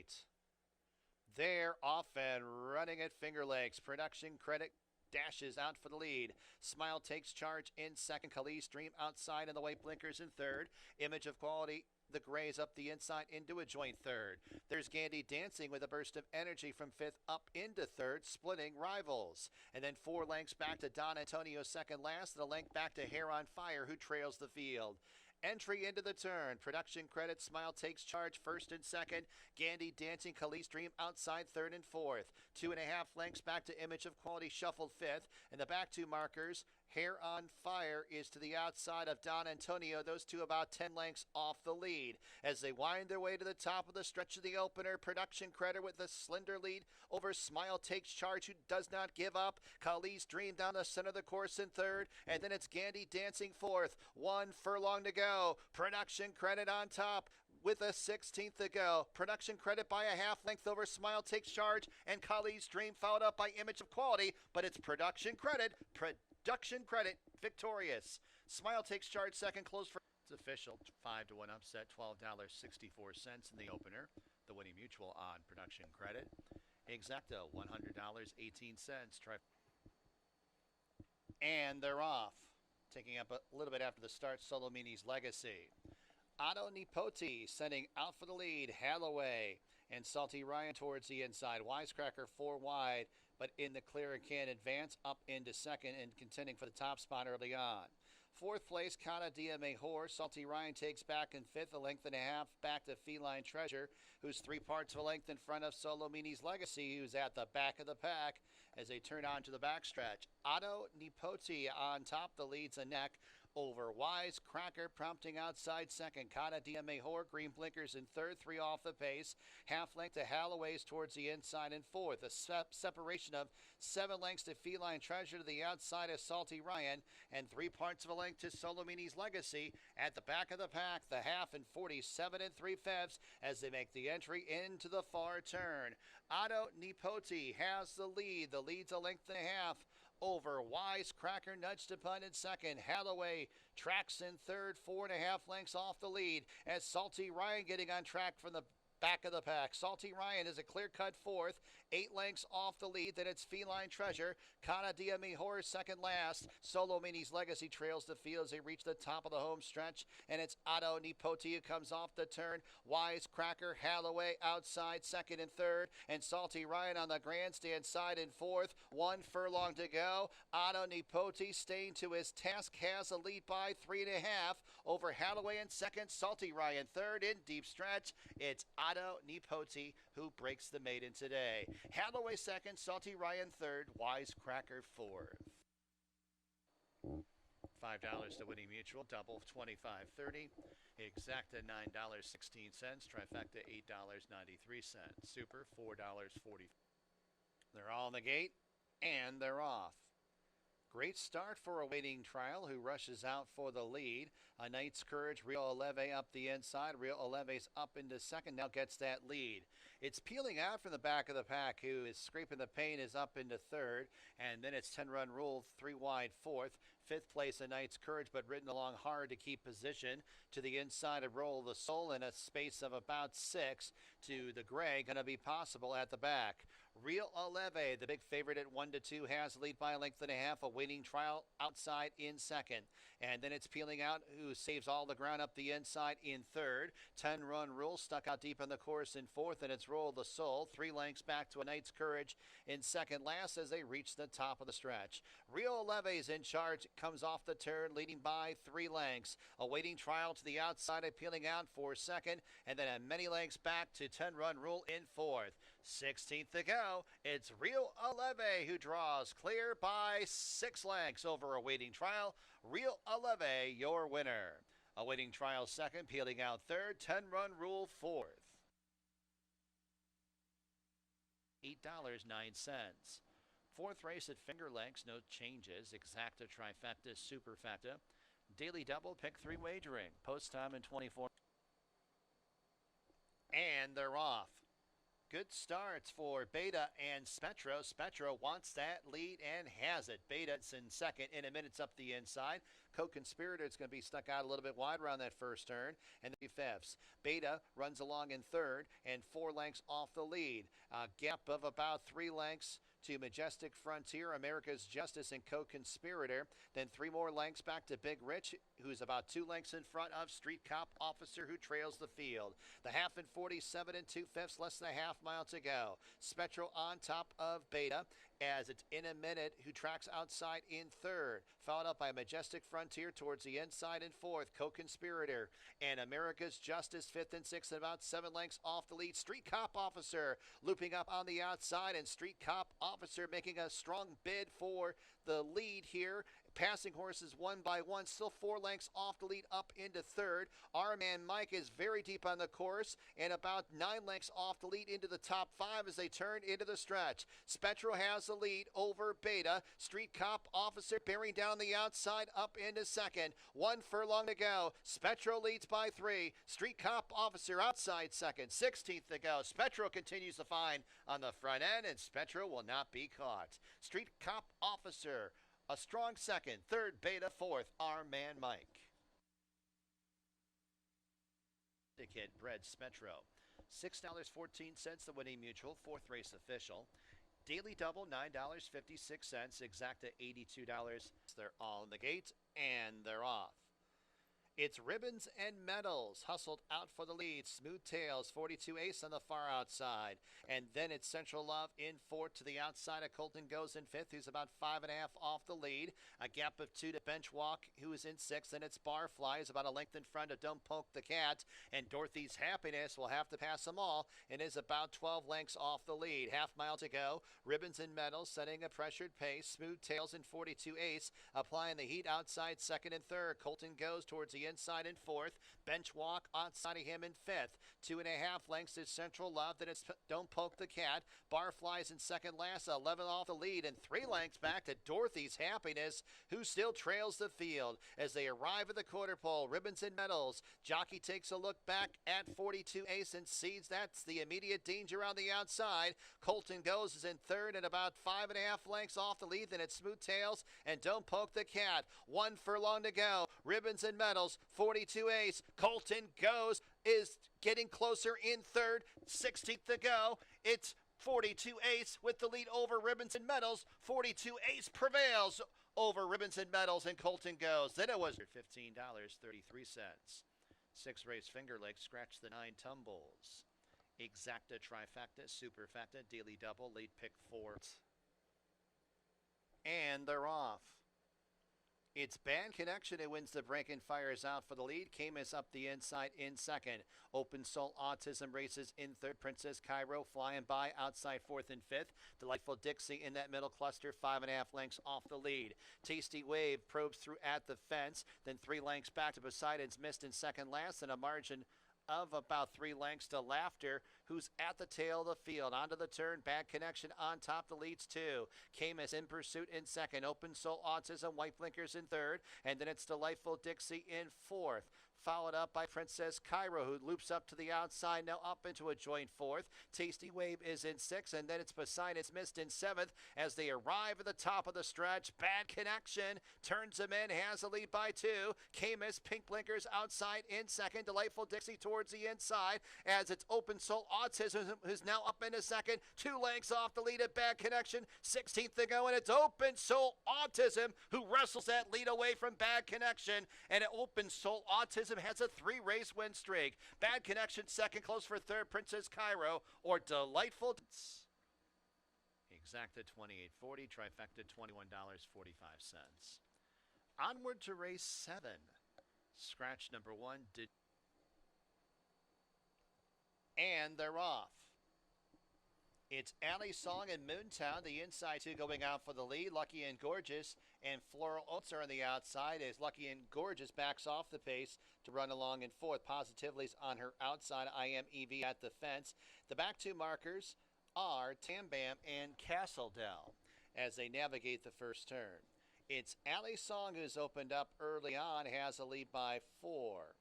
right. They're off and running at Finger Lakes. Production credit dashes out for the lead. Smile takes charge in second. Khalees Dream outside in the white blinkers in third. Image of Quality, the grays up the inside into a joint third. There's Gandy Dancing with a burst of energy from fifth up into third, splitting rivals. And then 4 lengths back to Don Antonio second last, and a length back to Hair on Fire, who trails the field. Entry into the turn. Production credit. Smile takes charge first and second. Gandy Dancing, Khalees Dream outside third and fourth. 2.5 lengths back to Image of Quality shuffled fifth. And the back two markers, Hair on Fire is to the outside of Don Antonio. Those two about 10 lengths off the lead. As they wind their way to the top of the stretch of the opener, Production credit with a slender lead over Smile takes charge, who does not give up. Khalees Dream down the center of the course in third. And then it's Gandy Dancing fourth. 1 furlong to go. Production credit on top with a 16th to go. Production credit by a half length over Smile takes charge, and Khalees Dream followed up by Image of Quality, but it's Production credit victorious. Smile takes charge second, close for it's official. 5-1 upset, $12.64 in the opener. The winning mutual on Production credit. Exacto, $100.18. Try. And they're off. Taking up a little bit after the start, Solomini's Legacy. Otto Nipoti sending out for the lead. Halloway and Salty Ryan towards the inside. Wisecracker 4 wide, but in the clear and can advance up into second and contending for the top spot early on. Fourth place, Cada Dia Mejor. Salty Ryan takes back in fifth, a length and a half back to Feline Treasure, who's 3 parts of a length in front of Solomini's Legacy, who's at the back of the pack as they turn on to the backstretch. Otto Nipoti on top, the lead's a neck over Wisecracker, prompting outside second. Cada Dia Mejor, green blinkers in third, 3 off the pace. Half length to Halloway's towards the inside in fourth. A separation of 7 lengths to Feline Treasure to the outside of Salty Ryan, and 3 parts of a length to Solomini's Legacy. At the back of the pack, the half and 47 3/5 as they make the entry into the far turn. Otto Nipoti has the lead. The lead's a length and a half over Wisecracker, nudged upon in second. Halloway tracks in third, 4.5 lengths off the lead as Salty Ryan getting on track from the back of the pack. Salty Ryan is a clear-cut fourth, 8 lengths off the lead. Then it's Feline Treasure. Cada Dia Mejor second last. Solomini's Legacy trails the field as they reach the top of the home stretch. And it's Otto Nipoti who comes off the turn. Wisecracker, Halloway outside second and third. And Salty Ryan on the grandstand side in fourth. 1 furlong to go. Otto Nipoti staying to his task, has a lead by 3.5 over Halloway in second. Salty Ryan third in deep stretch. It's Otto Nipoti who breaks the maiden today. Halloway second, Salty Ryan third, Wisecracker fourth. $5 to winning mutual, double $25.30. Exacta $9.16, trifecta $8.93. Super $4.40. They're all in the gate, and they're off. Great start for a waiting trial who rushes out for the lead. A Knight's Courage, Rio Aleve up the inside. Rio Aleve's up into second, now gets that lead. It's peeling out from the back of the pack, who is scraping the paint, is up into third. And then it's 10-run rule, 3 wide fourth. Fifth place, A Knight's Courage, but ridden along hard to keep position. To the inside of Roll of the Soul in a space of about 6 to the gray, going to be possible at the back. Rio Aleve, the big favorite at 1-2, has the lead by a length and a half. A waiting trial outside in second. And then it's peeling out, who saves all the ground up the inside in third. 10-run rule stuck out deep in the course in fourth, and it's Roll of the Soul. 3 lengths back to A Knight's Courage in second last as they reach the top of the stretch. Rio Aleve's in charge, comes off the turn, leading by 3 lengths. A waiting trial to the outside, peeling out for second, and then a many lengths back to 10-run rule in fourth. 16th to go. It's Rio Aleve who draws clear by 6 lengths over a waiting trial. Rio Aleve, your winner. A waiting trial second, peeling out third, 10-run rule fourth. $8.09. Fourth race at Finger Lakes, no changes. Exacta, trifecta, superfecta. Daily double, pick 3 wagering. Post time in 24. And they're off. Good starts for Beta and Spetro. Spetro wants that lead and has it. Beta's in second. In a minute's up the inside. Co-Conspirator is going to be stuck out a little bit wide around that first turn. And the fifths. Beta runs along in third and 4 lengths off the lead. A gap of about 3 lengths to Majestic Frontier, America's Justice, and Co-Conspirator. Then 3 more lengths back to Big Rich, who's about 2 lengths in front of Street Cop Officer, who trails the field. The half in 47 and 2/5, less than a half mile to go. Spectral on top of Beta as it's in a minute, who tracks outside in third. Followed up by Majestic Frontier towards the inside in fourth. Co-Conspirator and America's Justice fifth and sixth, and about 7 lengths off the lead. Street Cop Officer looping up on the outside, and Street Cop Officer making a strong bid for the lead here. Passing horses one by one, still 4 lengths off the lead up into third. Our man Mike is very deep on the course and about 9 lengths off the lead into the top 5 as they turn into the stretch. Spectral has the lead over Beta. Street Cop Officer bearing down the outside up into second. 1 furlong to go. Spectral leads by 3. Street Cop Officer outside second. 16th to go. Spectral continues to find on the front end, and Spectral will not be caught. Street Cop Officer a strong second. Third, Beta. Fourth, our man Mike. Kid bred Spetro. $6.14 the winning mutual. Fourth race official. Daily double $9.56. Exacta $82. They're all in the gate and they're off. It's Ribbons and Medals, hustled out for the lead. Smooth Tails, 42 Ace on the far outside. And then it's Central Love in fourth to the outside of Colton Goes in fifth, who's about 5.5 off the lead. A gap of 2 to Bench Walk, who is in sixth. And it's Barfly, who's about a length in front of Don't Poke the Cat. And Dorothy's Happiness will have to pass them all and is about 12 lengths off the lead. Half mile to go. Ribbons and Medals setting a pressured pace. Smooth Tails and 42 Ace applying the heat outside second and third. Colton Goes towards the inside in fourth. Bench Walk outside of him in fifth. 2.5 lengths is Central Love. Then it's Don't Poke the Cat. Barflies in second last, 11 off the lead, and 3 lengths back to Dorothy's Happiness, who still trails the field as they arrive at the quarter pole. Ribbons and Medals. Jockey takes a look back at 42 Ace and sees that's the immediate danger on the outside. Colton Goes is in third and about 5.5 lengths off the lead. Then it's Smooth Tails and Don't Poke the Cat. 1 furlong to go. Ribbons and Medals. 42 Ace. Colton Goes is getting closer in third. 16th to go. It's 42 Ace with the lead over Ribbons and Medals. 42 Ace prevails over Ribbons and Medals, and Colton Goes. Then it was $15.33. 6 race Finger Lakes scratch the 9 tumbles. Exacta, Trifecta, Superfecta, Daily Double, Late Pick 4. And they're off. It's Bad Connection who wins the break and fires out for the lead. Camus up the inside in second. Open Soul Autism races in third. Princess Cairo flying by outside fourth and fifth. Delightful Dixie in that middle cluster, 5.5 lengths off the lead. Tasty Wave probes through at the fence. Then 3 lengths back to Poseidon's Mist in second last, and a margin of about 3 lengths to Laughter, who's at the tail of the field. Onto the turn, Bad Connection on top, the leads 2. Camus in pursuit in second. Open Soul Autism, White Blinkers in third. And then it's Delightful Dixie in fourth. Followed up by Princess Cairo, who loops up to the outside, now up into a joint fourth. Tasty Wave is in sixth, and then it's Poseidon's Mist in seventh as they arrive at the top of the stretch. Bad Connection turns them in, has the lead by 2. Camus, Pink Blinkers outside in second. Delightful Dixie towards the inside as it's Open Soul Autism, who's now up into second. 2 lengths off the lead at Bad Connection. 16th to go, and it's Open Soul Autism who wrestles that lead away from Bad Connection. And Open Soul Autism has a 3-race win streak. Bad Connection second, close for third, Princess Cairo or Delightful. Exacta $28.40, Trifecta $21.45. Onward to race 7. Scratch number 1 did. And they're off. It's Alley Song and Moontown, the inside 2 going out for the lead. Lucky and Gorgeous and Floral Oats are on the outside as Lucky and Gorgeous backs off the pace to run along in fourth. Positively's on her outside. I Am EV at the fence. The back 2 markers are Tam Bam and Castle Dell as they navigate the first turn. It's Alley Song, who's opened up early on, has a lead by 4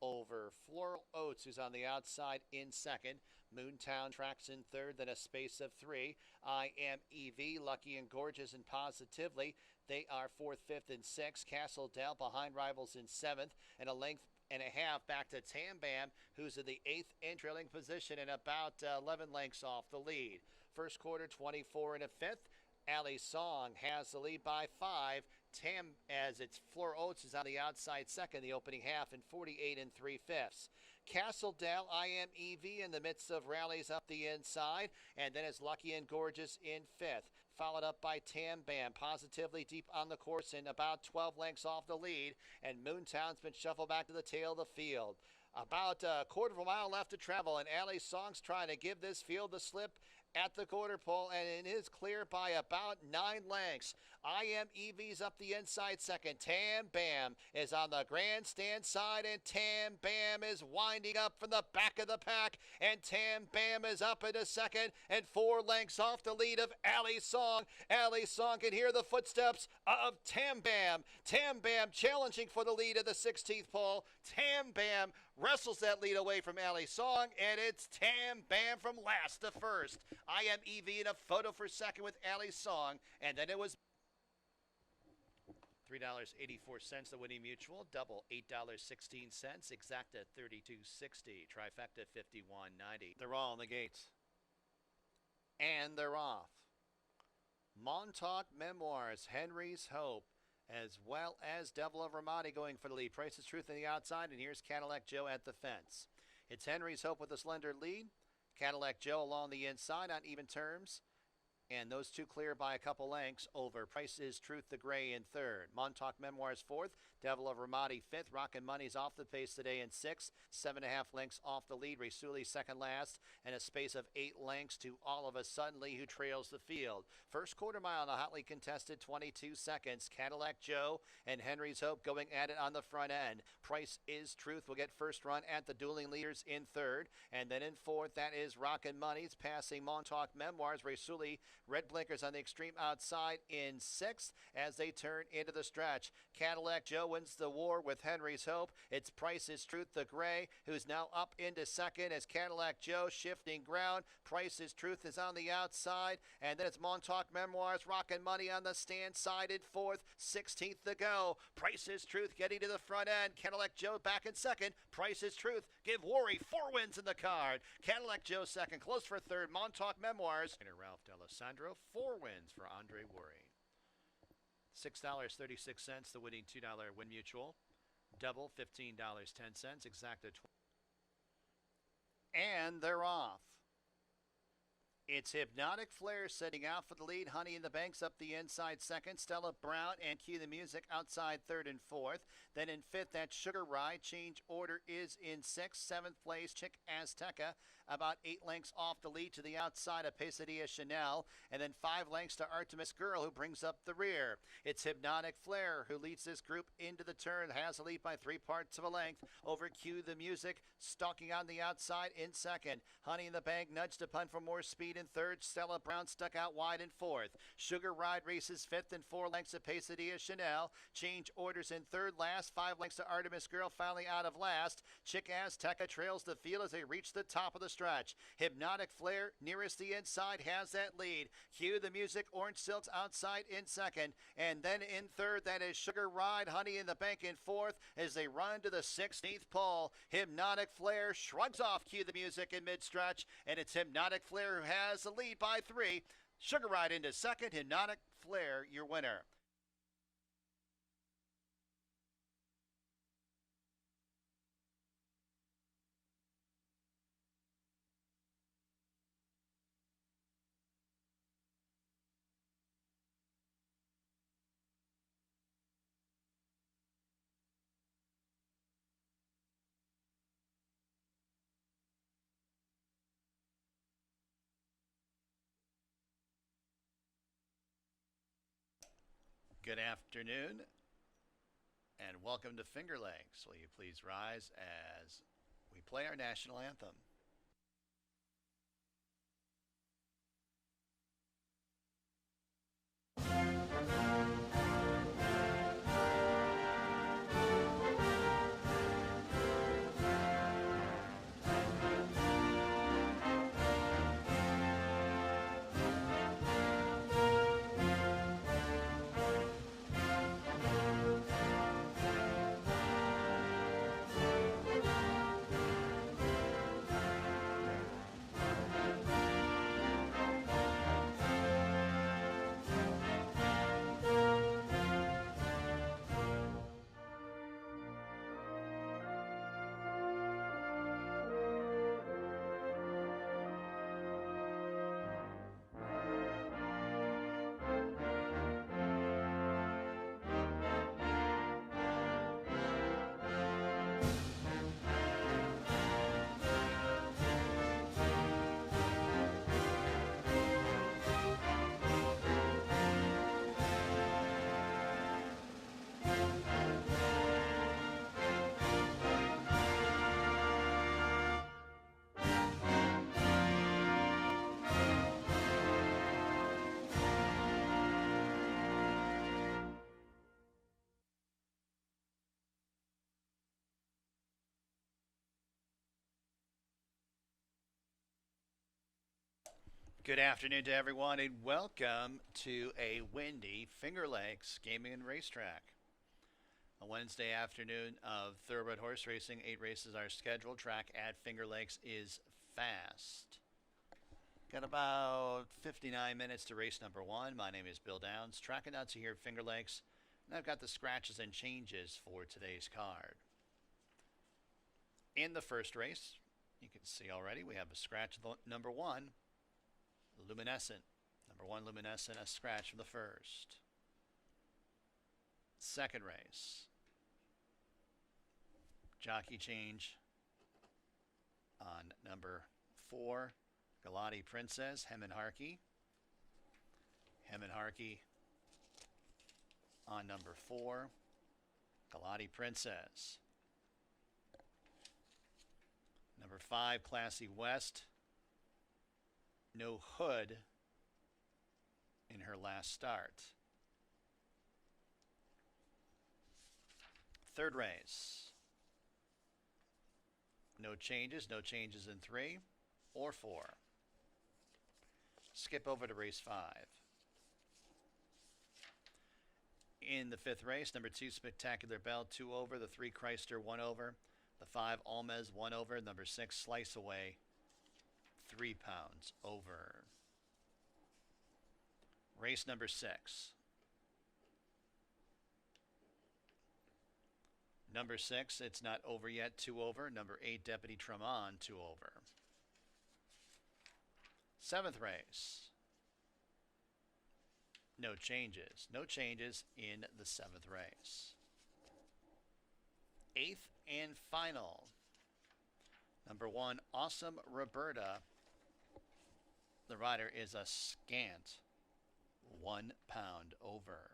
over Floral Oats. Oats, who's on the outside in second. Moontown tracks in third, then a space of three. I Am EV, Lucky and Gorgeous and Positively. They are fourth, fifth, and sixth. Castle Dale behind rivals in seventh, and a length and a half back to Tam Bam, who's in the eighth and trailing position and about 11 lengths off the lead. First quarter, 24 and a fifth. Alley Song has the lead by 5. Tam, as it's Fleur Oates, is on the outside second, the opening half, in 48 and 3/5. Castle Dale, I Am EV in the midst of rallies up the inside, and then it's Lucky and Gorgeous in fifth, followed up by Tam Bam, Positively deep on the course and about 12 lengths off the lead, and Moontown's been shuffled back to the tail of the field. About a quarter of a mile left to travel, and Alley Song's trying to give this field the slip at the quarter pole, and it is clear by about 9 lengths. I Am EV's up the inside second. Tam Bam is on the grandstand side, and Tam Bam is winding up from the back of the pack, and Tam Bam is up into second and 4 lengths off the lead of Alley Song. Alley Song can hear the footsteps of Tam Bam. Tam Bam challenging for the lead of the 16th pole. Tam Bam wrestles that lead away from Alley Song, and it's Tam Bam from last to first. I Am EV in a photo for second with Alley Song, and then it was $3.84 the winning mutual, double $8.16, exacta $32.60, trifecta $51.90. They're all in the gates, and they're off. Montauk Memoirs, Henry's Hope, as well as Devil of Ramadi going for the lead. Price is Truth on the outside, and here's Cadillac Joe at the fence. It's Henry's Hope with a slender lead. Cadillac Joe along the inside on even terms. And those two clear by a couple lengths over Price is Truth the Gray in third. Montauk Memoirs fourth. Devil of Ramadi fifth. Rockin' Money's off the pace today in sixth. 7.5 lengths off the lead. Rasuli second last. And a space of 8 lengths to All of a Suddenly, who trails the field. First quarter mile in a hotly contested 22 seconds. Cadillac Joe and Henry's Hope going at it on the front end. Price is Truth will get first run at the dueling leaders in third. And then in fourth, that is Rockin' Money's passing Montauk Memoirs. Rasuli red blinkers on the extreme outside in sixth as they turn into the stretch. Cadillac Joe wins the war with Henry's Hope. It's Price is Truth the Gray, who's now up into second as Cadillac Joe shifting ground. Price is Truth is on the outside, and then it's Montauk Memoirs, Rockin' Money on the stand side in fourth, 16th to go. Price is Truth getting to the front end. Cadillac Joe back in second. Price is Truth. Give Worry 4 wins in the card. Cadillac Joe second, close for third. Montauk Memoirs. Ralph D'Alessandro, 4 wins for Andre Worry. $6.36, the winning $2 win mutual. Double $15.10, exacta 20. And they're off. It's Hypnotic Flare setting out for the lead. Honey in the Banks up the inside second. Stella Brown and Cue the Music outside third and fourth. Then in fifth, that Sugar Ride. Change order is in sixth. Seventh place, Chick Azteca. About 8 lengths off the lead to the outside of Pesadilla Chanel. And then 5 lengths to Artemis Girl, who brings up the rear. It's Hypnotic Flare who leads this group into the turn. Has a lead by 3 parts of a length over Cue the Music. Stalking on the outside in second. Honey in the Bank nudged to punt for more speed in third. Stella Brown stuck out wide in fourth. Sugar Ride races fifth and 4 lengths to Pesadilla Chanel. Change orders in third last. 5 lengths to Artemis Girl, finally out of last. Chick Azteca trails the field as they reach the top of the stretch. Hypnotic Flare nearest the inside has that lead. Cue the Music, Orange Silks outside in second. And then in third, that is Sugar Ride. Honey in the Bank in fourth as they run to the 16th pole. Hypnotic Flare shrugs off Cue the Music in mid-stretch, and it's Hypnotic Flare who has the lead by 3. Sugar Ride into second. Hypnotic Flare, your winner. Good afternoon, and welcome to Finger Lakes. Will you please rise as we play our national anthem? Good afternoon to everyone, and welcome to a windy Finger Lakes Gaming and Racetrack. A Wednesday afternoon of thoroughbred horse racing. 8 races are scheduled. Track at Finger Lakes is fast. Got about 59 minutes to race number 1. My name is Bill Downs, track announcer here at Finger Lakes, and I've got the scratches and changes for today's card. In the first race, you can see already we have a scratch number 1. Luminescent. Number 1, Luminescent, a scratch from the first. Second race. Jockey change on number 4, Galati Princess, Hem and Harkey. Hem and Harkey on number 4, Galati Princess. Number 5, Classy West. No hood in her last start. Third race. No changes in 3 or 4. Skip over to race 5. In the fifth race, number 2, Spectacular Bell, 2 over. The 3, Chrysler, 1 over. The 5, Almez, 1 over. Number 6, Slice Away, 3 pounds over. Race number 6. Number 6, it's not over yet, 2 over. Number 8, Deputy Tremont, 2 over. Seventh race. No changes. No changes in the 7th race. 8th and final. Number 1, Awesome Roberta. The rider is a scant 1 pound over.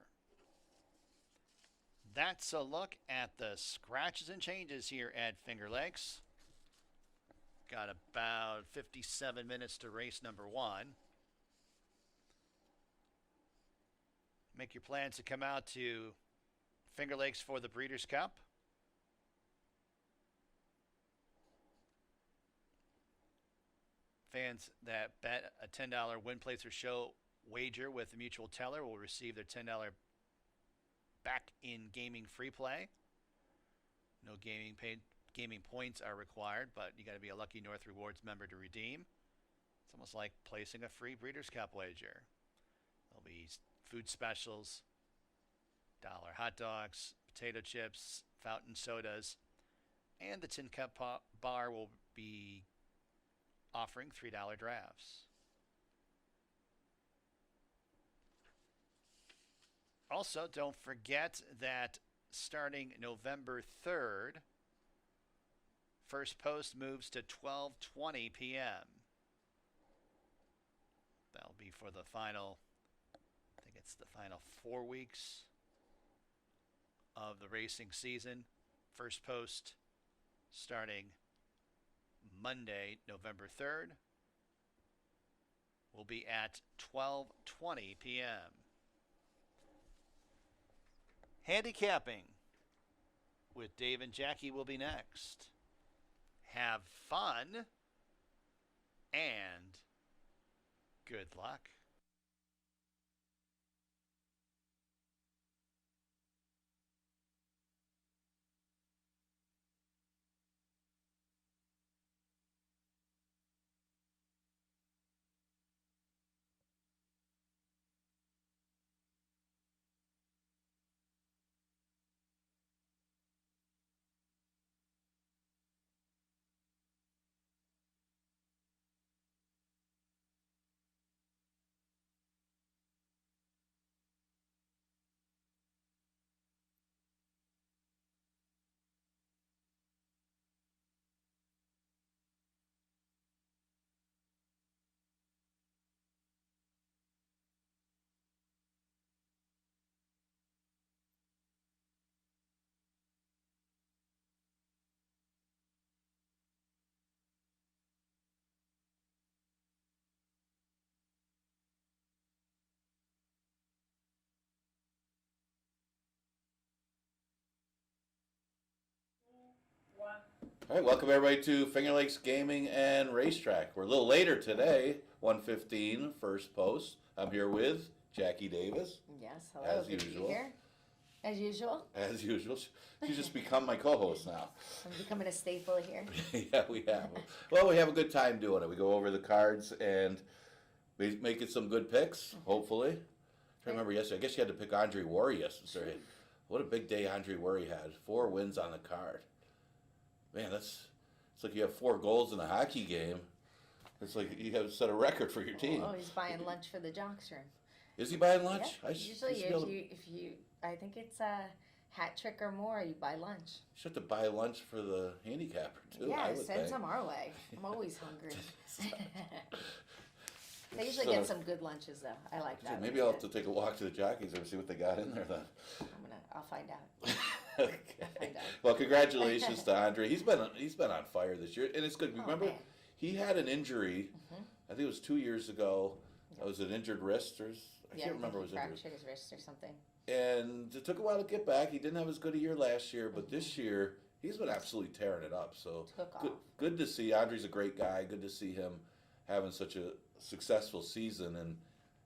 That's a look at the scratches and changes here at Finger Lakes. Got about 57 minutes to race number 1. Make your plans to come out to Finger Lakes for the Breeders' Cup. Fans that bet a $10 win, place, or show wager with the Mutual Teller will receive their $10 back in gaming free play. No gaming points are required, but you got to be a Lucky North Rewards member to redeem. It's almost like placing a free Breeders' Cup wager. There'll be food specials, dollar hot dogs, potato chips, fountain sodas, and the Tin Cup bar will be offering $3 drafts. Also, don't forget that starting November 3rd, first post moves to 12:20 p.m. That'll be for the final, I think it's the final 4 weeks of the racing season. First post starting Monday, November 3rd, will be at 12:20 p.m. Handicapping with Dave and Jackie will be next. Have fun and good luck. All right, welcome everybody to Finger Lakes Gaming and Racetrack. We're a little later today. 115, first post. I'm here with Jackie Davis. Yes, hello. As Good to be usual. here. As usual. As usual. She's just become my co-host now. I'm becoming a staple here. Yeah, we have. Well, we have a good time doing it. We go over the cards and we make it some good picks, hopefully. I remember yesterday, I guess you had to pick Andre Worry yesterday. What a big day Andre Worry had. 4 wins on the card. Man, it's like you have 4 goals in a hockey game. It's like you have set a record for your team. Oh, he's buying lunch for the jocks room. Is he buying lunch? Yeah. Usually, if you, I think it's a hat trick or more, you buy lunch. You should have to buy lunch for the handicapper, too. Yeah, I would send think. some our way. I'm always hungry. They usually get some good lunches, though. I like that. Maybe I'll have to take a walk to the jockeys and see what they got in there then. I'll find out. Okay. I'll find out. Well, congratulations to Andre. He's been on fire this year, and it's good. Remember, man. he had an injury. I think it was 2 years ago. It was an injured wrist, or I can't remember. It was injured. Fractured his wrist or something. And it took a while to get back. He didn't have as good a year last year, but this year he's been absolutely tearing it up. So good to see. Andre's a great guy. Good to see him having such a successful season, and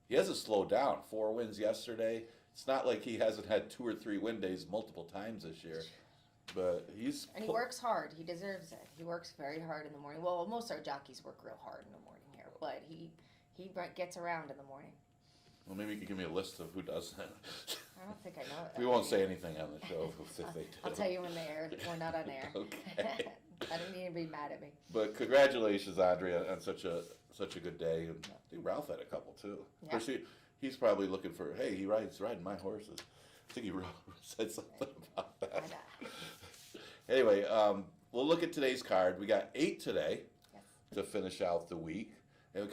he hasn't slowed down. 4 wins yesterday. It's not like he hasn't had 2 or 3 win days multiple times this year, but he works hard. He deserves it. He works very hard in the morning. Well, most of our jockeys work real hard in the morning here, but he gets around in the morning. Well, maybe you could give me a list of who does that. I don't think I know it. We won't say anything on the show if they do. I'll tell you when they air. We're not on air. Okay. I don't need to be mad at me. But congratulations, Andre, on such a good day. And I think Ralph had a couple too. Yeah. Of course, he's probably looking for. Hey, he's riding my horses. I think he said something about that. Anyway, we'll look at today's card. We got 8 today to finish out the week. And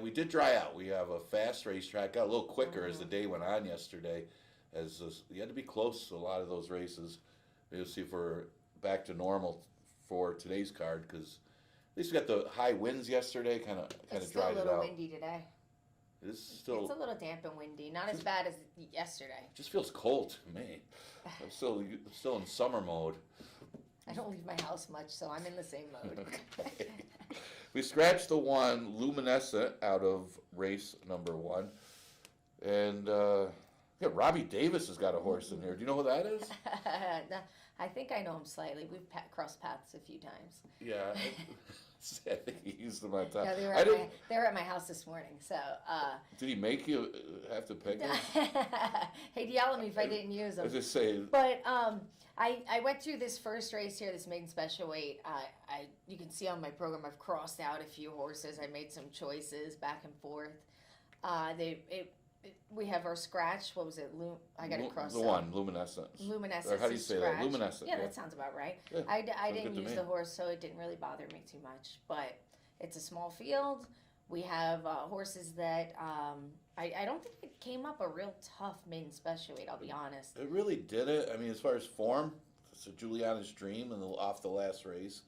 we did dry out. We have a fast racetrack. Got a little quicker as the day went on yesterday, as you had to be close to a lot of those races. We'll see if we're back to normal for today's card, because at least we got the high winds yesterday. Kind of dried it out. It's still a little windy today. It's a little damp and windy. Not as bad as yesterday. It just feels cold to me. I'm still in summer mode. I don't leave my house much, so I'm in the same mode. Okay. We scratched the 1 luminescent out of race number 1. And Robbie Davis has got a horse in here. Do you know who that is? I think I know him slightly. We've crossed paths a few times. Yeah. I think he used them on time. Yeah, they were at my house this morning. So. Did he make you have to pick them? He'd yell at me if I didn't use them. I was just saying. But I went through this first race here, this maiden special weight. You can see on my program I've crossed out a few horses. I made some choices back and forth. We have our scratch. What was it? I got to cross the 1 luminescent. Luminescent. Or how do you say scratch. that? Luminescent. Yeah, that sounds about right. Yeah, I didn't use the horse, so it didn't really bother me too much. But it's a small field. We have horses that I don't think it came up a real tough maiden special weight. I'll be honest. It really didn't. I mean, as far as form, it's a Juliana's Dream and off the last race.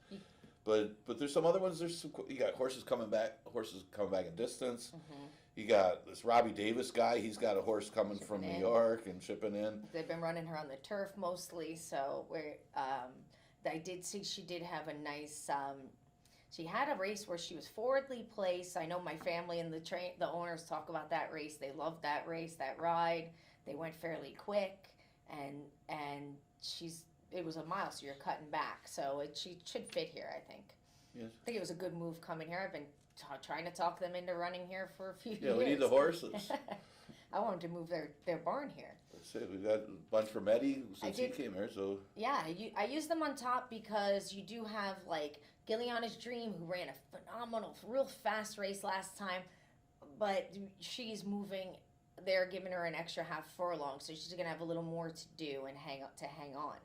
But there's some other ones. You got horses coming back in distance. You got this Robbie Davis guy. He's got a horse coming from New York and shipping in. They've been running her on the turf mostly. So I did see she did have a nice. She had a race where she was forwardly placed. I know my family and the owners talk about that race. They loved that race, that ride. They went fairly quick, and it was a mile, so you're cutting back. So she should fit here, I think. Yes. I think it was a good move coming here. I've been trying to talk them into running here for a few years. Yeah, we need the horses. I wanted to move their barn here. That's it. We've got a bunch from Eddie since he came here. So yeah, I use them on top because you do have like Gilliana's Dream, who ran a phenomenal, real fast race last time, but she's moving. They're giving her an extra half furlong, so she's gonna have a little more to do and hang on.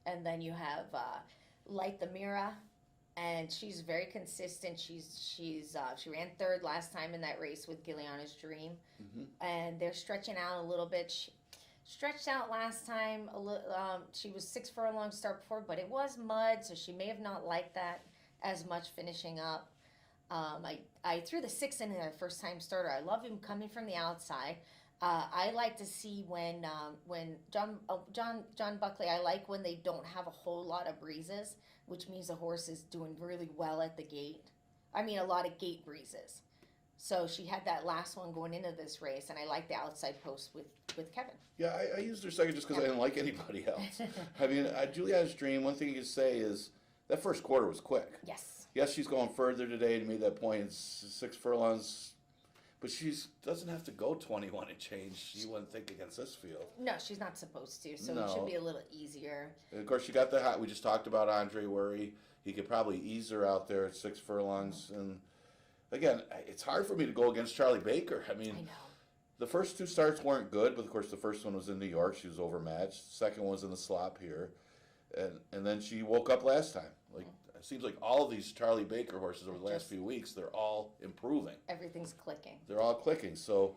And then you have Light the Mira, and she's very consistent. She ran 3rd last time in that race with Gilliana's Dream, and they're stretching out a little bit. She stretched out last time a little. She was 6 furlongs start before, but it was mud, so she may have not liked that as much finishing up. I threw the 6 in there first time starter. I love him coming from the outside. I like to see when John Buckley. I like when they don't have a whole lot of breezes, which means the horse is doing really well at the gate. I mean, a lot of gate breezes. So she had that last one going into this race, and I like the outside post with Kevin. Yeah, I used her second just because I didn't like anybody else. I mean, Juliana's Dream, one thing you could say is that first quarter was quick. Yes. Yes, she's going further today and made that point. It's 6 furlongs, but she doesn't have to go 21 and change, you wouldn't think, against this field. No, she's not supposed to, so No. it should be a little easier. And of course, she got the hot. We just talked about Andre Worry. He could probably ease her out there at 6 furlongs. And again, it's hard for me to go against Charlie Baker. I mean, I know. the first 2 starts weren't good, but of course the first one was in New York. She was overmatched. The second one was in the slop here. And then she woke up last time. Like, it seems like all of these Charlie Baker horses over the last few weeks, they're all improving. Everything's clicking. They're all clicking. So,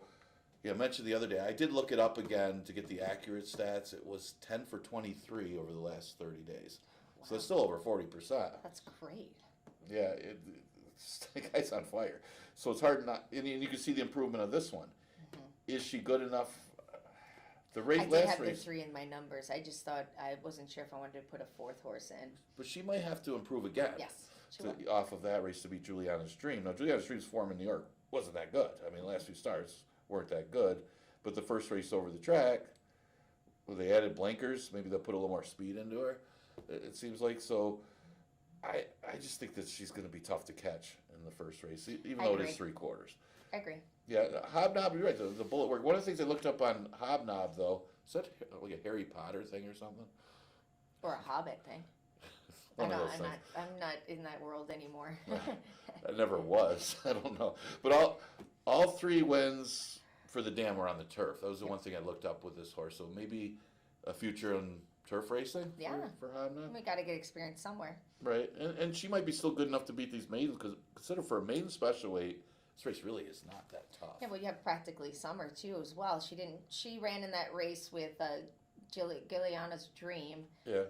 yeah, I mentioned the other day, I did look it up again to get the accurate stats. It was 10 for 23 over the last 30 days. Wow. So it's still over 40%. That's great. Yeah, the guy's on fire. So it's hard not, and you can see the improvement of this one. Is she good enough? The race, I did last have race, the 3 in my numbers. I just thought I wasn't sure if I wanted to put a 4th horse in. but she might have to improve again. Yes, she will. Off of that race to beat Juliana's Dream. Now, Juliana's Dream's form in New York wasn't that good. I mean, the last few starts weren't that good. But the first race over the track, where they added blinkers, maybe they'll put a little more speed into her. It seems like. So I just think that she's going to be tough to catch in the first race, even though it is 3 quarters. I agree. Yeah, Hobnob, you're right, the bullet work. One of the things I looked up on Hobnob, though, is that like a Harry Potter thing or something? Or a Hobbit thing. I One of know, those things. I'm not in that world anymore. I never was. I don't know. But all 3 wins for the dam were on the turf. That was the one thing I looked up with this horse. So maybe a future in turf racing for Hobnob. We got to get experience somewhere. Right. And she might be still good enough to beat these maidens because consider for a maiden special weight, this race really is not that tough. Yeah, well, you have practically summer too as well. She ran in that race with Gilliana's Dream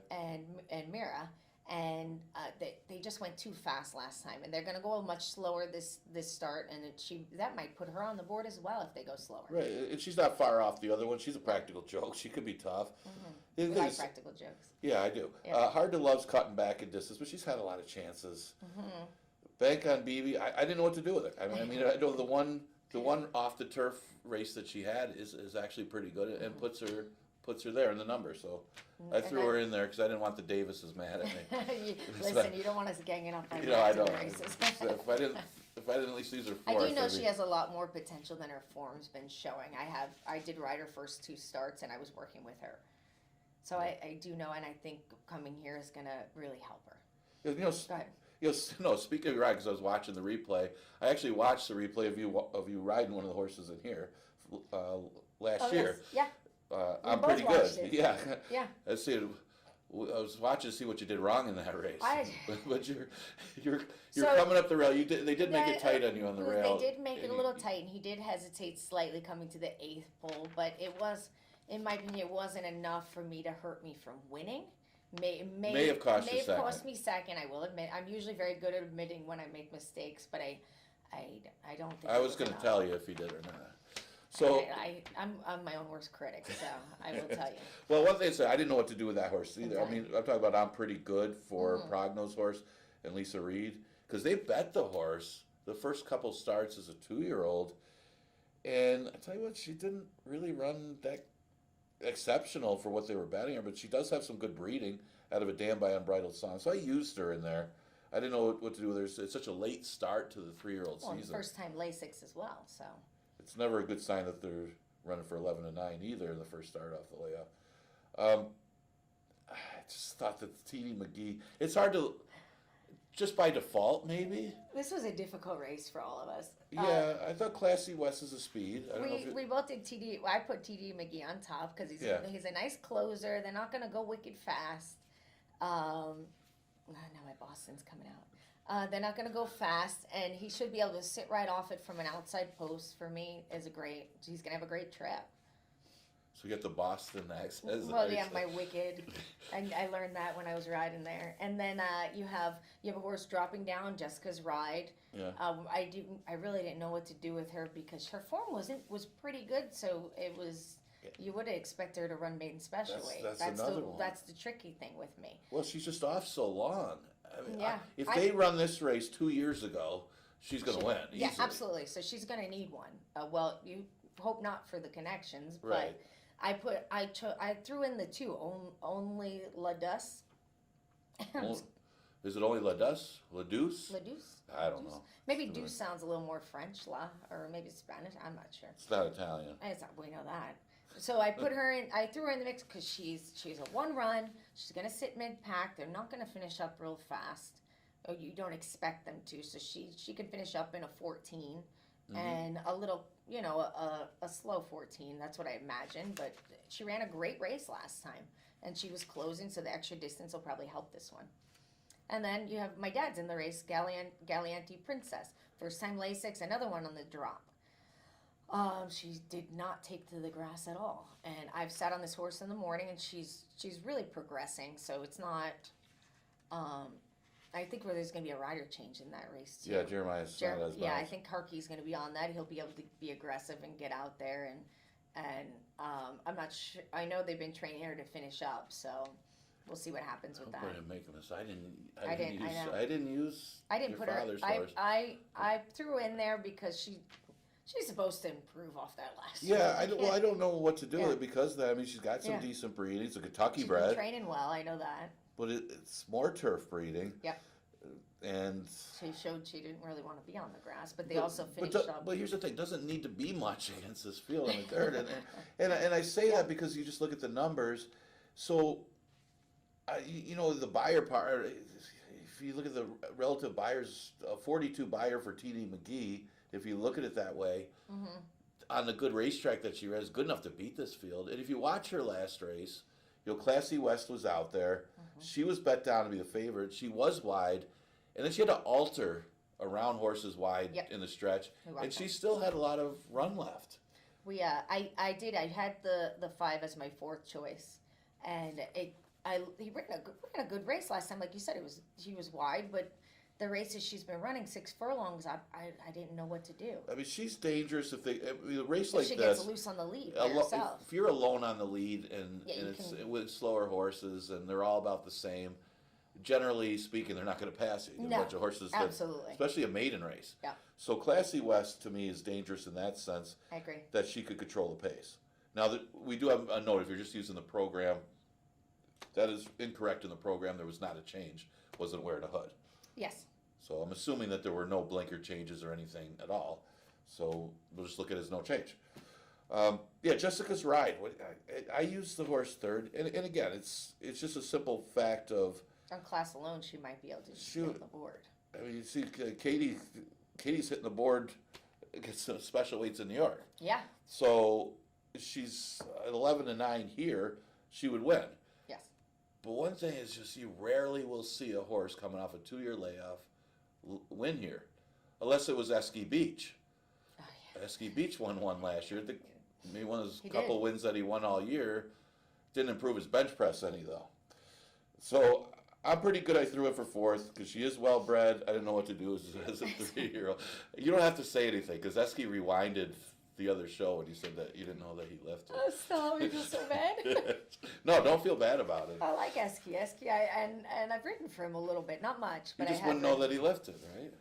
and Mira, and they just went too fast last time, and they're going to go much slower this start, and that might put her on the board as well if they go slower. Right, and she's not far off the other one. She's a practical joke. She could be tough. We like practical jokes. Yeah, I do. Yeah. Hard to Love's cutting back in distance, but she's had a lot of chances. Bank on BB. I didn't know what to do with it. I mean, I know the one off the turf race that she had is actually pretty good and puts her there in the number. So I threw her in there because I didn't want the Davises mad at me. Listen, you don't want us ganging up on I the don't. races. So if I didn't at least use her I fourth. do know she has a lot more potential than her form's been showing. I did ride her first 2 starts, and I was working with her. So I do know, and I think coming here is going to really help her. You know, Go ahead. no. Speaking of ride, because I was watching the replay, I actually watched the replay of you riding one of the horses in here last year. Yes. Yeah. I'm both pretty good. watched it. Yeah. Yeah. I was watching to see what you did wrong in that race. But you're coming up the rail. They did make it tight on you on the rail. They did make it a little tight, and he did hesitate slightly coming to the 8th pole, but it was, in my opinion, it wasn't enough for me to hurt me from winning. May have cost me second. I will admit, I'm usually very good at admitting when I make mistakes, but I don't think. I was going to tell you if you did or not. So I'm my own worst critic, so I will tell you. Well, one thing I said, I didn't know what to do with that horse either. I mean, I'm talking about I'm pretty good for Progno's horse and Lisa Reed because they bet the horse the first couple starts as a 2-year-old, and I tell you what, she didn't really run that exceptional for what they were betting her, but she does have some good breeding out of a dam by Unbridled Song. So I used her in there. I didn't know what to do with her. It's such a late start to the 3-year-old season. First time Lasix as well, so. It's never a good sign that they're running for 11-9 either in the first start off the layoff. I just thought that TD McGee, it's hard to, just by default maybe. This was a difficult race for all of us. Yeah, I thought Classy West is a speed. I don't know if we both did TD. I put TD McGee on top because he's a nice closer. They're not going to go wicked fast. Now my Boston's coming out. They're not going to go fast, and he should be able to sit right off it from an outside post. For me, he's going to have a great trip. So you get the Boston accent. Well, yeah, my wicked. I learned that when I was riding there. And then you have a horse dropping down, Jessica's Ride. Yeah. I really didn't know what to do with her because her form was pretty good. So it was. You would expect her to run maiden special weight. That's another one. That's the tricky thing with me. Well, she's just off so long. I mean, yeah. If they run this race 2 years ago, she's going to win. Yeah, easily. absolutely. So she's going to need one. Well, you hope not for the connections, but Right. I threw in the two only La Deuce. Is it only La Deuce? La Deuce? La Deuce? I don't know. Maybe Deuce sounds a little more French, or maybe Spanish. I'm not sure. It's not Italian. We know that. So I put her in. I threw her in the mix because she's a one run. She's gonna sit mid pack. They're not gonna finish up real fast. Or you don't expect them to. So she can finish up in a 14 and a little, a slow 14. That's what I imagined. But she ran a great race last time, and she was closing. So the extra distance will probably help this one. And then you have my dad's in the race, Galianti Princess. First time Lasix, another one on the drop. She did not take to the grass at all. And I've sat on this horse in the morning, and she's really progressing. So it's not. I think there's going to be a rider change in that race too. Yeah, Jeremiah's not as Yeah, I balanced. think Harky's going to be on that. He'll be able to be aggressive and get out there, and I'm not sure. I know they've been training her to finish up, so we'll see what happens with I that. hope I didn't make a mistake. I didn't use I didn't your put her. father's horse. I threw in there because she's supposed to improve off that last. Yeah, one. I don't know what to do with Yeah. it because of that. I mean, she's got some Yeah. decent breeding. It's a Kentucky She's bred, been training well. I know that. but it's more turf breeding. Yep. And She showed she didn't really want to be on the grass, but they also finished up. But here's the thing: doesn't need to be much against this field in the third, and I say that because you just look at the numbers. So, the buyer part. If you look at the relative buyers, a 42 buyer for TD McGee. If you look at it that way, on the good racetrack that she ran, is good enough to beat this field. And if you watch her last race, Classy West was out there. She was bet down to be the favorite. She was wide. And then she had to alter around horses wide in the stretch, and she still had a lot of run left. I had the 5 as my 4th choice, and he ran a good race last time. Like you said, she was wide, but the races she's been running 6 furlongs, I didn't know what to do. I mean, she's dangerous if a race like she this. Gets loose on the lead by herself. If you're alone on the lead and it's with slower horses and they're all about the same. Generally speaking, they're not going to pass you. No, a bunch of horses, absolutely. Especially a maiden race. Yeah. So Classy West, to me, is dangerous in that sense. I agree. That she could control the pace. Now, we do have a note, if you're just using the program, that is incorrect in the program. There was not a change. Wasn't wearing a hood. Yes. So I'm assuming that there were no blinker changes or anything at all. So we'll just look at it as no change. Jessica's ride. I used the horse third. And again, it's just a simple fact of, On class alone, she might be able to just get on the board. I mean, you see, Katie's hitting the board against some special weights in New York. Yeah. So she's at 11-9 here. She would win. Yes. But one thing is just you rarely will see a horse coming off a 2-year layoff win here, unless it was Esky Beach. Oh, yeah. Esky Beach won one last year. Maybe one of his He couple did. wins that he won all year. Didn't improve his bench press any though. So I'm pretty good. I threw it for 4th because she is well bred. I didn't know what to do as a 3-year-old. You don't have to say anything because Esky rewinded the other show when you said that you didn't know that he left. Oh, stop! I feel so bad. No, don't feel bad about it. I like Esky. And I've written for him a little bit, not much, You but just I wouldn't know that he lifted, right?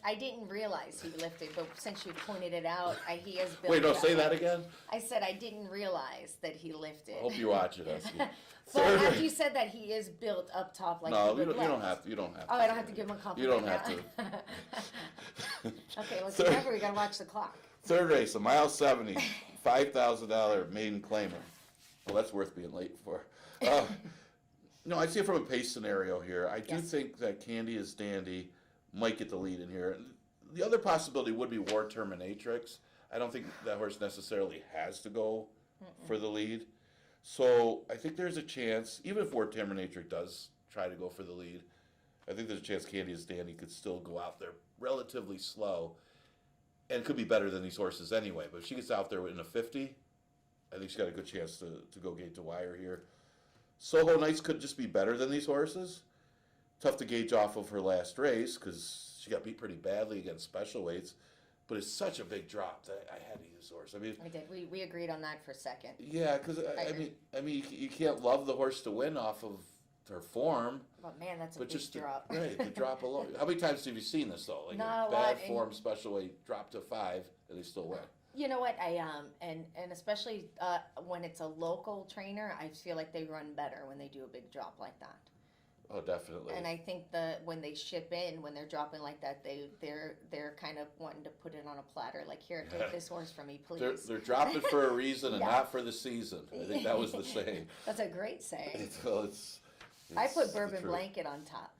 I didn't realize he lifted, but since you pointed it out, he has built. Wait, no, up. say that again. I said I didn't realize that he lifted. I hope you watch it, Esky. But after you said that he is built up top like No, he you would don't lift. have to. You don't have to. Oh, I don't have to give him a compliment. You don't have to. Okay, let's Third- remember we gotta watch the clock. Third race, a mile 70, $5,000 maiden claimer. Well, that's worth being late for. No, I see it from a pace scenario here. I do Yes. think that Candy is Dandy might get the lead in here. The other possibility would be War Terminatrix. I don't think that horse necessarily has to go for the lead. So I think there's a chance, even if War Terminatrix does try to go for the lead, I think there's a chance Candy is Dandy could still go out there relatively slow and could be better than these horses anyway. But if she gets out there in a 50, I think she's got a good chance to go gate to wire here. Soho Nights could just be better than these horses. Tough to gauge off of her last race because she got beat pretty badly against special weights. But it's such a big drop that I had to use the horse. I mean, I did. We agreed on that for second. yeah, because I mean, you can't love the horse to win off of her form. But man, that's a But big just drop. Right, the drop alone. How many times have you seen this though? Like Not a bad lot, form, special weight, drop to 5, and they still win. You know what? And especially when it's a local trainer, I feel like they run better when they do a big drop like that. Oh, definitely. And I think when they ship in, when they're dropping like that, they're kind of wanting to put it on a platter. Like, here, take this horse from me, please. They're dropping for a reason and Yeah. not for the season. I think that was the saying. That's a great saying. I I put Bourbon Blanket on top.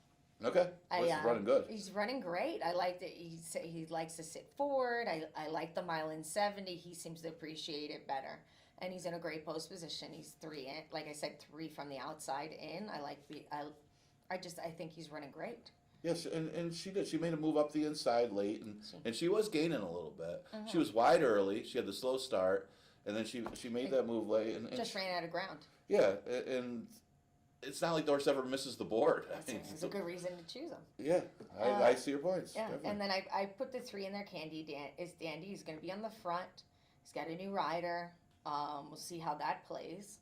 Okay, he's running good. He's running great. I like that he likes to sit forward. I like the mile in 70. He seems to appreciate it better. And he's in a great post position. He's 3 in, like I said, 3 from the outside in. I think he's running great. Yes, and she did. She made a move up the inside late, and she was gaining a little bit. She was wide early. She had the slow start, and then she made that move late. And just ran out of ground. Yeah, and it's not like the horse ever misses the board. It's a good reason to choose him. Yeah, I see your points. Yeah, definitely. and then I put the 3 in there. Dandy. He's going to be on the front. He's got a new rider. We'll see how that plays.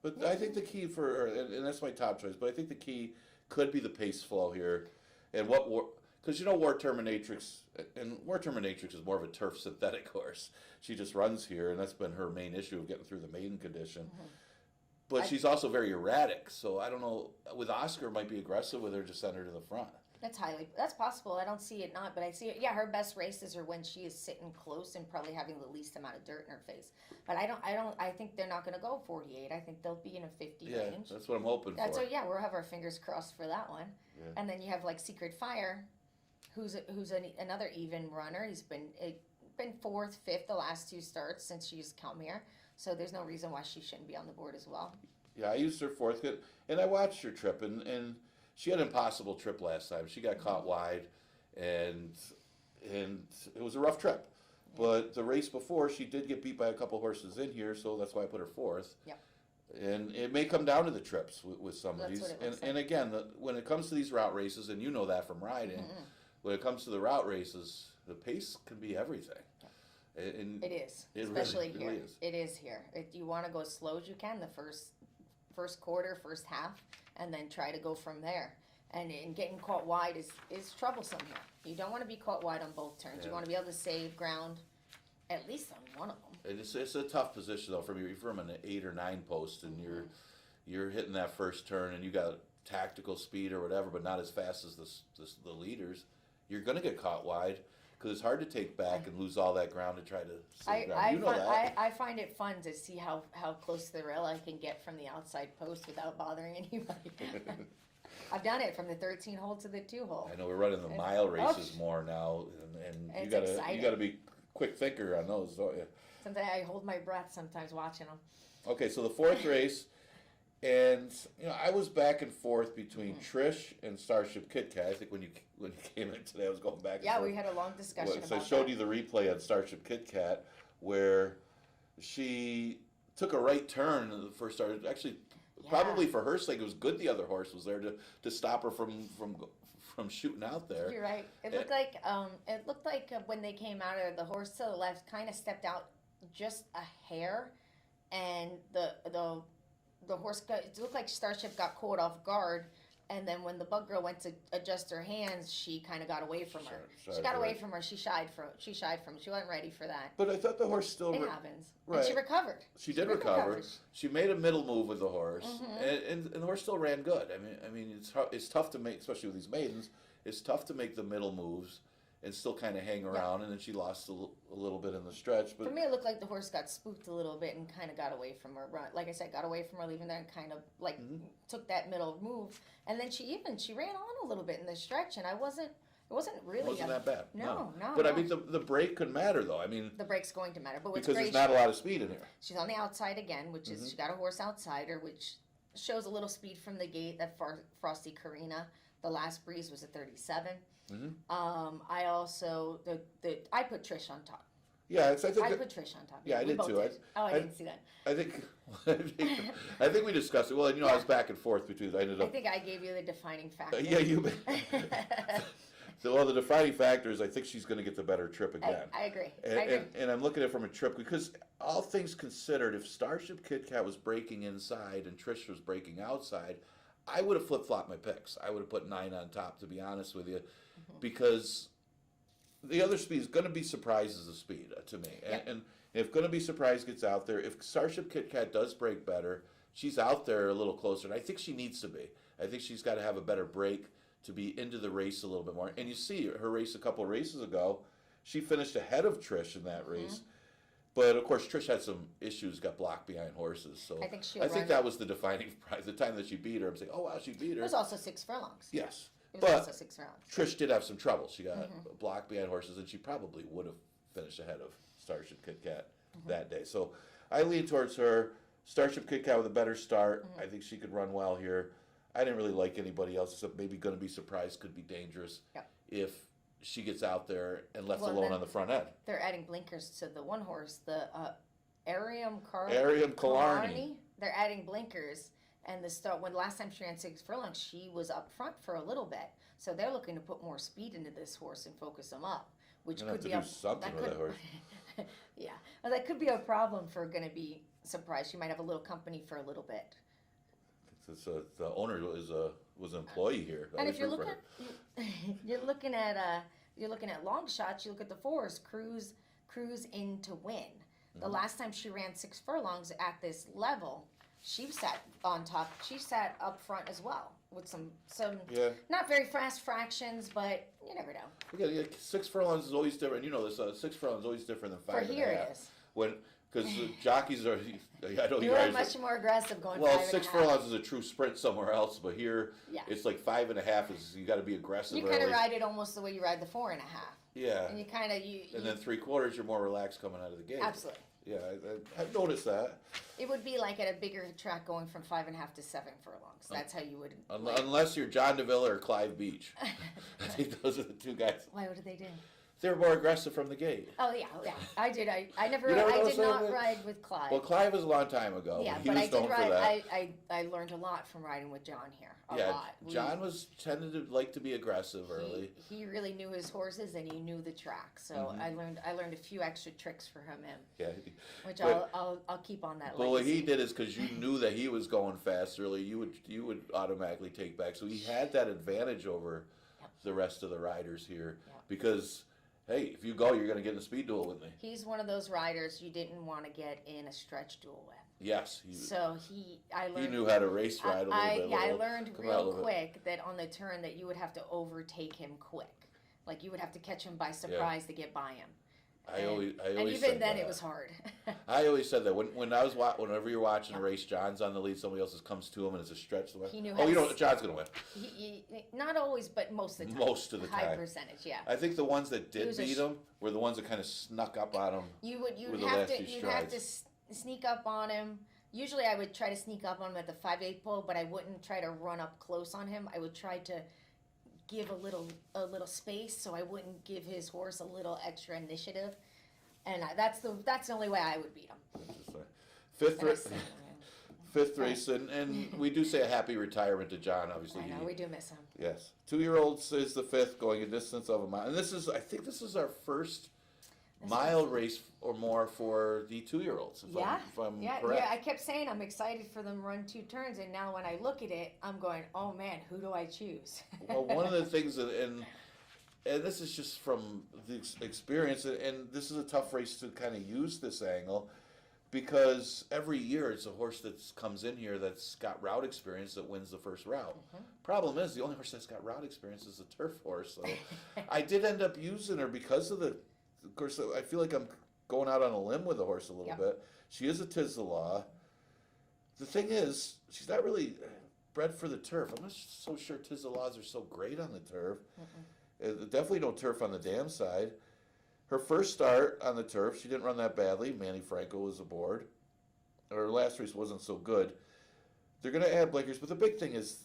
But I think the key for her, and that's my top choice, but I think the key could be the pace flow here. And because War Terminatrix, and War Terminatrix is more of a turf synthetic horse. She just runs here, and that's been her main issue of getting through the maiden condition. But she's also very erratic, so I don't know. With Oscar, might be aggressive with her, just send her to the front. That's possible. I don't see it not, but I see it. Yeah, her best races are when she is sitting close and probably having the least amount of dirt in her face. But I think they're not going to go 48. I think they'll be in a 50 Yeah, range. that's what I'm hoping for. So yeah, we'll have our fingers crossed for that one. Yeah. And then you have like Secret Fire, who's another even runner. He's been 4th, 5th the last 2 starts since she's come here. So there's no reason why she shouldn't be on the board as well. Yeah, I used her 4th, and I watched her trip, and she had an impossible trip last time. She got caught wide, and it was a rough trip. But the race before, she did get beat by a couple horses in here, so that's why I put her 4th. Yep. And it may come down to the trips with some of That's these. what it looks And again, when it comes to these route races, and you know that from riding, when it comes to the route races, the pace can be everything. And It is, it especially really, here. really is. It is here. If you want to go as slow as you can, the first quarter, first half, and then try to go from there. And getting caught wide is troublesome here. You don't want to be caught wide on both turns. Yeah. You want to be able to save ground, at least on one of them. And it's a tough position though from an 8 or 9 post, and you're hitting that first turn, and you got tactical speed or whatever, but not as fast as the leaders. You're gonna get caught wide because it's hard to take back and lose all that ground to try to save ground. I find it fun to see how close to the rail I can get from the outside post without bothering anybody. I've done it from the 13 hole to the 2 hole. I know we're running the mile races more now, and you gotta be quick thinker on those, don't you? Sometimes I hold my breath sometimes watching them. Okay, so the 4th race, and I was back and forth between Trish and Starship Kit Kat. I think when you came in today, I was going back and forth. Yeah, we had a long discussion about So I showed you the replay on Starship Kit Kat where she took a right turn in the first start. Actually, probably for her sake, it was good the other horse was there to stop her from shooting out there. You're right. It looked like when they came out of the horse to the left, kind of stepped out just a hair, and the horse it looked like Starship got caught off guard, and then when the bug girl went to adjust her hands, she kind of got away from her. She got away from her. She shied from. She wasn't ready for that. But I thought the horse still. It happens. Right. And she recovered. She did recover. She made a middle move with the horse, and the horse still ran good. I mean, it's tough to make, especially with these maidens. It's tough to make the middle moves and still kind of hang around. And then she lost a little bit in the stretch. But for me, it looked like the horse got spooked a little bit and kind of got away from her. Like I said, got away from her leaving there and kind of like took that middle move. And then she ran on a little bit in the stretch, and it wasn't really. It wasn't that bad. No. But I mean, the break could matter though. I mean, the break's going to matter, but what's because great, there's not a lot of speed in here. She's on the outside again, which is she got a horse outside her, which shows a little speed from the gate. That Frosty Karina, the last breeze was a 37. I also I put Trish on top. Yeah, I put Trish on top. Yeah, I did too. I didn't see that. I think we discussed it. Well, I was back and forth between. I think I gave you the defining factor. Yeah, you. the defining factor is I think she's going to get the better trip again. I agree. And I'm looking at it from a trip because all things considered, if Starship Kit Kat was breaking inside and Trish was breaking outside, I would have flip-flopped my picks. I would have put 9 on top, to be honest with you, because the other speed is going to be Surprise as a speed to me. And if Going to Be Surprise gets out there, if Starship Kit Kat does break better, she's out there a little closer. And I think she needs to be. I think she's got to have a better break to be into the race a little bit more. And you see her race a couple of races ago, she finished ahead of Trish in that race. But, of course, Trish had some issues, got blocked behind horses. So I think that was the defining prize. The time that she beat her, I'm saying, oh, wow, she beat her. It was also 6 furlongs. Yes. It was also 6 furlongs. Trish did have some trouble. She got blocked behind horses, and she probably would have finished ahead of Starship Kit Kat that day. So I lean towards her. Starship Kit Kat with a better start. I think she could run well here. I didn't really like anybody else, except maybe Going to Be Surprised could be dangerous if she gets out there and left alone on the front end. They're adding blinkers to the one horse, the Ariam Killarney. They're adding blinkers, and when last time she ran 6 furlongs, she was up front for a little bit. So they're looking to put more speed into this horse and focus them up, which could be something with that horse. Yeah, well, that could be a problem for Going to Be Surprised. She might have a little company for a little bit. The owner was an employee here. And if you're looking at long shots, you look at the force, Cruise in to win. The last time she ran 6 furlongs at this level, she sat on top. She sat up front as well with some not very fast fractions, but you never know. Yeah, 6 furlongs is always different. You know this. 6 furlongs is always different than 5 For and here a half. It is. Because jockeys are, I know you are much more aggressive going. Well, 5 6 furlongs is a true sprint somewhere else, but here it's like 5 and a half is you got to be aggressive. You kind of ride it almost the way you ride the 4 and a half. Yeah. And you kind of And then 3/4, you're more relaxed coming out of the gate. Absolutely. Yeah, I've noticed that. It would be like at a bigger track going from 5 and a half to 7 furlongs. That's how you would. Unless you're John DeVille or Clive Beach. I think those are the 2 guys. Why? What did they do? They were more aggressive from the gate. Oh yeah. I did. I I did not ride with Clive. Well, Clive was a long time ago. Yeah, he but was I did known ride. for that. I learned a lot from riding with John here. A lot. John tended to like to be aggressive early. He really knew his horses and he knew the track. So I learned a few extra tricks from him. Yeah. Which I'll keep on that. But what he did is because you knew that he was going fast early, you would automatically take back. So he had that advantage over the rest of the riders here because. Hey, if you go, you're going to get in a speed duel with me. He's one of those riders you didn't want to get in a stretch duel with. Yes. He knew how to race ride a little bit. I learned real quick that on the turn that you would have to overtake him quick. Like you would have to catch him by surprise to get by him. And even then it was hard. I always said that whenever you're watching a race, John's on the lead, somebody else comes to him, and it's a stretch. John's going to win. Not always, but most of the time. Most of the time. High percentage, yeah. I think the ones that did beat him were the ones that kind of snuck up on him. You'd have to sneak up on him. Usually I would try to sneak up on him at the 5/8 pole, but I wouldn't try to run up close on him. I would try to give a little space so I wouldn't give his horse a little extra initiative, and that's the only way I would beat him. Fifth race, and we do say a happy retirement to John. Obviously, I know we do miss him. Yes, 2-year-olds is the 5th, going a distance of a mile, and I think this is our first mile race or more for the 2-year-olds. If I'm correct. Yeah. I kept saying I'm excited for them to run 2 turns, and now when I look at it, I'm going, oh man, who do I choose? Well, one of the things and this is just from the experience, and this is a tough race to kind of use this angle, because every year it's a horse that comes in here that's got route experience that wins the first route. Problem is, the only horse that's got route experience is a turf horse. So I did end up using her because of of course, I feel like I'm going out on a limb with the horse a little bit. She is a Tis the Law. The thing is, she's not really bred for the turf. I'm not so sure Tis the Laws are so great on the turf. Definitely no turf on the dam side. Her first start on the turf, she didn't run that badly. Manny Franco was aboard. Her last race wasn't so good. They're going to add blinkers, but the big thing is,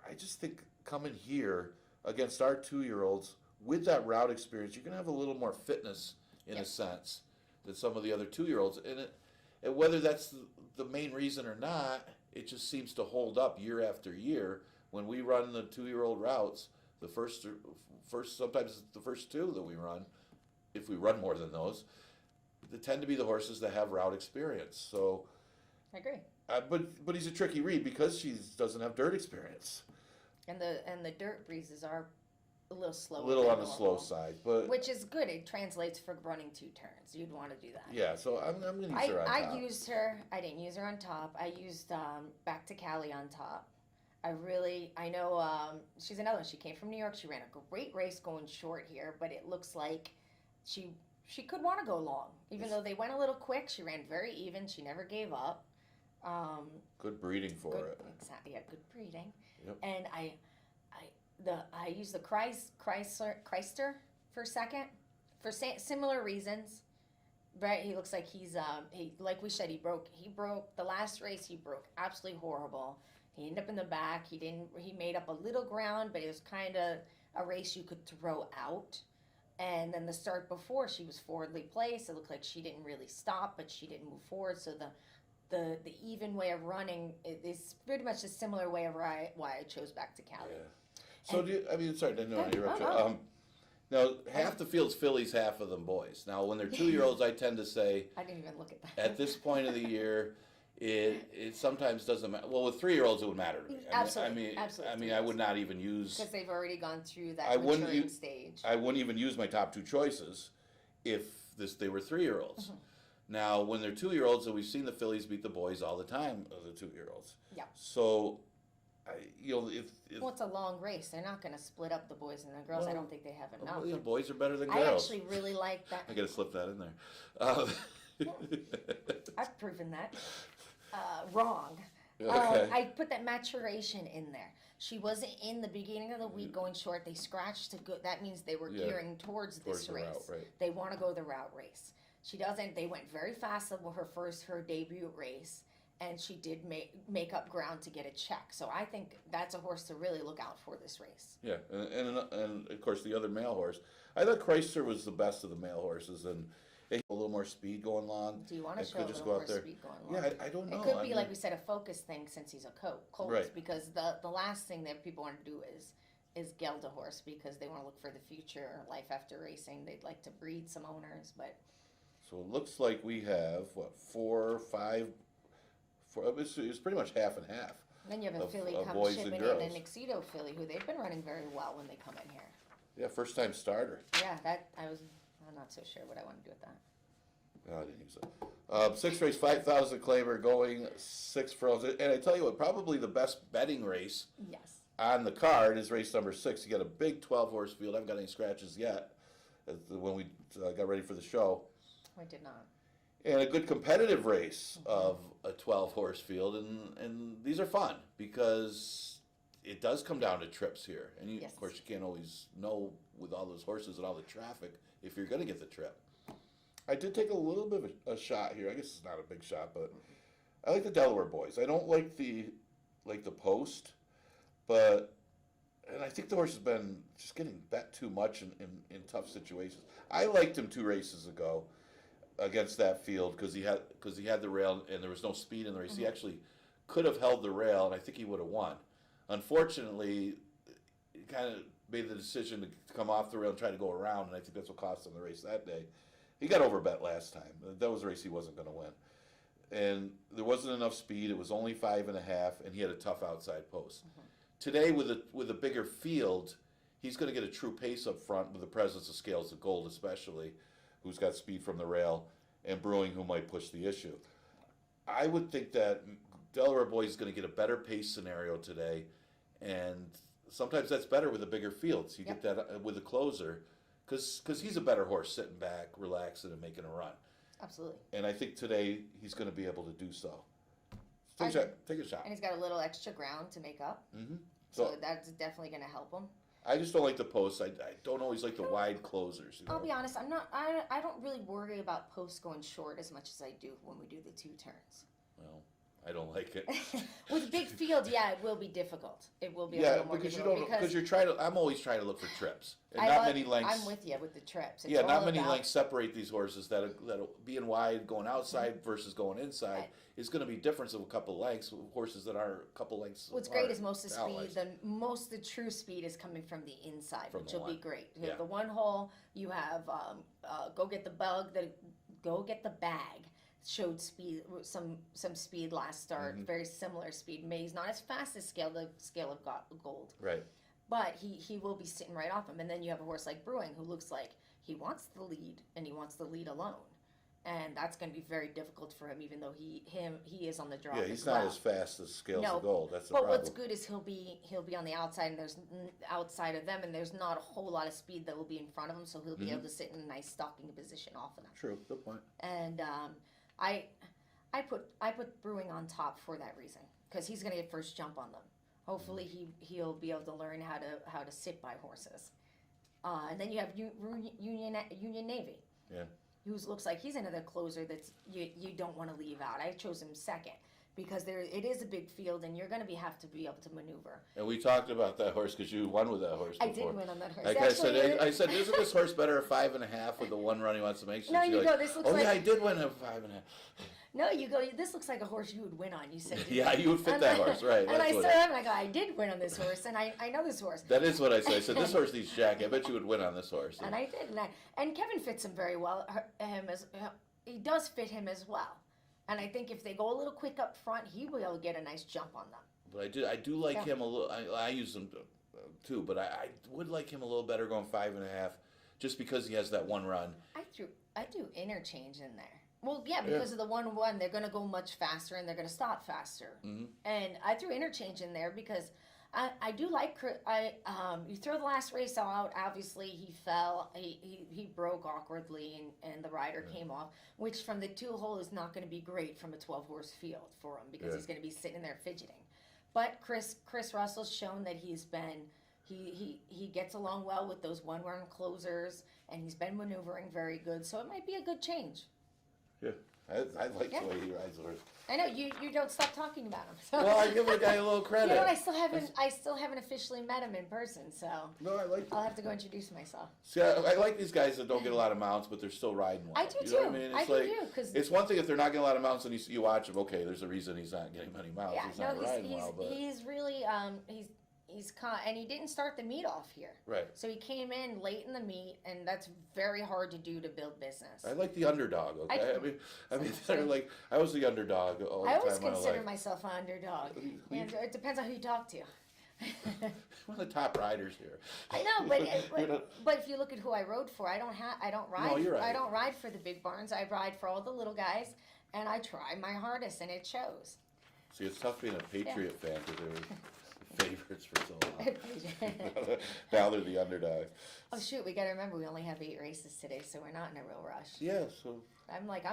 I just think coming here against our 2-year-olds with that route experience, you're going to have a little more fitness in a sense than some of the other 2-year-olds. And whether that's the main reason or not, it just seems to hold up year after year. When we run the 2-year-old routes, the first sometimes the first two that we run, if we run more than those, they tend to be the horses that have route experience. So, I agree. But he's a tricky read because she doesn't have dirt experience. And the dirt breezes are a little slower. A little on the slow side, but which is good. It translates for running 2 turns. You'd want to do that. Yeah, so I'm going to use her on top. I used her. I didn't use her on top. I used Back to Cali on top. I know she's another one. She came from New York. She ran a great race going short here, but it looks like she could want to go long. Even though they went a little quick, she ran very even. She never gave up. Good breeding for it. Exactly, yeah, good breeding. Yep. And I used the Chrysler for second for similar reasons. Right, he looks like he's like we said, he broke the last race. He broke absolutely horrible. He ended up in the back. He made up a little ground, but it was kind of a race you could throw out. And then the start before, she was forwardly placed. It looked like she didn't really stop, but she didn't move forward. So the even way of running is pretty much a similar way of why I chose Back to Cali. Yeah. Sorry, I didn't want to interrupt you. Now, half the field's fillies, half of them boys. Now, when they're 2-year-olds, I tend to say, I didn't even look at that. At this point of the year, it sometimes doesn't matter. Well, with 3-year-olds, it would matter to me. Absolutely. I would not even use. Because they've already gone through that maturing stage. I wouldn't even use my top 2 choices if they were 3-year-olds. Mm-hmm. Now, when they're 2-year-olds, and we've seen the fillies beat the boys all the time of the 2-year-olds. Yeah. So, if well, it's a long race. They're not going to split up the boys and the girls. I don't think they have enough. Well, boys are better than girls. I actually really like that. I got to slip that in there. I've proven that wrong. Okay. I put that maturation in there. She wasn't in the beginning of the week going short. They scratched to go. That means they were gearing towards this the race. route, right. They want to go the route race. She doesn't. They went very fast on her debut race, and she did make up ground to get a check. So I think that's a horse to really look out for this race. Yeah, and of course the other male horse. I thought Chrysler was the best of the male horses, and they had a little more speed going long. Do you want to show a just little go more out there. speed going long? Yeah, I don't know. It could be, like we said, a focus thing since he's a colt. Right. Because the last thing that people want to do is geld a horse because they want to look for the future, life after racing. They'd like to breed some owners, but. So it looks like we have, 4, 5, it's pretty much half and half. Then you have a filly come boys chipping and in, girls. an Excedo filly, who they've been running very well when they come in here. Yeah, first time starter. Yeah, I'm not so sure what I want to do with that. No, I didn't use it. 6th race, 5,000 claimer, going 6 furlongs. And I tell you what, probably the best betting race on the card is race number 6. You got a big 12-horse field. I haven't got any scratches yet when we got ready for the show. I did not. And a good competitive race of a 12-horse field. And these are fun because it does come down to trips here. And, of course, you can't always know with all those horses and all the traffic if you're going to get the trip. I did take a little bit of a shot here. I guess it's not a big shot, but I like the Delaware boys. I don't like the post, and I think the horse has been just getting bet too much in tough situations. I liked him 2 races ago against that field because he had the rail and there was no speed in the race. He actually could have held the rail, and I think he would have won. Unfortunately, he kind of made the decision to come off the rail and try to go around, and I think that's what cost him the race that day. He got overbet last time. That was a race he wasn't going to win. And there wasn't enough speed. It was only 5.5, and he had a tough outside post. Today, with a bigger field, he's going to get a true pace up front with the presence of Scales of Gold, especially, who's got speed from the rail, and Brewing, who might push the issue. I would think that Delaware Boy is going to get a better pace scenario today, and sometimes that's better with a bigger field. So you get that with a closer. Because he's a better horse sitting back, relaxing, and making a run. Absolutely. And I think today he's going to be able to do so. Take a shot. And he's got a little extra ground to make up. Mm-hmm. So that's definitely going to help him. I just don't like the posts. I don't always like the wide closers. I'll be honest. I don't really worry about posts going short as much as I do when we do the 2 turns. Well, I don't like it. With a big field, yeah, it will be difficult. It will be a Yeah, little more because you difficult don't, because you're trying to, I'm always trying to look for trips. And not many lengths. I'm with you with the trips. It's Yeah, not all many about- lengths separate these horses that'll being wide, going outside versus going inside. Right. Is going to be difference of a couple lengths. Horses that are a couple lengths. What's apart, great is most of the speed, talent-wise. most of the true speed is coming from the inside, From which the will be one. great. You Yeah. have the one hole, you have go get the go get the bag. Showed speed, some speed last start, very similar speed. May's not as fast as Scale of Gold, Right. but he will be sitting right off him. And then you have a horse like Brewing who looks like he wants the lead and he wants the lead alone. And that's going to be very difficult for him, even though he is on the draw. Yeah, he's not as fast as Scales of Gold. That's the but problem. what's good is he'll be on the outside, and there's outside of them, and there's not a whole lot of speed that will be in front of him, so he'll be able to sit in a nice stalking position off of them. True. Good point. And I put Brewing on top for that reason, because he's going to get first jump on them. Hopefully he'll be able to learn how to sit by horses. And then you have Union Navy. Yeah. Who looks like he's another closer that's you don't want to leave out. I chose him second because it is a big field and you're going to have to be able to maneuver. And we talked about that horse because you won with that horse before. I did win on that horse. Like I said, isn't this horse better at 5.5 with the one run he wants to make? No, She's you like, go. This looks oh like yeah, I did win at 5.5. no. You go. This looks like a horse you would win on. You said Yeah, you would fit that horse, right? And I what saw him and I go, I did win on this horse, and I know this horse. That is what I said. I said this horse needs Jack. I bet you would win on this horse. And I did, and Kevin fits him very well. He does fit him as well. And I think if they go a little quick up front, he will get a nice jump on them. But I do like him a little. I use him too, but I would like him a little better going 5.5, just because he has that one run. I do interchange in there. Well, yeah, because of the 1-1, they're going to go much faster and they're going to stop faster. Mm-hmm. And I threw interchange in there because I do like. You throw the last race out. Obviously, he fell. He broke awkwardly, and the rider came off, which from the 2-hole is not going to be great from a 12-horse field for him because he's going to be sitting there fidgeting. But Chris Russell's shown that he's been. He gets along well with those one-run closers, and he's been maneuvering very good. So it might be a good change. Yeah, I like the way he rides the horse. I know you don't stop talking about him. So. Well, I give the guy a little credit. You know, I still haven't officially met him in person, so no, I like. I'll have to go introduce myself. See, I like these guys that don't get a lot of mounts, but they're still riding well. I do you know too. What I mean, I it's do like, too, 'cause- it's one thing if they're not getting a lot of mounts and you watch him. Okay, there's a reason he's not getting many mounts. Yeah, he's not riding well, but he's really and he didn't start the meet off here. right. So he came in late in the meet, and that's very hard to do to build business. I like the underdog. Okay, I mean, they're like I was the underdog all the I time. always in my consider life. myself an underdog. We- And it depends on who you talk to. One of the top riders here. I know, but if you look at who I rode for, I don't ride. No, you're right. I don't ride for the big barns. I ride for all the little guys, and I try my hardest, and it shows. See, it's tough being a Patriot fan because they were the favorites for so long. Now they're the underdog. Oh shoot, we got to remember we only have 8 races today, so we're not in a real rush. Yeah, so. I'm like.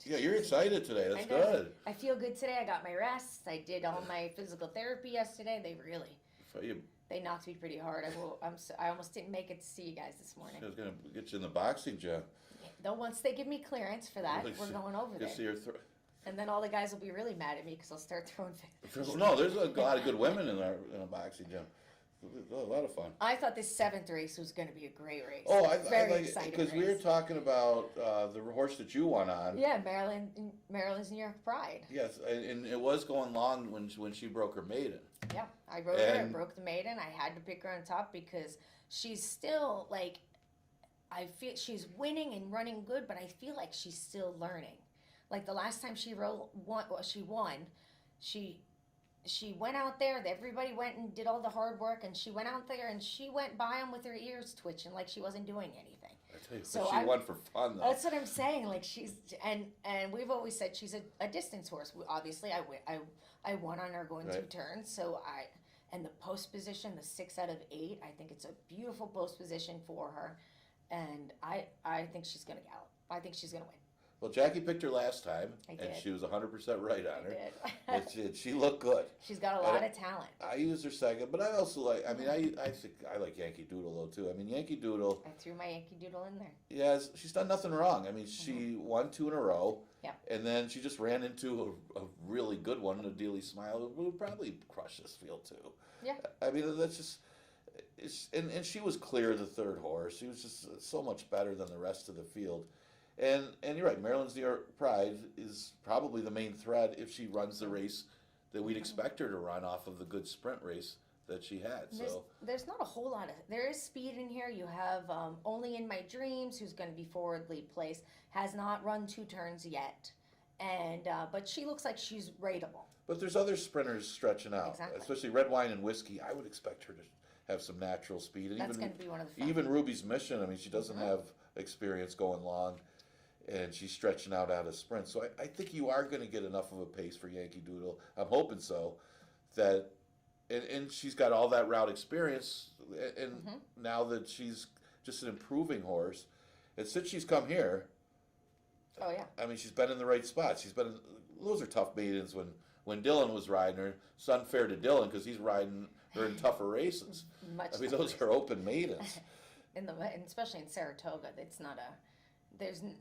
Yeah, you're excited today. That's I know. good. I feel good today. I got my rest. I did all my physical therapy yesterday. They knocked me pretty hard. I almost didn't make it to see you guys this morning. I was gonna get you in the boxing gym. Though once they give me clearance for that, we're going over there. See your And then all the guys will be really mad at me because I'll start throwing. No, there's a lot of good women in a boxing gym. A lot of fun. I thought this 7th race was going to be a great race. Oh, very I like exciting because we were talking about the horse that you won on. Yeah, Maryland's New York Pride. Yes, and it was going long when she broke her maiden. Yeah, I rode her. I broke the maiden. I had to pick her on top because she's still like. I feel she's winning and running good, but I feel like she's still learning. Like the last time she won. She went out there. Everybody went and did all the hard work, and she went out there and she went by them with her ears twitching like she wasn't doing anything. I tell you, So she won for fun though. That's what I'm saying. Like she's and we've always said she's a distance horse. Obviously, I won on her going 2 turns. So and the post position, the 6 out of 8. I think it's a beautiful post position for her, and I think she's gonna gallop. I think she's gonna win. Well, Jackie picked her last time, I and did. she was 100% right on her. I did. She looked good. She's got a lot of talent. I used her second, but I also like. I mean, I think I like Yankee Doodle though too. I mean, Yankee Doodle. I threw my Yankee Doodle in there. Yes, she's done nothing wrong. I mean, she won 2 in a row. Yeah. And then she just ran into a really good one, a Dealey Smile, who would probably crush this field too. Yeah. I mean, that's just. And she was clear the third horse. She was just so much better than the rest of the field. And you're right, Maryland's New York Pride is probably the main thread if she runs the race that we'd expect her to run off of the good sprint race that she had. There's not a whole lot of, there is speed in here. You have Only in My Dreams, who's going to be forwardly placed, has not run 2 turns yet, and but she looks like she's rateable. But there's other sprinters stretching out, especially Red Wine and Whiskey. I would expect her to have some natural speed. And that's going to be one of the fun. Even Ruby's Mission. I mean, she doesn't have experience going long, and she's stretching out a sprint. So I think you are going to get enough of a pace for Yankee Doodle. I'm hoping so. That and she's got all that route experience, and now that she's just an improving horse, and since she's come here, oh yeah, I mean, she's been in the right spot. She's been. Those are tough maidens when Dylan was riding her. It's unfair to Dylan because he's riding her in tougher races. Much I mean, those are open maidens. And especially in Saratoga, it's not a.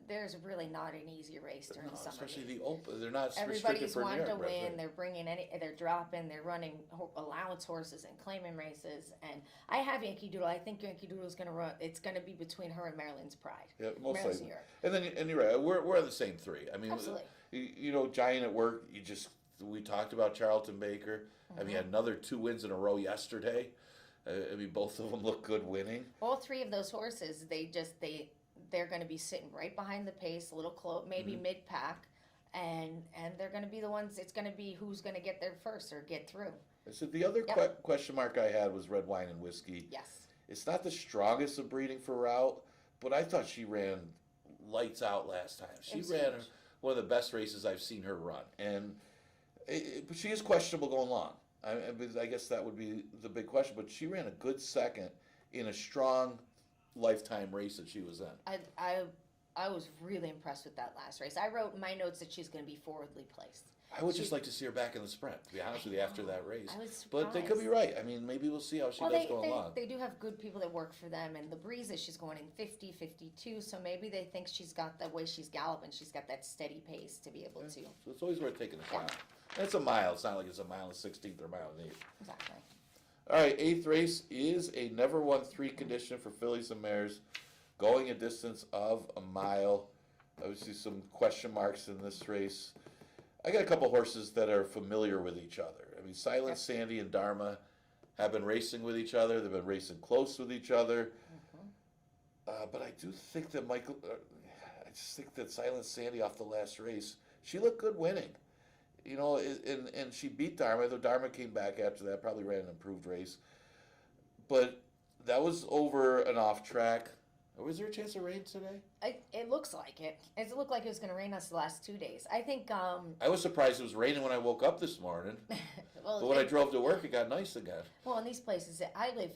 There's really not an easy race during the summer. Especially the open, they're not Everybody's restricted for wanting to New York, win. right? They're bringing they're dropping. They're running allowance horses and claiming races. And I have Yankee Doodle. I think Yankee Doodle is going to run. It's going to be between her and Maryland's Pride. Yeah, most Maryland's likely. New York. And then and you're right. We're on the same 3. I mean, Absolutely. You know, Giant at Work. We talked about Charlton Baker. I mean, he had another 2 wins in a row yesterday. I mean, both of them look good winning. All 3 of those horses, they're going to be sitting right behind the pace, a little close, maybe mid pack, and they're going to be the ones. It's going to be who's going to get there first or get through. So the other question mark I had was Red Wine and Whiskey. Yes. It's not the strongest of breeding for route, but I thought she ran lights out last time. She ran one of the best races I've seen her run, and but she is questionable going long. I guess that would be the big question. But she ran a good second in a strong lifetime race that she was in. I was really impressed with that last race. I wrote in my notes that she's going to be forwardly placed. I would just like to see her back in the sprint, to be honest with you, after that race. I was surprised. But they could be right. I mean, maybe we'll see how she does going along. They do have good people that work for them, and the breeze is she's going in 50, 52, so maybe they think she's got the way she's galloping, she's got that steady pace to be able to. So it's always worth taking a shot. And it's a mile. It's not like it's a mile and 16th or a mile and 8th. Exactly. All right, 8th race is a never won 3 condition for fillies and mares, going a distance of a mile. Obviously, some question marks in this race. I got a couple horses that are familiar with each other. I mean, Silent Sandy and Dharma have been racing with each other. They've been racing close with each other. But I do think that I just think that Silent Sandy off the last race, she looked good winning. You know, and she beat Dharma, though Dharma came back after that, probably ran an improved race. But that was over and off track. Was there a chance of rain today? It looks like it. It looked like it was going to rain us the last 2 days. I think. I was surprised it was raining when I woke up this morning. But when I drove to work, it got nice again. Well, in these places, I live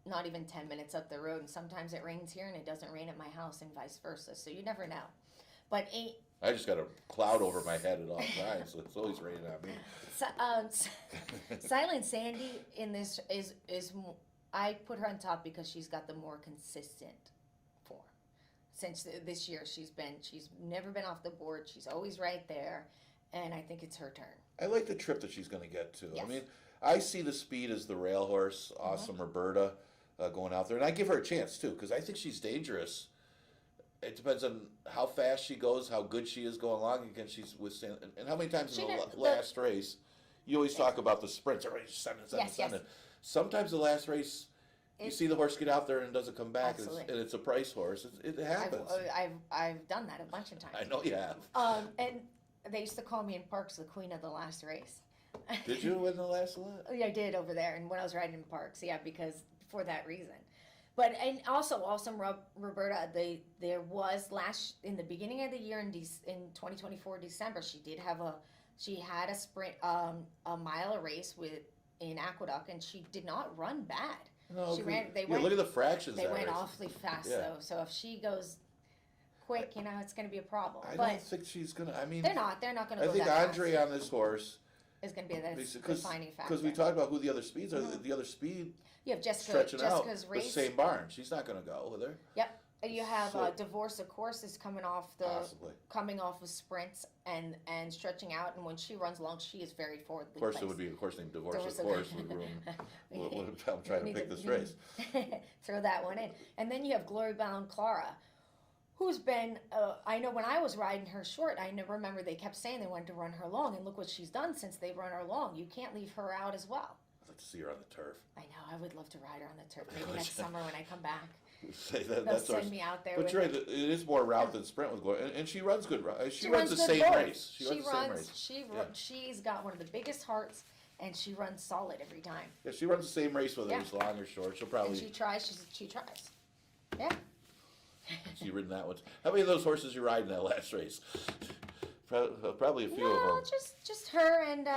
not even 10 minutes up the road, and sometimes it rains here and it doesn't rain at my house, and vice versa. So you never know. But I just got a cloud over my head at all times, so it's always raining on me. Silent Sandy in this is I put her on top because she's got the more consistent form. Since this year, she's never been off the board. She's always right there, and I think it's her turn. I like the trip that she's going to get to. Yes. I mean, I see the speed as the rail horse, Awesome Roberta, going out there, and I give her a chance too because I think she's dangerous. It depends on how fast she goes, how good she is going along, and can she withstand. And how many times in the last race, you always talk about the sprints. Everybody's sending. Sometimes the last race, you see the horse get out there and it doesn't come back, and it's a price horse. It happens. I've done that a bunch of times. I know you have. And they used to call me in Parks the queen of the last race. Did you win the last one? Yeah, I did over there, and when I was riding in Parks, because for that reason. But and also Awesome Roberta, there was in the beginning of the year in 2024 December, she had a sprint a mile race in Aqueduct, and she did not run bad. No, look at the fractions. They went awfully fast though. So if she goes quick, you know, it's going to be a problem. I but don't think she's gonna. I mean, they're not going to I go think that Andre fast. on this horse Is going to be the defining factor. because we talked about who the other speeds are. The other speed You have stretching out Jessica's the race. same barn. She's not going to go with her. Yep. You have So- Divorce of Course is coming off of sprints and stretching out, and when she runs long, she is very forwardly Of course, placed. it would be a horse named Divorce. Divorce Of of- course, I'm trying to pick this race. Throw that one in, and then you have Glory Bound Clara, who's been. I know when I was riding her short, I remember they kept saying they wanted to run her long, and look what she's done since they've run her long. You can't leave her out as well. I'd like to see her on the turf. I know. I would love to ride her on the turf. Maybe next summer when I come back. Say They'll that's send me out there. But with you're right. It is more route than sprint with Gloria, and she runs good. She runs the good same both. race. She runs the same race. She's got one of the biggest hearts, and she runs solid every time. Yeah, she runs the same race whether Yeah. it's long or short. She'll And probably. she tries. She tries. Yeah. She ridden that one. How many of those horses you ride in that last race? Probably a few of No, them. just her and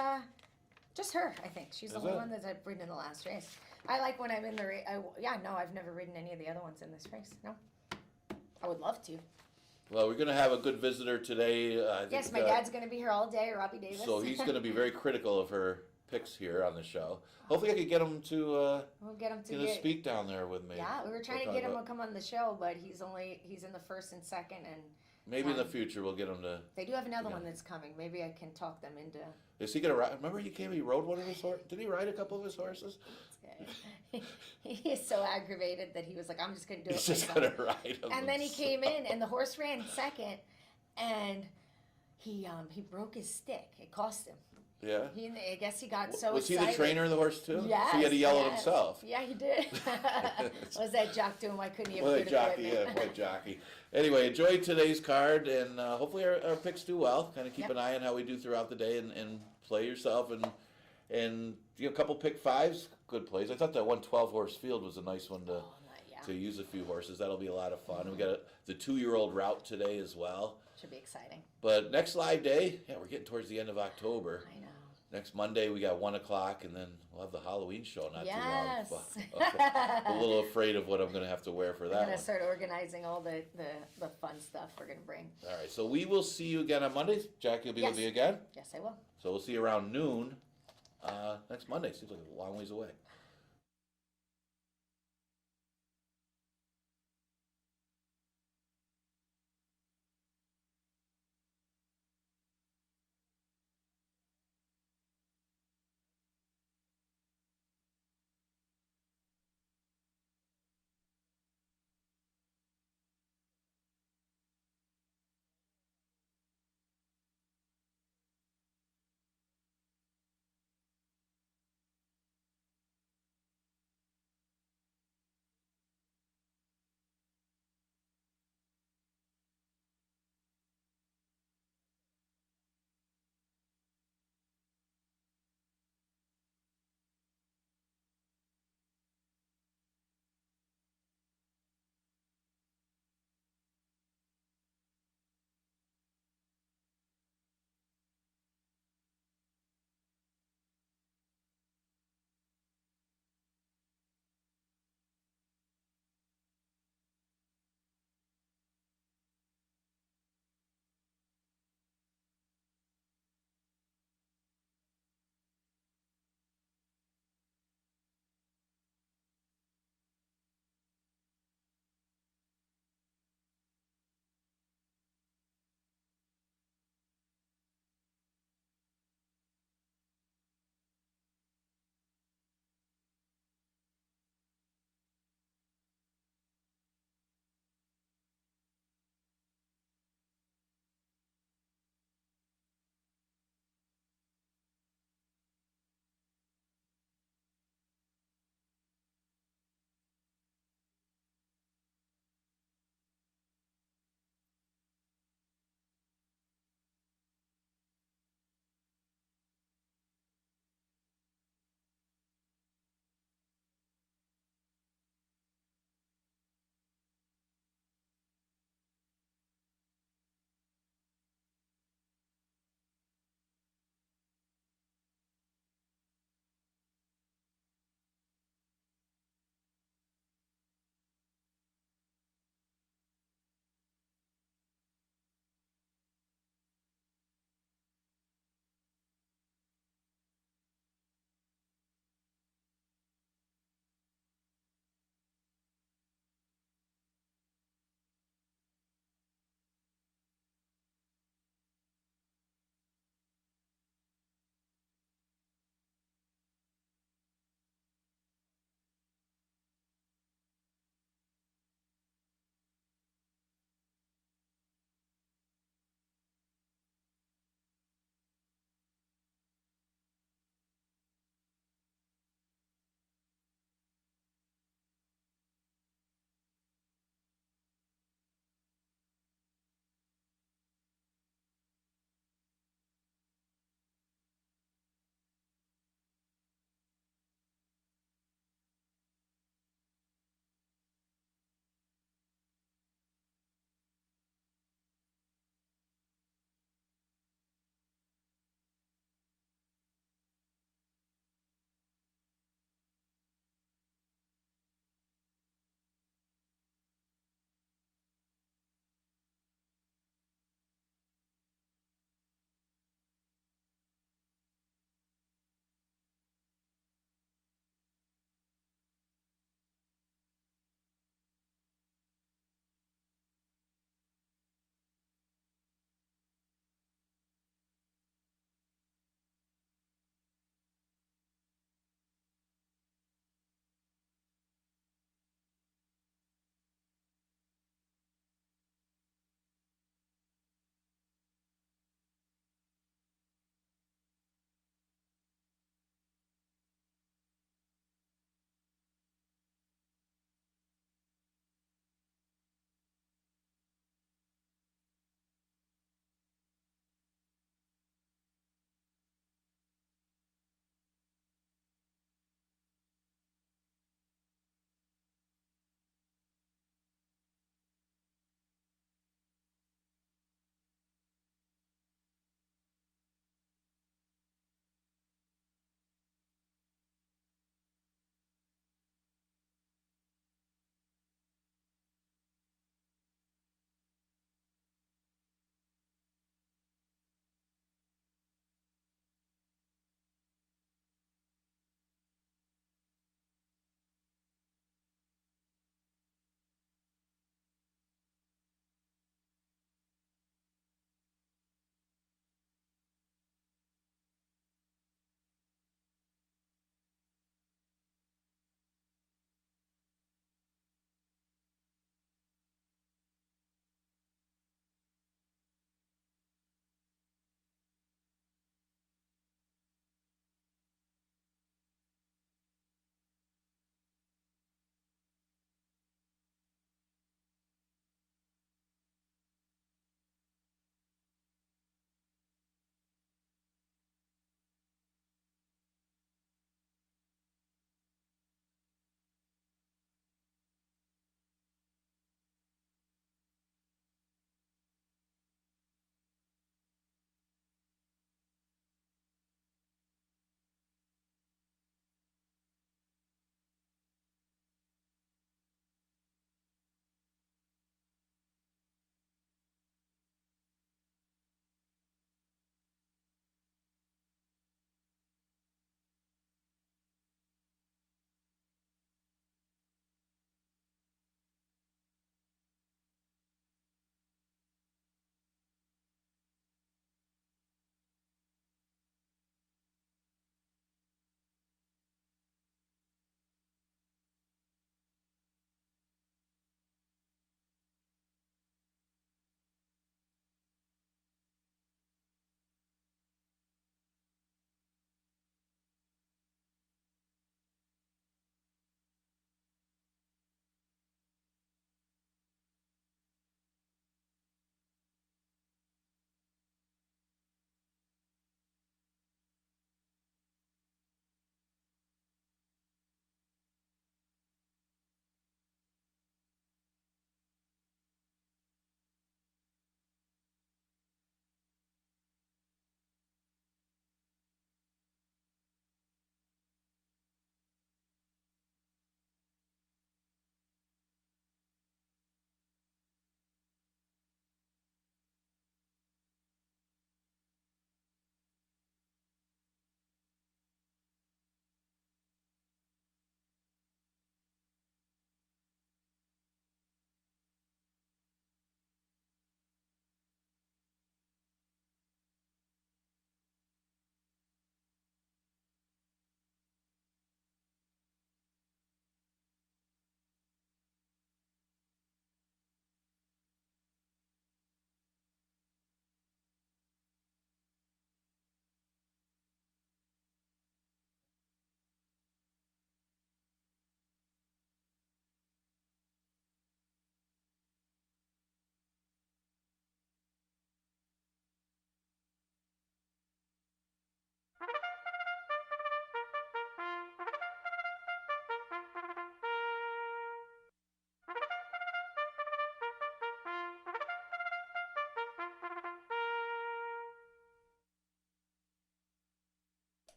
just her. I think she's the Is only it? one that I've ridden in the last race. I like when I'm in the race. No, I've never ridden any of the other ones in this race. No, I would love to. Well, we're going to have a good visitor today. I think, Yes, my dad's going to be here all day, Robbie Davis. So he's going to be very critical of her picks here on the show. Hopefully, I could get him to we'll get him to speak down there with me. Yeah, we were trying to get him to come on the show, but he's in the first and second, and Maybe in the future we'll get him to. they do have another one that's coming. Maybe I can talk them into. Is he gonna ride? Remember he came. He rode one of his horses. Did he ride a couple of his horses? He is so aggravated that he was like, "I'm just gonna do it." He's just myself." gonna ride him. And then he came in, and the horse ran second, and he broke his stick. It cost him. Yeah. I guess he got so Was excited. he the trainer of the horse too? Yes. So he had to yell at yes. himself. Yeah, he did. What was that jock doing? Why couldn't he have Well, good jockey, yeah, equipment? white jockey. Anyway, enjoy today's card, and hopefully our picks do well. Kind of keep Yep. an eye on how we do throughout the day, and play yourself, and a couple pick fives, good plays. I thought that 112 horse field was a nice one Oh, yeah. to use a few horses. That'll be a lot of fun. We got the 2-year-old route today as well. Should be exciting. But next live day, yeah, we're getting towards the end of October. I know. Next Monday we got 1 o'clock, and then we'll have the Halloween show not Yes. too long. I'm a little afraid of what I'm going to have to wear for I'm that gonna one. start organizing all the fun stuff we're gonna bring. All right, so we will see you again on Monday. Jackie will be with Yes. me again. Yes, I will. So we'll see you around noon next Monday. Seems like a long ways away.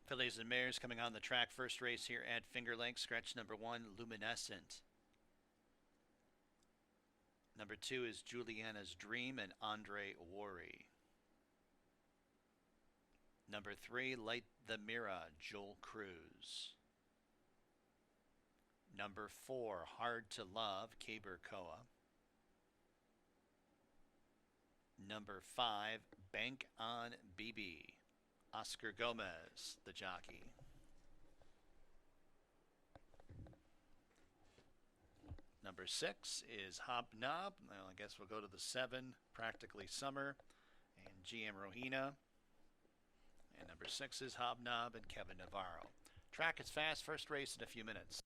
Fillies and mares coming on the track. First race here at Finger Lakes. Scratch number 1, Luminescent. Number 2 is Juliana's Dream and Andre Worry. Number 3, Light the Mirror, Joel Cruz. Number 4, Hard to Love, Kaber Koa. Number 5, Bank on BB, Oscar Gomez, the jockey. Number 6 is Hobnob. Well, I guess we'll go to the 7, Practically Summer, and GM Rohina. And number 6 is Hobnob and Kevin Navarro. Track is fast. First race in a few minutes.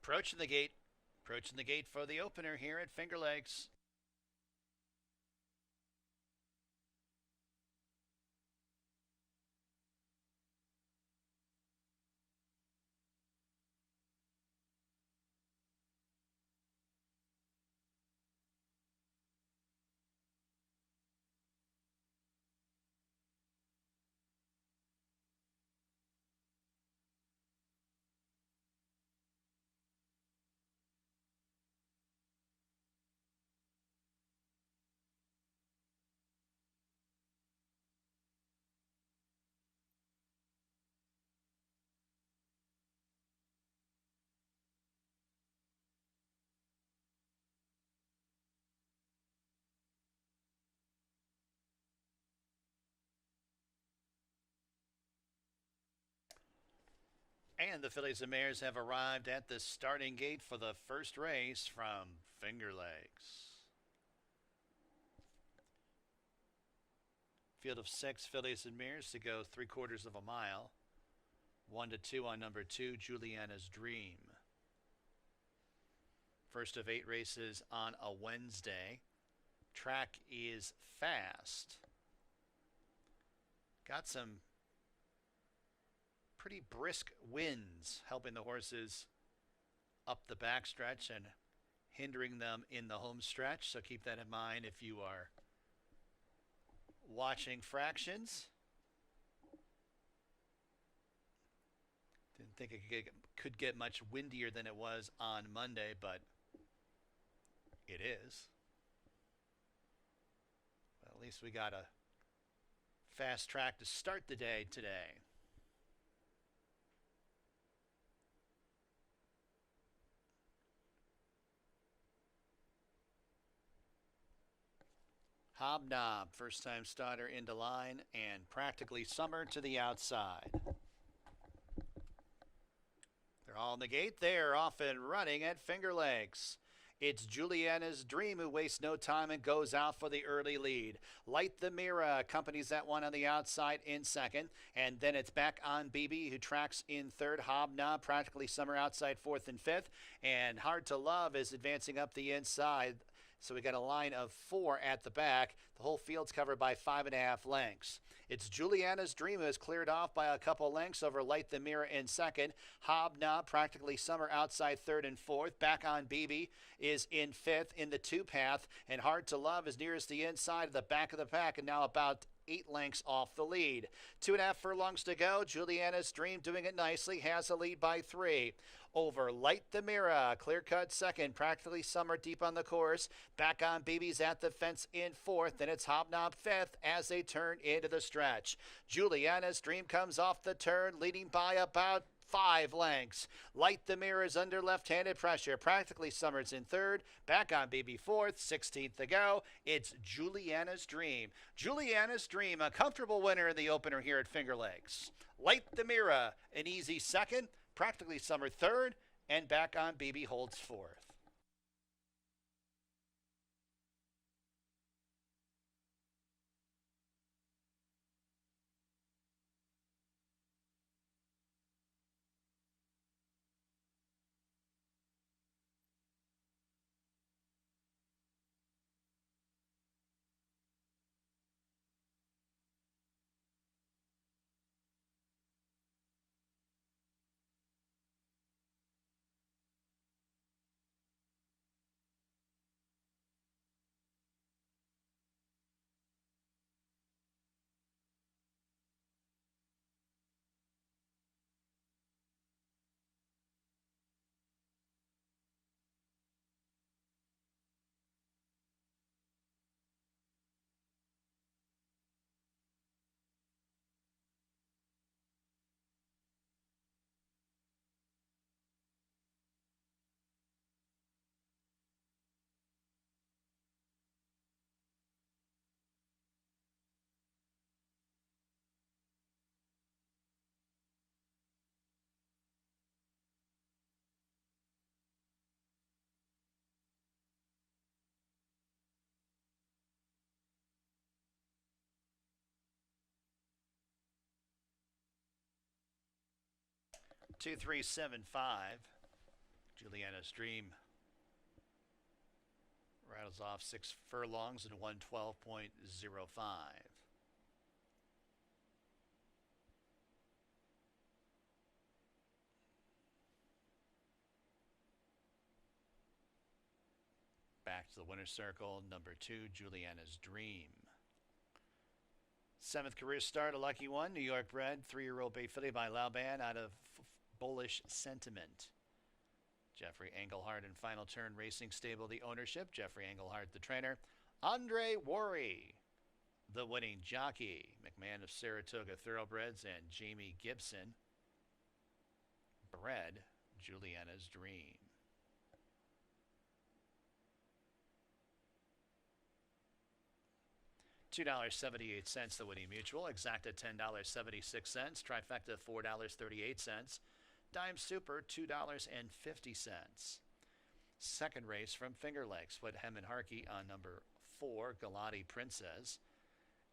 Approaching the gate. Approaching the gate for the opener here at Finger Lakes. And the fillies and mares have arrived at the starting gate for the first race from Finger Lakes. Field of 6 fillies and mares to go 3/4 of a mile. 1 to 2 on number 2, Juliana's Dream. First of 8 races on a Wednesday. Track is fast. Got some pretty brisk winds helping the horses up the backstretch and hindering them in the home stretch. So keep that in mind if you are watching fractions. Didn't think it could get much windier than it was on Monday, but it is. Well, at least we got a fast track to start the day today. Hobnob, first time starter into line, and Practically Summer to the outside. They're all in the gate. They're off and running at Finger Lakes. It's Juliana's Dream who wastes no time and goes out for the early lead. Light the Mirror accompanies that one on the outside in second. And then it's back on BB who tracks in third. Hobnob, Practically Summer outside fourth and fifth. And Hard to Love is advancing up the inside. So we got a line of 4 at the back. The whole field's covered by 5.5 lengths. It's Juliana's Dream who is cleared off by a couple lengths over Light the Mirror in second. Hobnob, Practically Summer outside third and fourth. Back on BB is in fifth in the 2-path. And Hard to Love is nearest the inside of the back of the pack and now about 8 lengths off the lead. 2.5 furlongs to go. Juliana's Dream doing it nicely. Has a lead by 3. Over Light the Mirror, clear cut second. Practically Summer deep on the course. Back on BB's at the fence in fourth. Then it's Hobnob fifth as they turn into the stretch. Juliana's Dream comes off the turn, leading by about 5 lengths. Light the Mirror is under left-handed pressure. Practically Summer's in third. Back on BB fourth. 16th to go. It's Juliana's Dream. Juliana's Dream, a comfortable winner in the opener here at Finger Lakes. Light the Mirror, an easy second. Practically Summer third. And back on BB holds fourth. Two, 3, 7, 5. Juliana's Dream rattles off 6 furlongs at 112.05. Back to the winner's circle, number 2, Juliana's Dream. 7th career start, a lucky one, New York bred, 3-year-old bay filly by Lauban out of Bullish Sentiment. Jeffrey Engelhardt in Final Turn Racing Stable, the ownership. Jeffrey Engelhardt, the trainer. Andre Worry, the winning jockey. McMahon of Saratoga Thoroughbreds and Jamie Gibson bred Juliana's Dream. $2.78 the winning mutual. Exacta $10.76. Trifecta $4.38. Dime Super $2.50. Second race from Finger Lakes with Hem and Harkey on number 4, Galati Princess.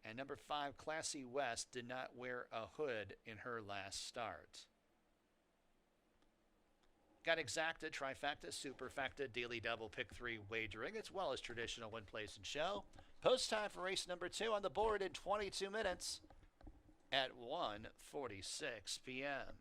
And number 5, Classy West, did not wear a hood in her last start. Got Exacta, Trifecta, Superfecta, Daily Double, Pick 3 wagering, as well as traditional win, place, and show. Post time for race number 2 on the board in 22 minutes at 1:46 p.m.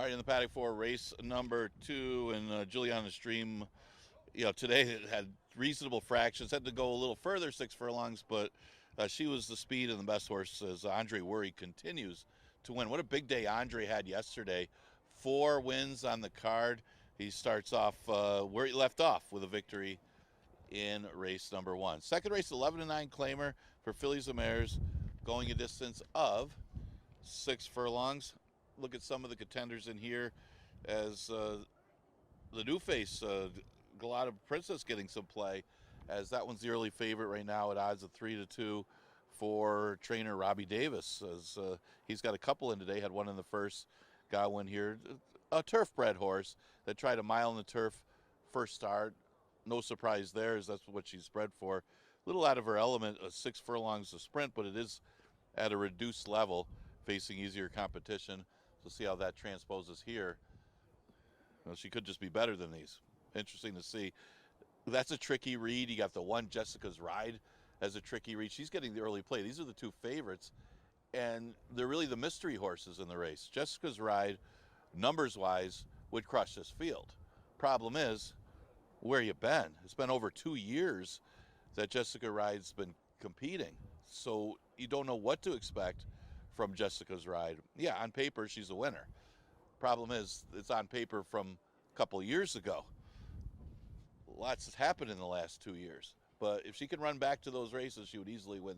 All right, in the paddock for race number 2, and Juliana's Dream, today it had reasonable fractions. Had to go a little further, 6 furlongs, but she was the speed and the best horse as Andre Worry continues to win. What a big day Andre had yesterday. 4 wins on the card. He starts off where he left off with a victory in race number 1. Second race, 11-9 claimer for Fillies and Mares, going a distance of 6 furlongs. Look at some of the contenders in here as the new face, Galata Princess, getting some play, as that one's the early favorite right now at odds of 3-2 for trainer Robbie Davis, as he's got a couple in today. Had one in the first, got one here. A turf-bred horse that tried a mile in the turf first start. No surprise there, as that's what she's bred for. A little out of her element, 6 furlongs to sprint, but it is at a reduced level, facing easier competition. So see how that transposes here. Well, she could just be better than these. Interesting to see. That's a tricky read. You got the one, Jessica's Ride, as a tricky read. She's getting the early play. These are the 2 favorites, and they're really the mystery horses in the race. Jessica's Ride, numbers-wise, would crush this field. Problem is, where you been? It's been over 2 years that Jessica Ride's been competing, so you don't know what to expect from Jessica's Ride. Yeah, on paper, she's a winner. Problem is, it's on paper from a couple of years ago. Lots has happened in the last 2 years. But if she can run back to those races, she would easily win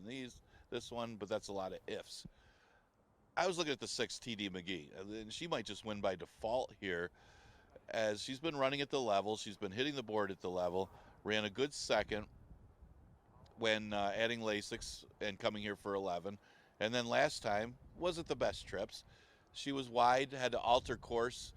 this one, but that's a lot of ifs. I was looking at the 6, TD McGee, and she might just win by default here, as she's been running at the level. She's been hitting the board at the level, ran a good second when adding Lasix and coming here for 11. And then last time, wasn't the best trips. She was wide, had to alter course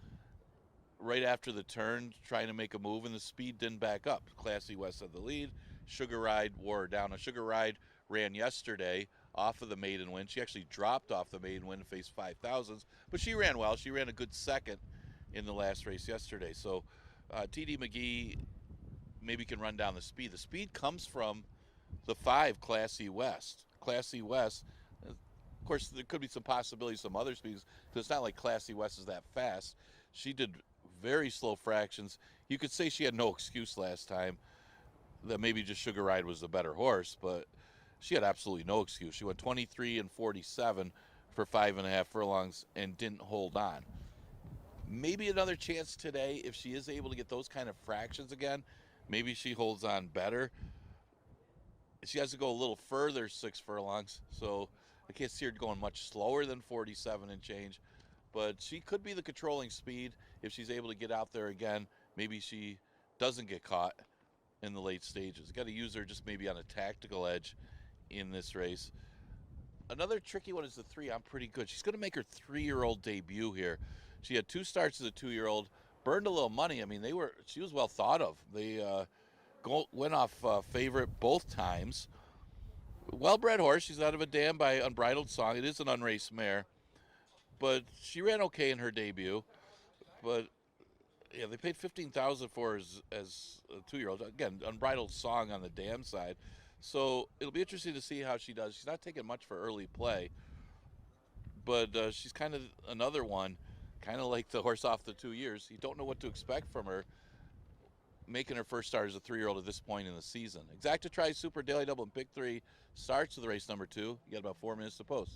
right after the turn, trying to make a move, and the speed didn't back up. Classy West had the lead. Sugar Ride wore her down. Now, Sugar Ride ran yesterday off of the maiden win. She actually dropped off the maiden win and faced 5,000s, but she ran well. She ran a good second in the last race yesterday. So TD McGee maybe can run down the speed. The speed comes from the 5, Classy West. Classy West, of course, there could be some possibilities, some other speeds, because it's not like Classy West is that fast. She did very slow fractions. You could say she had no excuse last time, that maybe just Sugar Ride was the better horse, but she had absolutely no excuse. She went 23 and 47 for 5.5 furlongs and didn't hold on. Maybe another chance today if she is able to get those kind of fractions again. Maybe she holds on better. She has to go a little further, 6 furlongs, so I can't see her going much slower than 47 and change, but she could be the controlling speed if she's able to get out there again. Maybe she doesn't get caught in the late stages. Got to use her just maybe on a tactical edge in this race. Another tricky one is the 3. I'm pretty good. She's going to make her 3-year-old debut here. She had 2 starts as a 2-year-old, burned a little money. I mean, she was well thought of. They went off favorite both times. Well-bred horse. She's out of a dam by Unbridled Song. It is an unraced mare, but she ran okay in her debut. But yeah, they paid $15,000 for her as a 2-year-old. Again, Unbridled Song on the dam side. So it'll be interesting to see how she does. She's not taking much for early play, but she's kind of another one, kind of like the horse off the 2 years. You don't know what to expect from her, making her first start as a 3-year-old at this point in the season. Exacta Tri Super Daily Double and Pick 3 starts with the race number 2. You got about 4 minutes to post.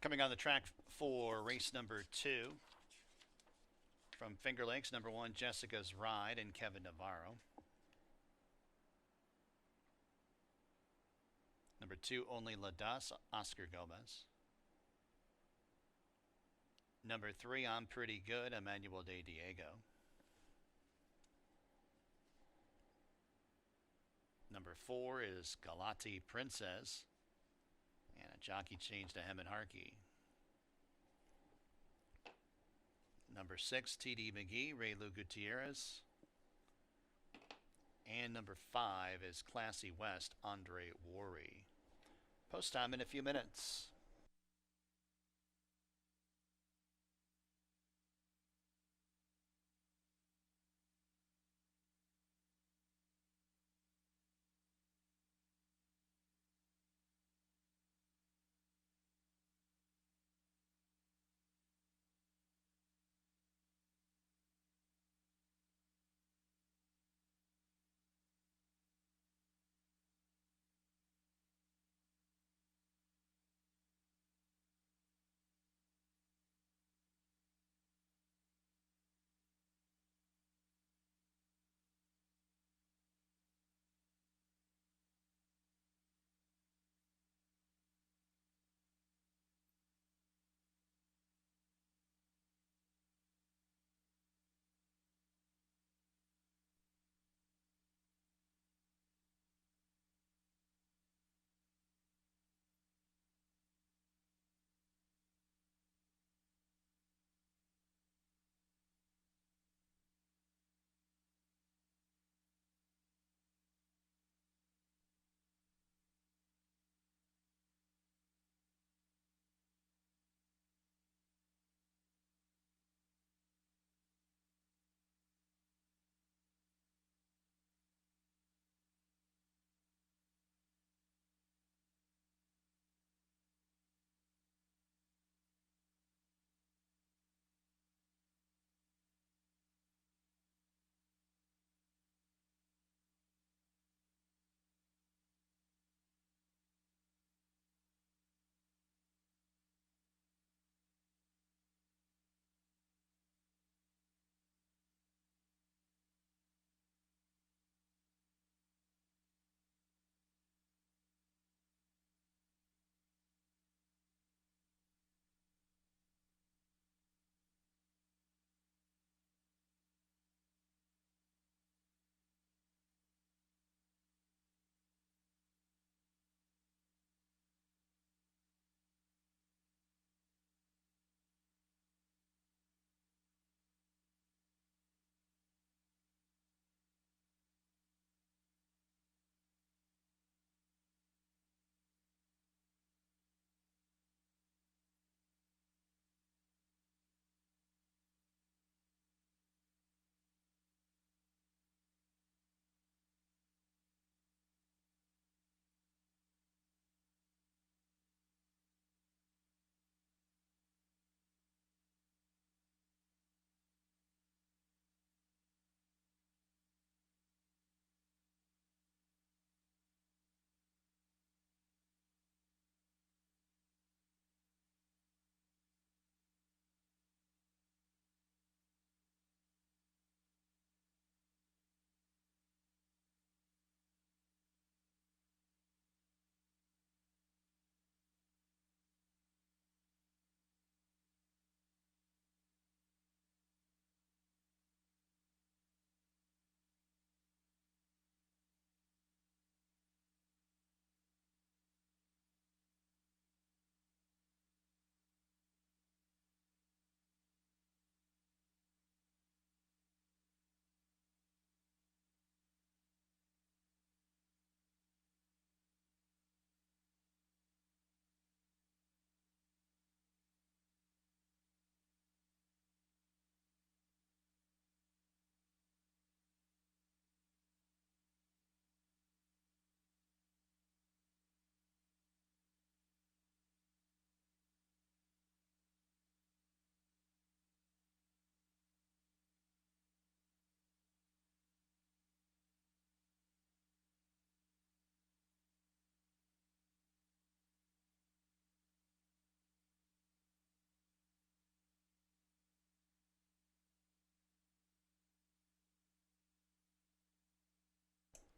Coming on the track for race number 2 from Finger Lakes, number 1, Jessica's Ride and Kevin Navarro. Number 2, Only La Das, Oscar Gomez. Number 3, I'm Pretty Good, Emmanuel De Diego. Number 4 is Galati Princess. And a jockey change to Hemant Harkey. Number 6, T.D. McGee, Ray Lou Gutierrez. And number 5 is Classy West, Andre Worry. Post time in a few minutes.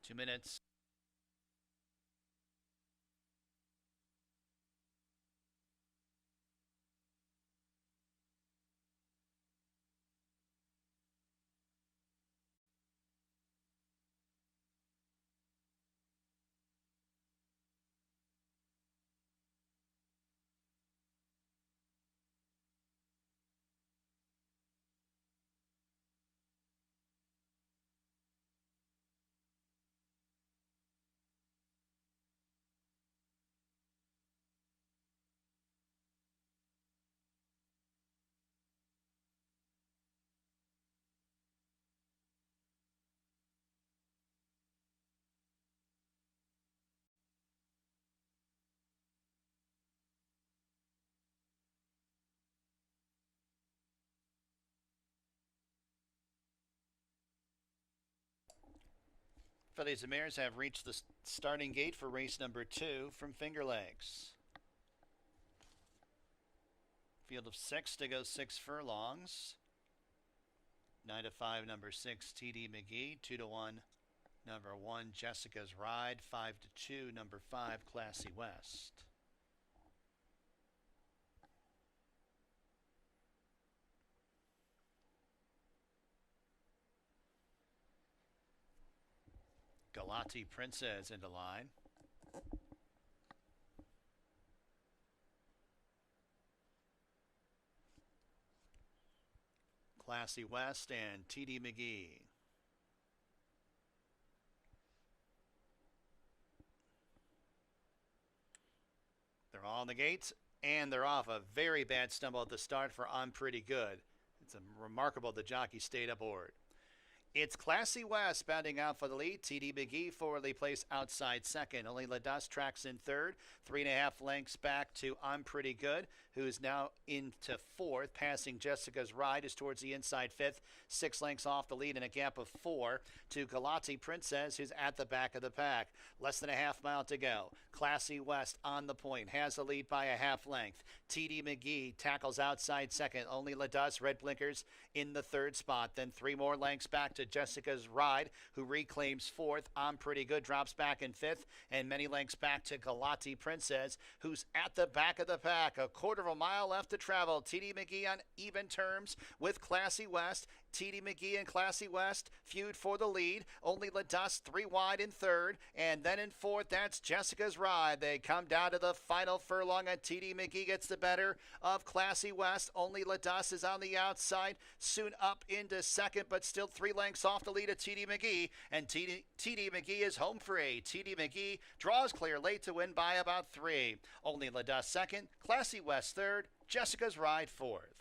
2 minutes. Fillies and Mares have reached the starting gate for race number 2 from Finger Lakes. Field of 6 to go 6 furlongs. 9 to 5, number 6, TD McGee. 2 to 1, number 1, Jessica's Ride. 5 to 2, number 5, Classy West. Galati Princess into line. Classy West and TD McGee. They're all on the gates, and they're off. A very bad stumble at the start for I'm Pretty Good. It's remarkable the jockey stayed aboard. It's Classy West bounding out for the lead. TD McGee forwardly placed outside second. Only Ladas tracks in third. 3.5 lengths back to I'm Pretty Good, who's now into fourth. Passing Jessica's Ride is towards the inside fifth. 6 lengths off the lead and a gap of 4 to Galati Princess, who's at the back of the pack. Less than a half mile to go. Classy West on the point. Has the lead by a half length. TD McGee tackles outside second. Only Ladas red blinkers in the third spot. Then 3 more lengths back to Jessica's Ride, who reclaims fourth. I'm Pretty Good drops back in fifth, and many lengths back to Galati Princess, who's at the back of the pack. A quarter of a mile left to travel. TD McGee on even terms with Classy West. TD McGee and Classy West feud for the lead. Only Ladas 3 wide in third, and then in fourth, that's Jessica's Ride. They come down to the final furlong, and TD McGee gets the better of Classy West. Only Ladas is on the outside, soon up into second, but still 3 lengths off the lead of TD McGee, and TD McGee is home free. TD McGee draws clear late to win by about 3. Only Ladas second, Classy West third, Jessica's Ride fourth.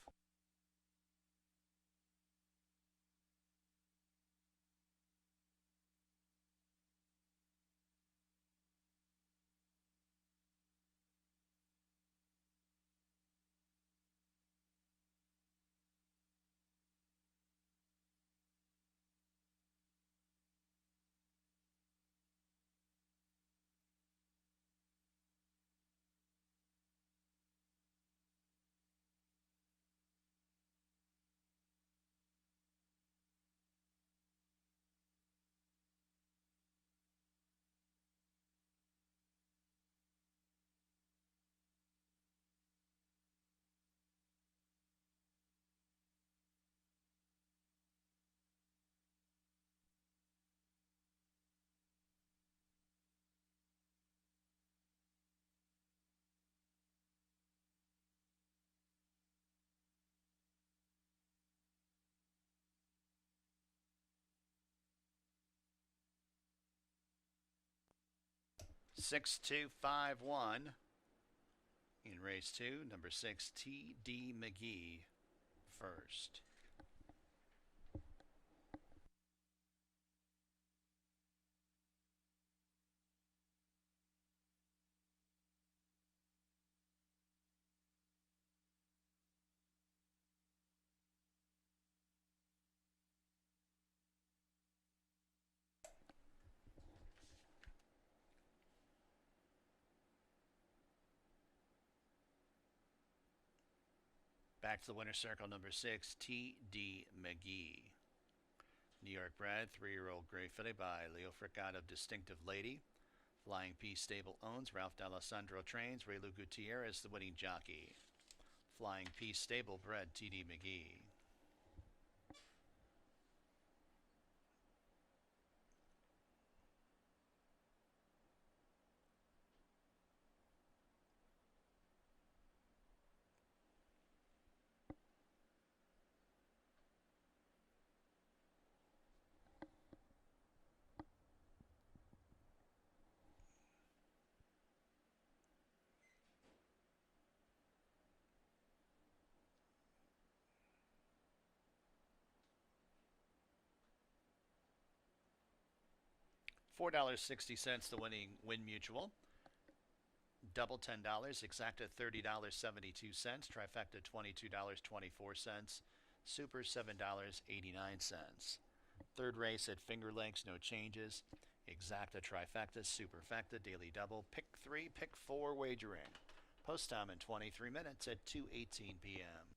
Six, 2, 5, 1 in race 2. Number 6, TD McGee first. Back to the winner's circle, number 6, TD McGee. New York bred 3-year-old gray filly by Leo Frickat of Distinctive Lady. Flying P Stable owns. Ralph D'Alessandro trains. Raylu Gutierrez the winning jockey. Flying P Stable bred T.D. McGee. $4.60 the winning Win Mutual. Double $10, exacta $30.72, trifecta $22.24, super $7.89. Third race at Finger Lakes, no changes. Exacta, trifecta, superfecta, daily double, pick 3, pick 4 wagering. Post time in 23 minutes at 2:18 p.m.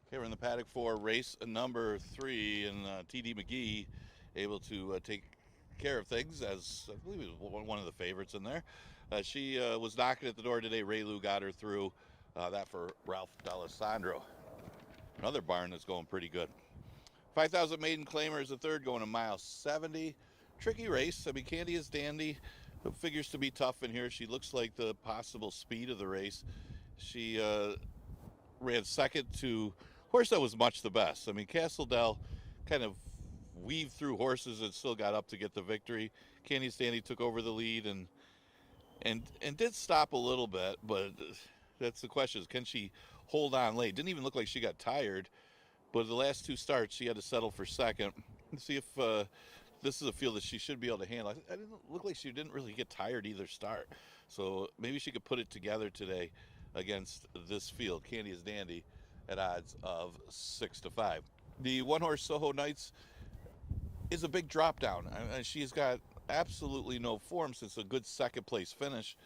Okay, we're in the paddock for race number 3, and TD McGee able to take care of things, as I believe he was one of the favorites in there. She was knocking at the door today. Ray Lou got her through. That for Ralph D'Alessandro. Another barn that's going pretty good. 5,000 maiden claimer is the third, going a mile 70. Tricky race. I mean, Candy is Dandy. It figures to be tough in here. She looks like the possible speed of the race. She ran second to horse that was much the best. I mean, Castle Dell kind of weaved through horses and still got up to get the victory. Candy Stanley took over the lead and did stop a little bit, but that's the question: is can she hold on late? Didn't even look like she got tired, but the last 2 starts she had to settle for second. Let's see if this is a field that she should be able to handle. I didn't look like she didn't really get tired either start, so maybe she could put it together today against this field. Candy is Dandy at odds of 6-5. The one horse Soho Knights is a big drop down. She's got absolutely no form since a good second place finish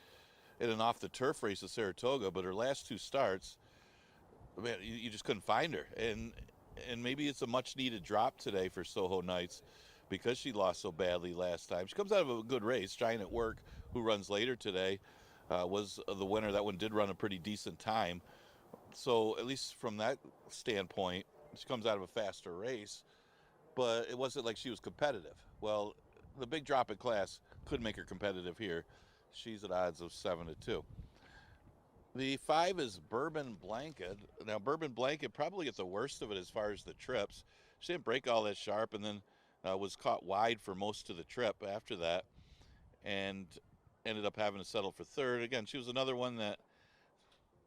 in an off the turf race at Saratoga, but her last 2 starts, man, you just couldn't find her. And maybe it's a much needed drop today for Soho Knights because she lost so badly last time. She comes out of a good race. Giant at Work, who runs later today, was the winner. That one did run a pretty decent time. So at least from that standpoint, she comes out of a faster race, but it wasn't like she was competitive. Well, the big drop in class could make her competitive here. She's at odds of 7-2. The 5 is Bourbon Blanket. Now, Bourbon Blanket probably gets the worst of it as far as the trips. She didn't break all that sharp, and then was caught wide for most of the trip after that, and ended up having to settle for third. Again, she was another one that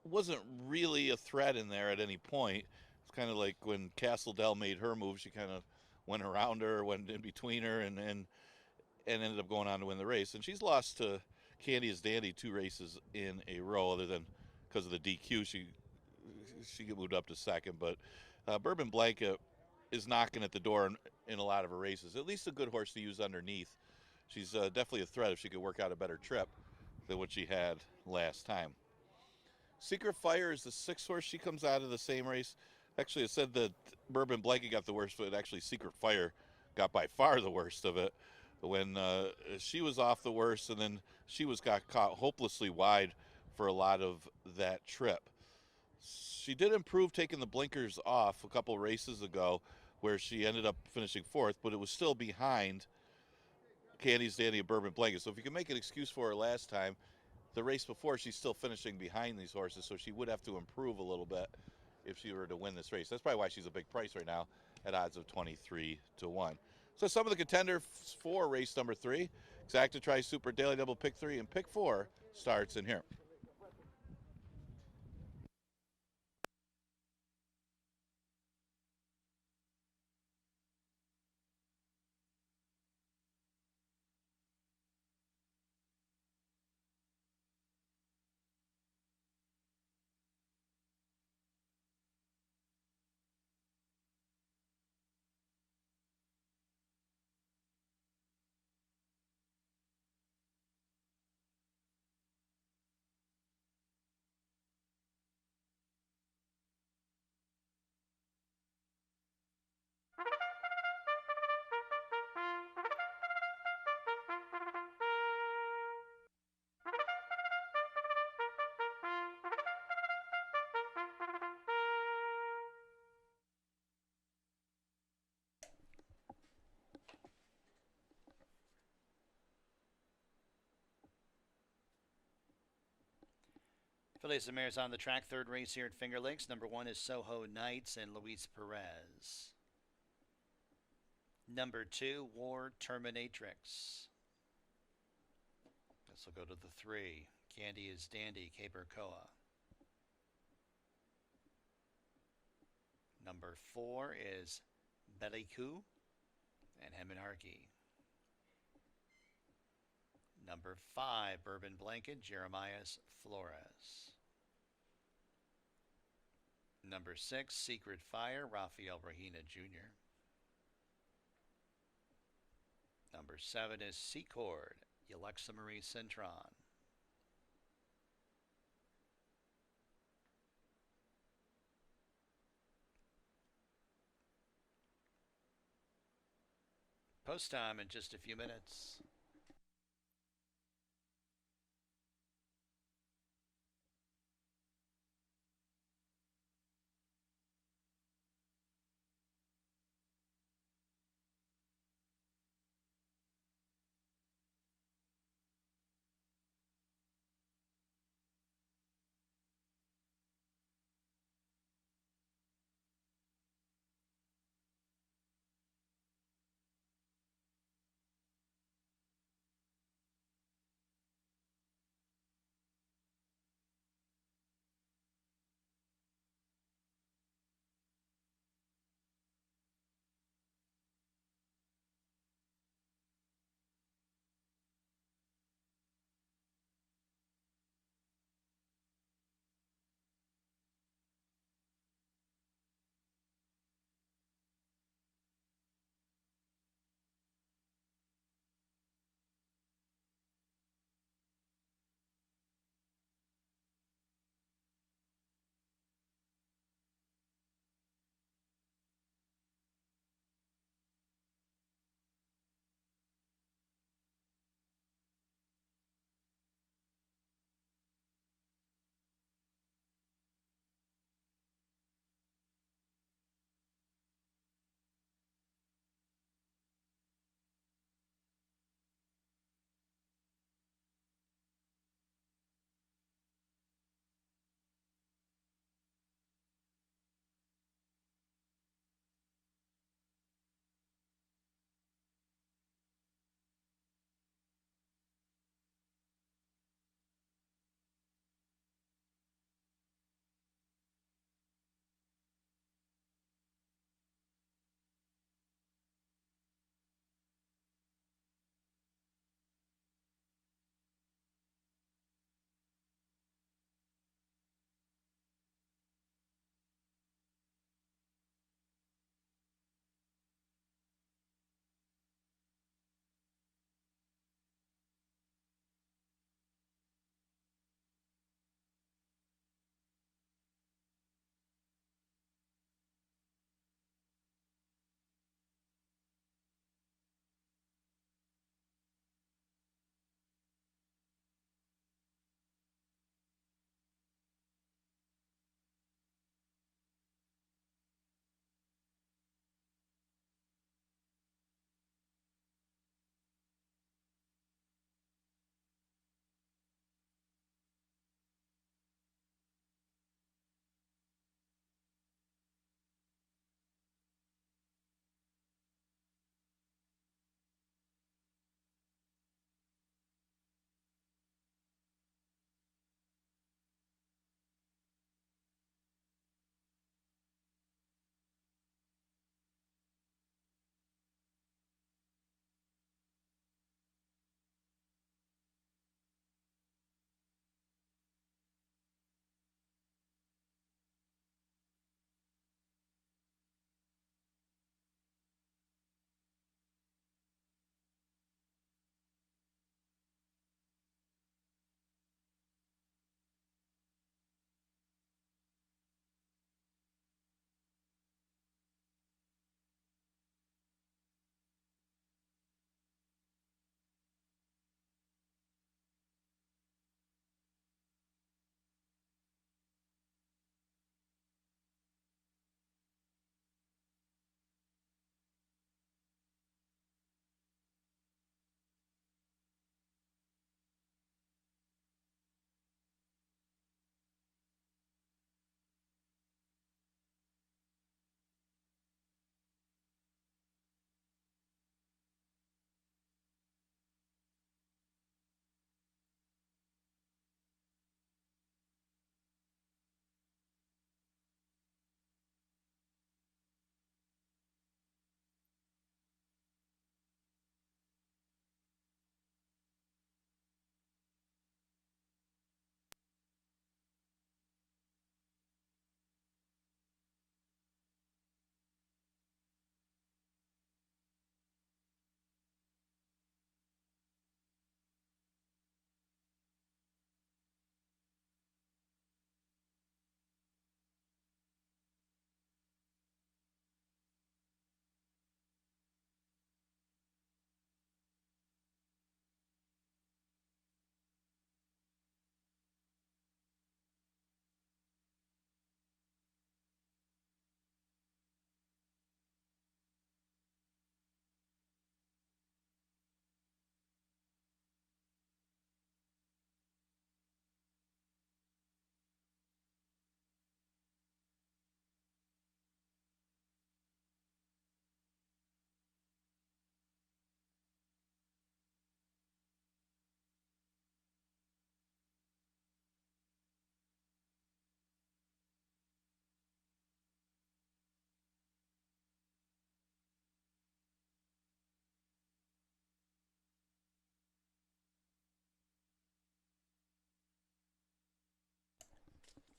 wasn't really a threat in there at any point. It's kind of like when Castle Dell made her move, she kind of went around her, went in between her, and ended up going on to win the race. And she's lost to Candy is Dandy 2 races in a row, other than because of the DQ. She moved up to second, but Bourbon Blanket is knocking at the door in a lot of her races. At least a good horse to use underneath. She's definitely a threat if she could work out a better trip than what she had last time. Secret Fire is the 6th horse. She comes out of the same race. Actually, it said that Bourbon Blanket got the worst, but actually Secret Fire got by far the worst of it when she was off the worst, and then she got caught hopelessly wide for a lot of that trip. She did improve taking the blinkers off a couple races ago, where she ended up finishing 4th, but it was still behind Candy's Dandy and Bourbon Blanket. So if you can make an excuse for her last time, the race before she's still finishing behind these horses, so she would have to improve a little bit if she were to win this race. That's probably why she's a big price right now at odds of 23-1. So some of the contenders for race number 3, Exacta Tri Super Daily Double Pick 3 and Pick 4 starts in here. Fillies and mares on the track. Third race here at Finger Lakes. Number 1 is Soho Knights and Luis Perez. Number 2, War Terminatrix. This will go to the 3. Candy is Dandy, Caper Coa. Number 4 is Beliku and Hemin Harkey. Number 5, Bourbon Blanket, Jeremias Flores. Number 6, Secret Fire, Rafael Rahina Jr. Number 7 is Secord, Alexa Marie Cintron. Post time in just a few minutes.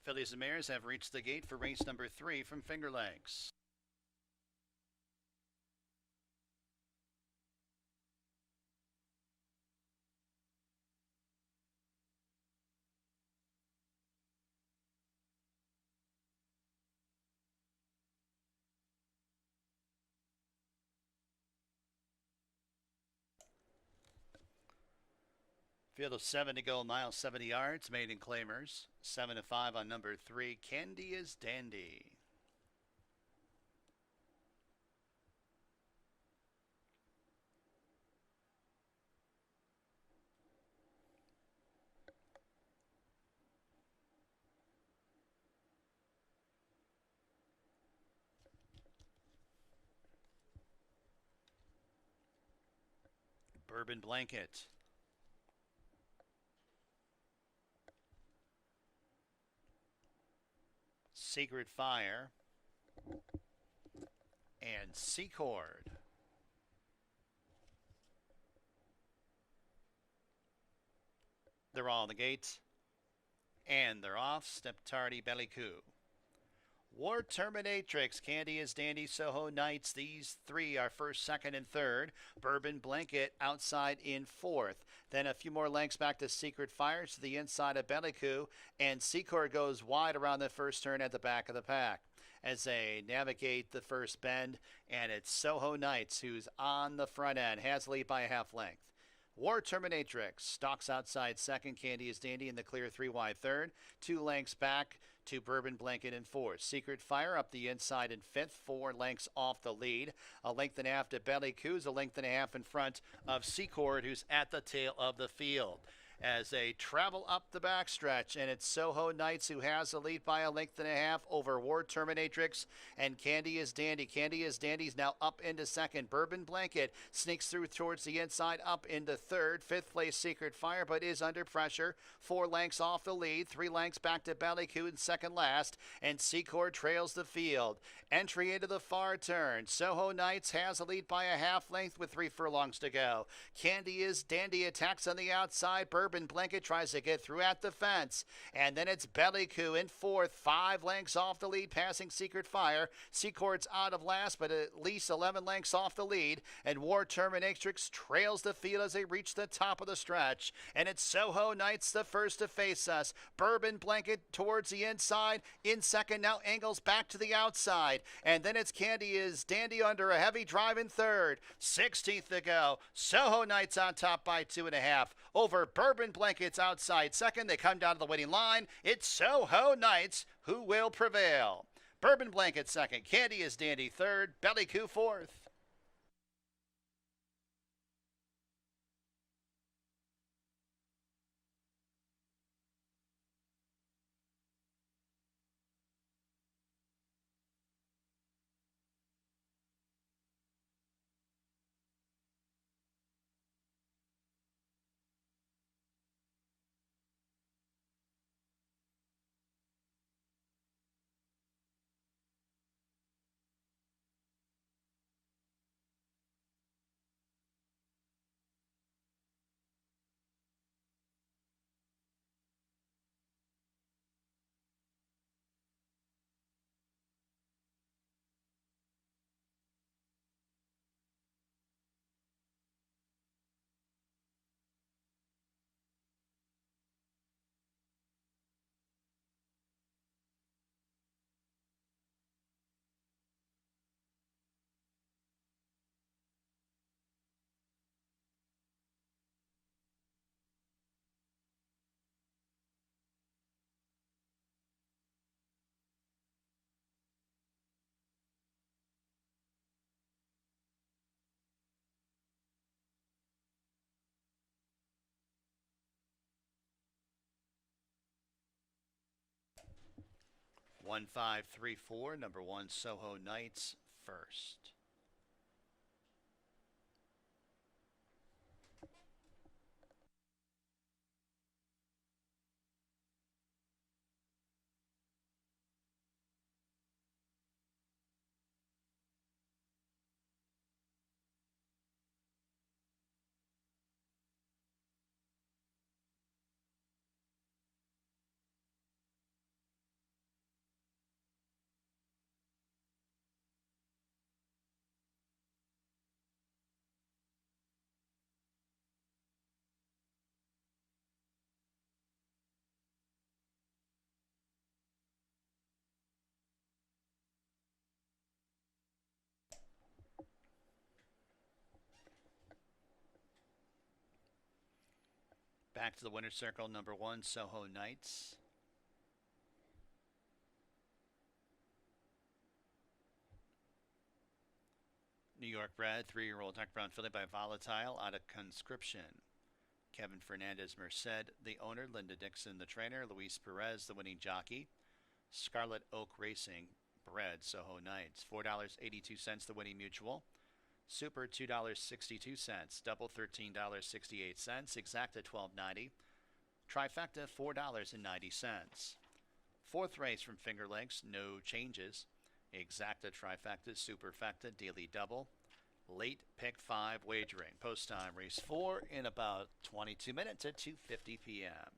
Fillies and Mares have reached the gate for race number 3 from Finger Lakes. Field of 7 to go, mile 70 yards, maiden claimers. 7 to 5 on number 3, Candy is Dandy. Bourbon Blanket. Secret Fire. And Secord. They're all on the gate. And they're off. Step Tardy, Belly Coup. War Terminatrix, Candy is Dandy, Soho Knights. These three are first, second, and third. Bourbon Blanket outside in fourth. Then a few more lengths back to Secret Fire to the inside of Bellicou. And Secord goes wide around the first turn at the back of the pack as they navigate the first bend. And it's Soho Knights who's on the front end, has the lead by a half length. War Terminatrix stalks outside second. Candy is Dandy in the clear 3 wide third. 2 lengths back to Bourbon Blanket in fourth. Secret Fire up the inside in fifth. 4 lengths off the lead. A length and a half to Belly Coos. A length and a half in front of Secord, who's at the tail of the field as they travel up the backstretch. And it's Soho Knights who has the lead by a length and a half over War Terminatrix and Candy is Dandy. Candy is Dandy's now up into second. Bourbon Blanket sneaks through towards the inside, up into third. Fifth place Secret Fire, but is under pressure. 4 lengths off the lead. 3 lengths back to Bellicou in second last. And Secord trails the field. Entry into the far turn. Soho Knights has the lead by a half length with 3 furlongs to go. Candy is Dandy attacks on the outside. Bourbon Blanket tries to get through at the fence. And then it's Bellicou in fourth. 5 lengths off the lead, passing Secret Fire. Secord's out of last, but at least 11 lengths off the lead. And War Terminatrix trails the field as they reach the top of the stretch. And it's Soho Knights the first to face us. Bourbon Blanket towards the inside. In second, now angles back to the outside. And then it's Candy is Dandy under a heavy drive in third. 16th to go. Soho Knights on top by 2.5. Over Bourbon Blankets outside second. They come down to the waiting line. It's Soho Knights who will prevail. Bourbon Blanket second. Candy is Dandy third. Bellicou fourth. One, 5, 3, 4. Number 1, Soho Knights first. Back to the winner's circle, number 1, Soho Knights. New York bred, 3-year-old dark brown filly by Volatile out of Conscription. Kevin Fernandez Merced, the owner. Linda Dixon, the trainer. Luis Perez, the winning jockey. Scarlet Oak Racing, bred, Soho Knights. $4.82, the winning mutual. Super, $2.62. Double, $13.68. Exacta, $12.90. Trifecta, $4.90. Fourth race from Finger Lakes, no changes. Exacta, trifecta, superfecta, daily double. Late pick 5 wagering. Post time race 4 in about 22 minutes at 2:50 p.m.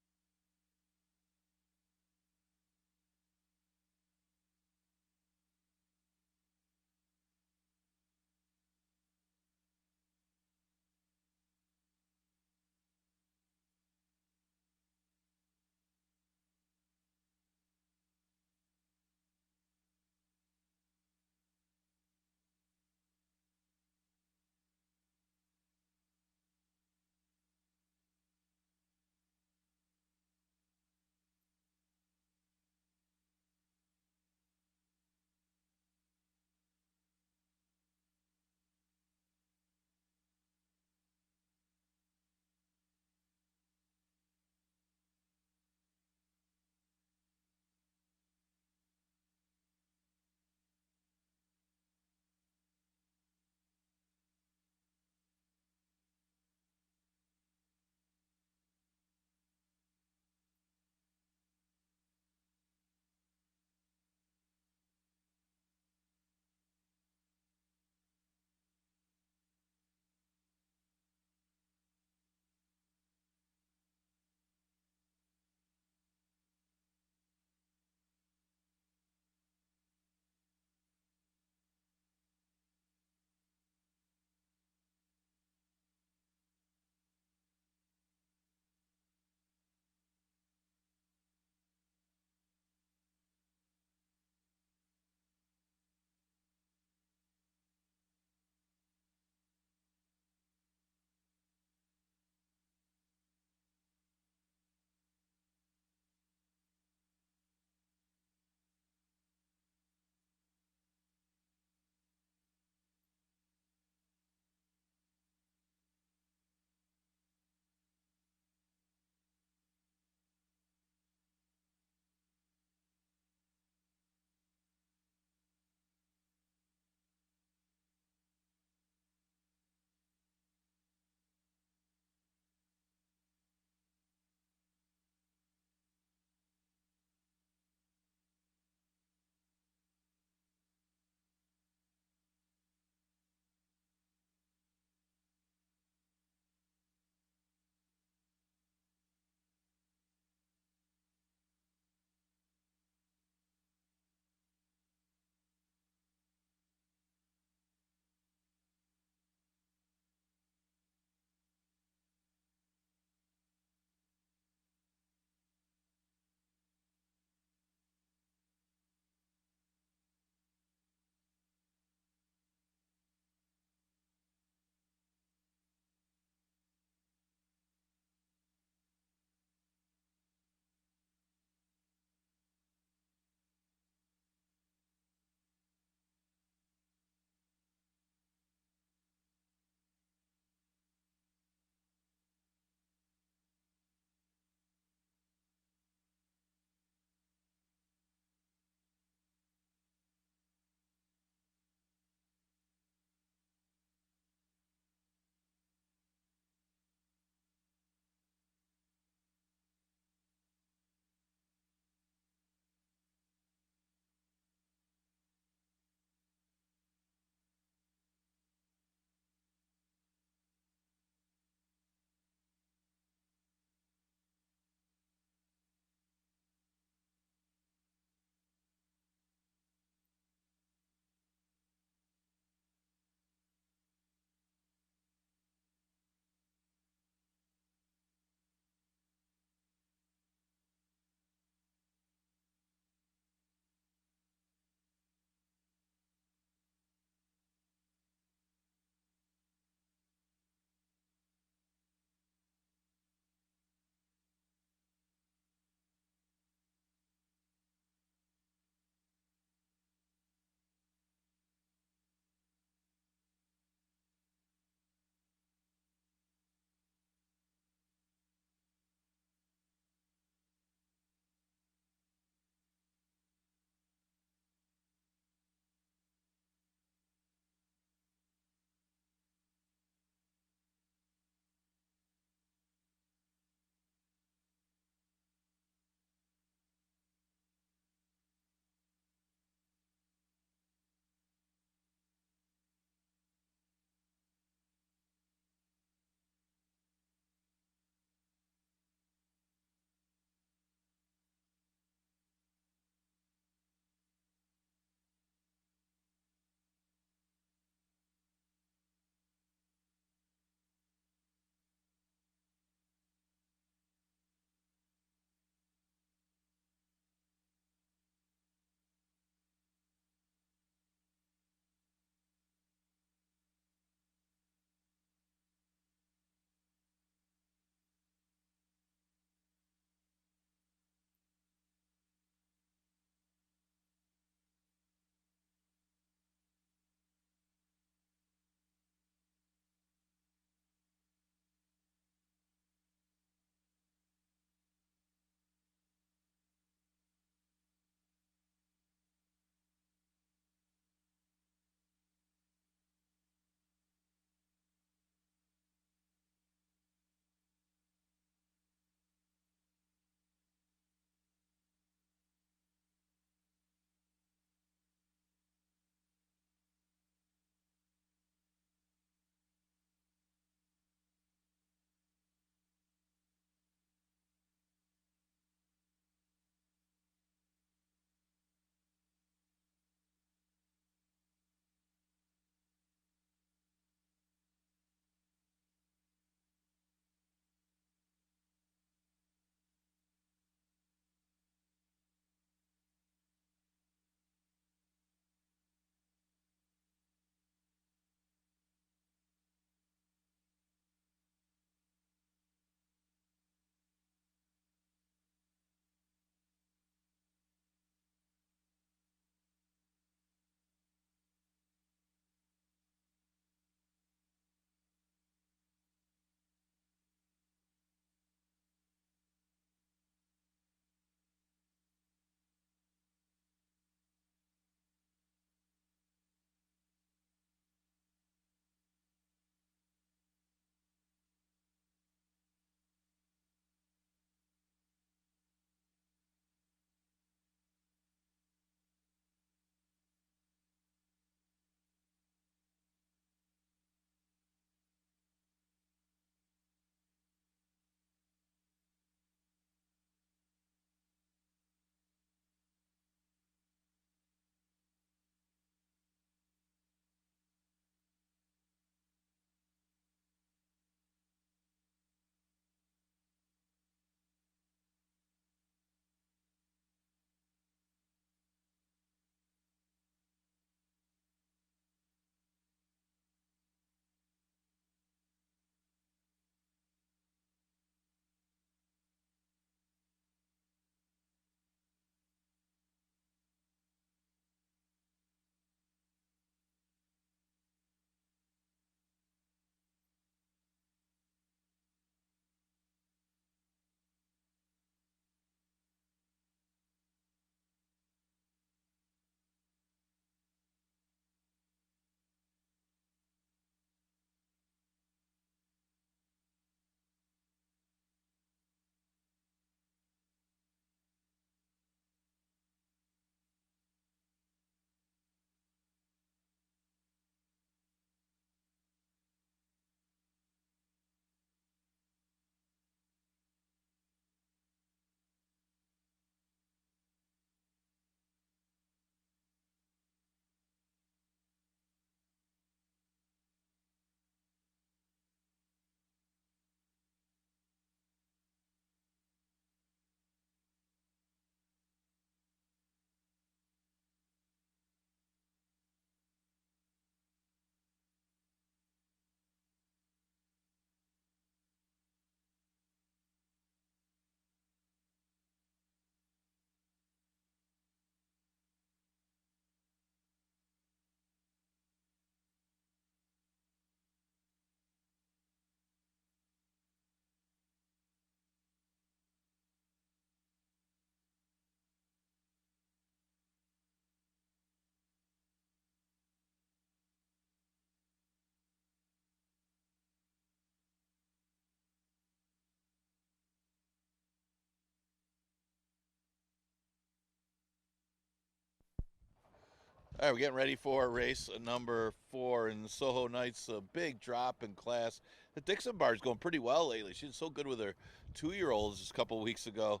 All right, we're getting ready for race number 4 in Soho Nights. A big drop in class. The Dixon bar is going pretty well lately. She did so good with her 2-year-olds just a couple of weeks ago.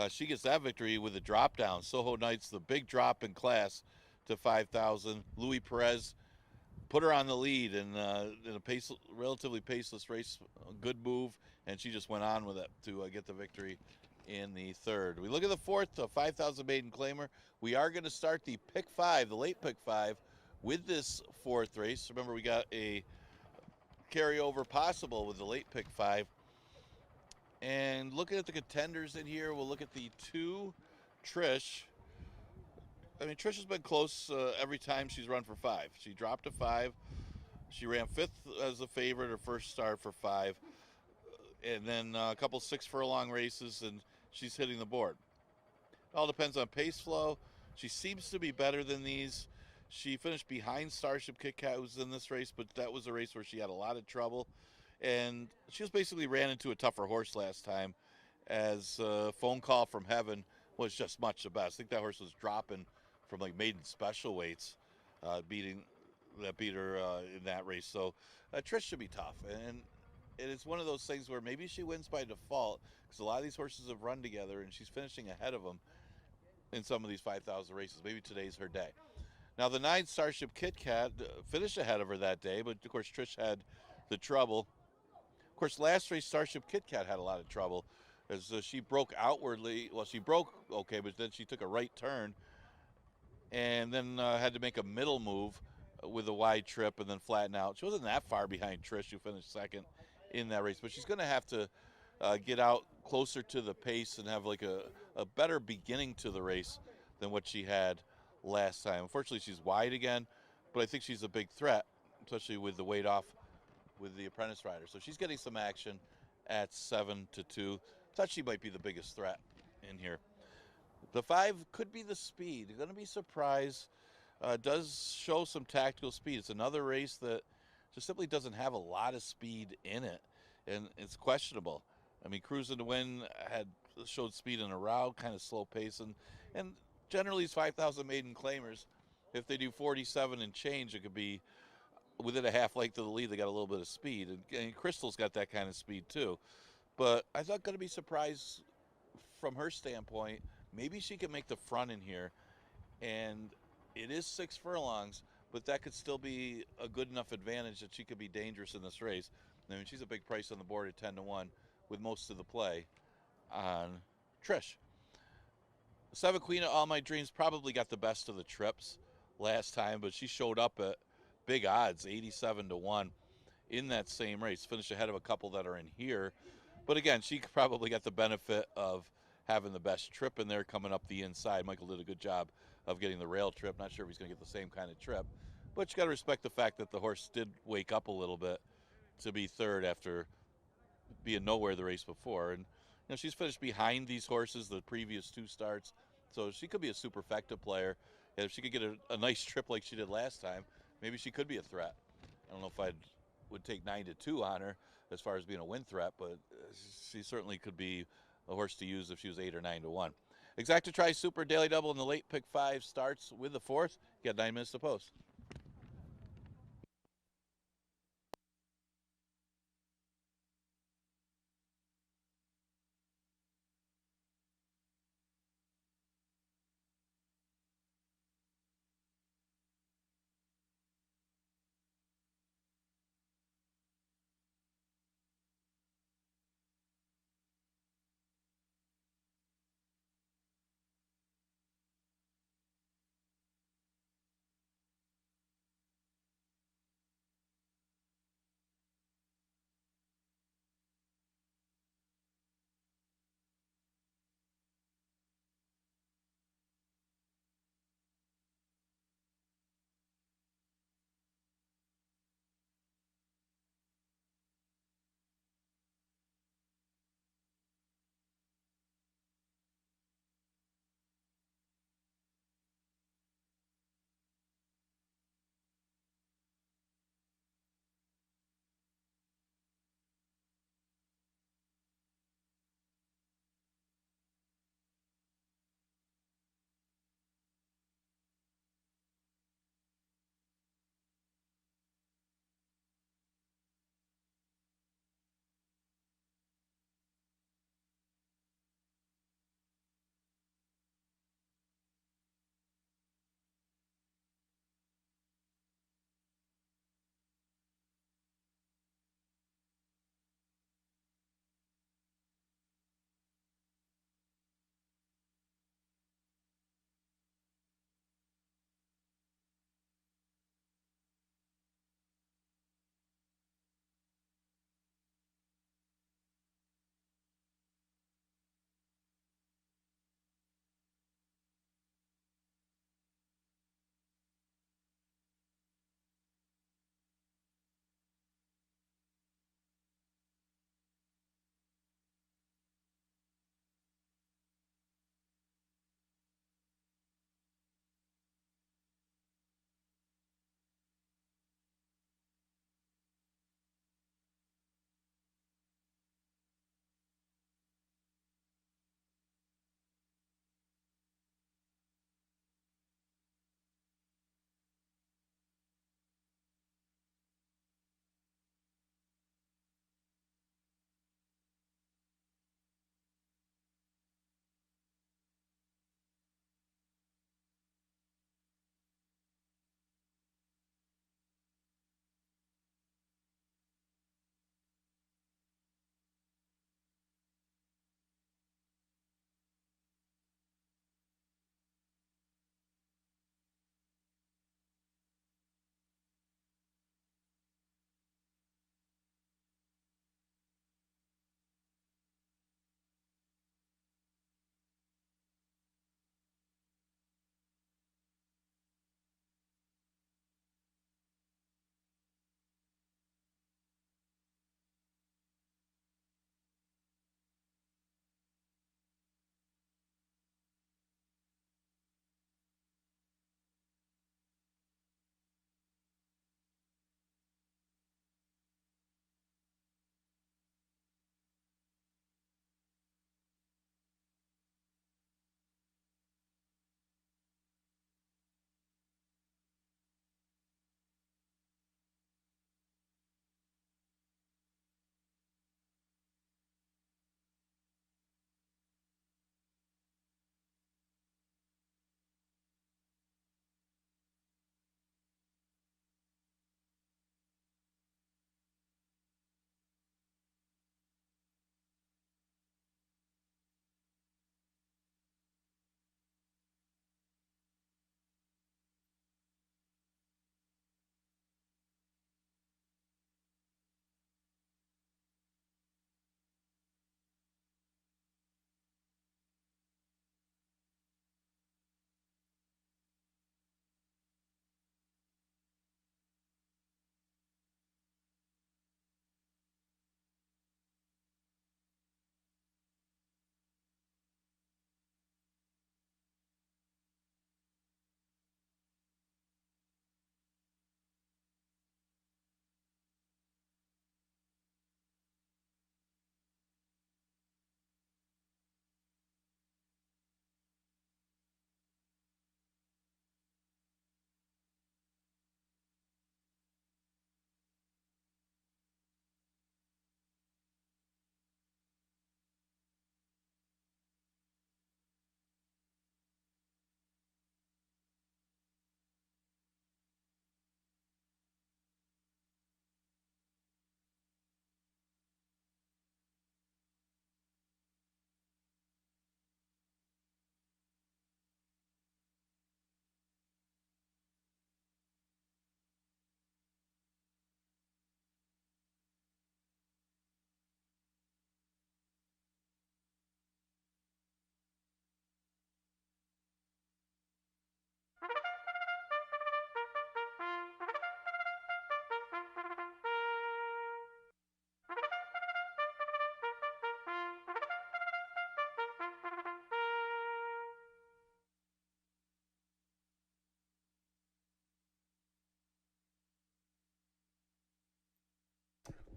She gets that victory with a drop down. Soho Nights, the big drop in class to 5,000. Louis Perez put her on the lead in a relatively paceless race. A good move, and she just went on with it to get the victory in the third. We look at the fourth, 5,000 maiden claimer. We are going to start the pick 5, the late pick 5, with this fourth race. Remember, we got a carryover possible with the late pick 5. And looking at the contenders in here, we'll look at the 2, Trish. I mean, Trish has been close every time she's run for 5. She dropped a 5. She ran 5th as a favorite, her first start for 5. And then a couple 6 furlong races, and she's hitting the board. It all depends on pace flow. She seems to be better than these. She finished behind Starship Kit Kat, who was in this race, but that was a race where she had a lot of trouble. And she just basically ran into a tougher horse last time, as a phone call from heaven was just much the best. I think that horse was dropping from like maiden special weights, beat her in that race. So Trish should be tough, and it's one of those things where maybe she wins by default because a lot of these horses have run together, and she's finishing ahead of them in some of these 5,000 races. Maybe today's her day. Now the 9 Starship Kit Kat finished ahead of her that day, but of course Trish had the trouble. Of course, last race Starship Kit Kat had a lot of trouble as she broke outwardly. Well, she broke okay, but then she took a right turn and then had to make a middle move with a wide trip and then flatten out. She wasn't that far behind Trish, who finished second in that race, but she's going to have to get out closer to the pace and have like a better beginning to the race than what she had last time. Unfortunately, she's wide again, but I think she's a big threat, especially with the weight off with the apprentice rider. So she's getting some action at 7-2. Thought she might be the biggest threat in here. The 5 could be the speed. Going to be surprised. Does show some tactical speed. It's another race that just simply doesn't have a lot of speed in it, and it's questionable. I mean, Cruising to Win showed speed in a route, kind of slow pace, and generally these 5,000 maiden claimers, if they do 47 and change, it could be within a half length of the lead. They got a little bit of speed, and Crystal's got that kind of speed too. But I'm not going to be surprised from her standpoint. Maybe she can make the front in here, and it is 6 furlongs, but that could still be a good enough advantage that she could be dangerous in this race. I mean, she's a big price on the board at 10-1 with most of the play on Trish. 7 Queen of All My Dreams probably got the best of the trips last time, but she showed up at big odds, 87-1 in that same race. Finished ahead of a couple that are in here. But again, she probably got the benefit of having the best trip in there coming up the inside. Michael did a good job of getting the rail trip. Not sure if he's going to get the same kind of trip. But you got to respect the fact that the horse did wake up a little bit to be third after being nowhere the race before. And she's finished behind these horses the previous 2 starts. So she could be a superfecta player. And if she could get a nice trip like she did last time, maybe she could be a threat. I don't know if I would take 9-2 on her as far as being a win threat, but she certainly could be a horse to use if she was 8 or 9-1. Exacta Tri Super Daily Double in the late pick 5 starts with the 4th. You got 9 minutes to post.